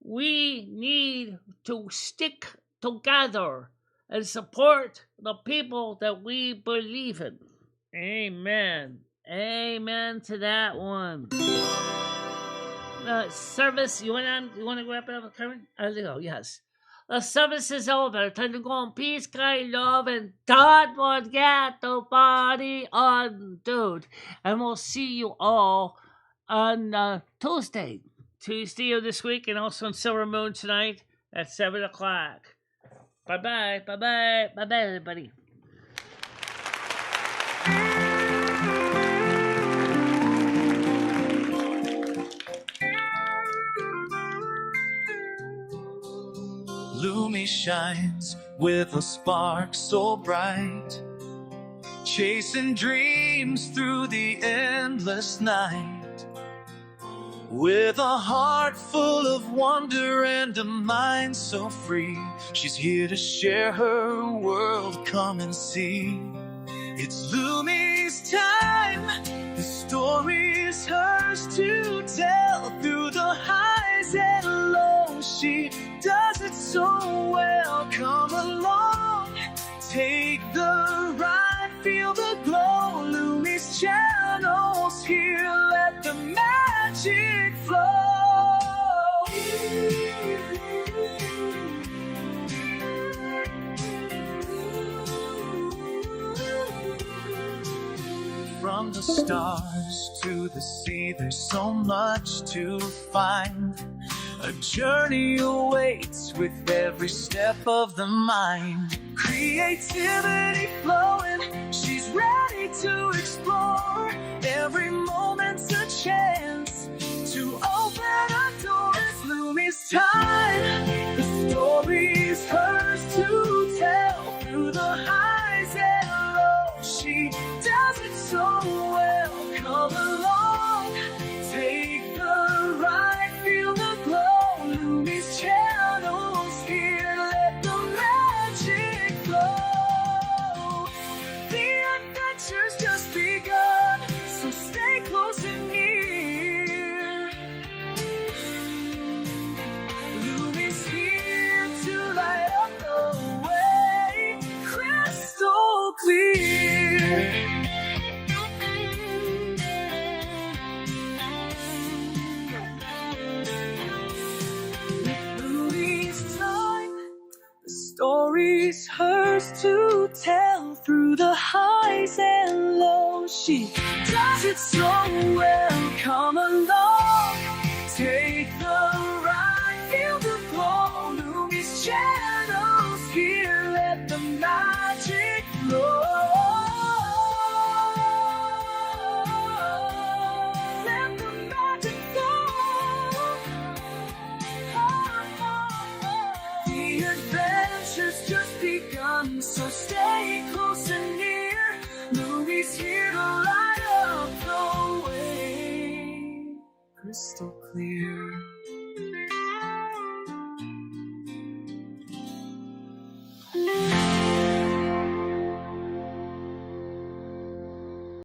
S2: We need to stick together and support the people that we believe in. Amen. Amen to that one. Service, you want to wrap it up, Karen? I'll go, yes. The service is over. Time to go in peace, kind love, and don't forget to party on, dude. And we'll see you all on Tuesday of this week, and also on Silver Moon tonight at 7 o'clock. Bye-bye, bye-bye, bye-bye, everybody.
S1: Lumi shines with a spark so bright, chasing dreams through the endless night. With a heart full of wonder and a mind so free, she's here to share her world, come and see. It's Lumi's time, the story is hers to tell. Through the highs and lows, she does it so well. Come along, take the ride, feel the glow. Lumi's channel From the stars to the sea, there's so much to find. A journey awaits with every step of the mind. Creativity flowing, she's ready to explore. Every moment's a chance to open a door. It's Lumi's time. The story's hers to tell. Through the highs and lows, she does it so well. Come along, take the ride, feel the glow. Lumi's channels here, let the magic flow. The adventure's just begun, so stay close and near. Lumi's here to light up the way, crystal clear. Story's hers to tell. Through the highs and lows, she does it so well. Come along, take the ride, feel the glow. Lumi's channels here, let the magic flow. Let the magic flow. The adventure's just begun, so stay close and near. Lumi's here to light up the way, crystal clear.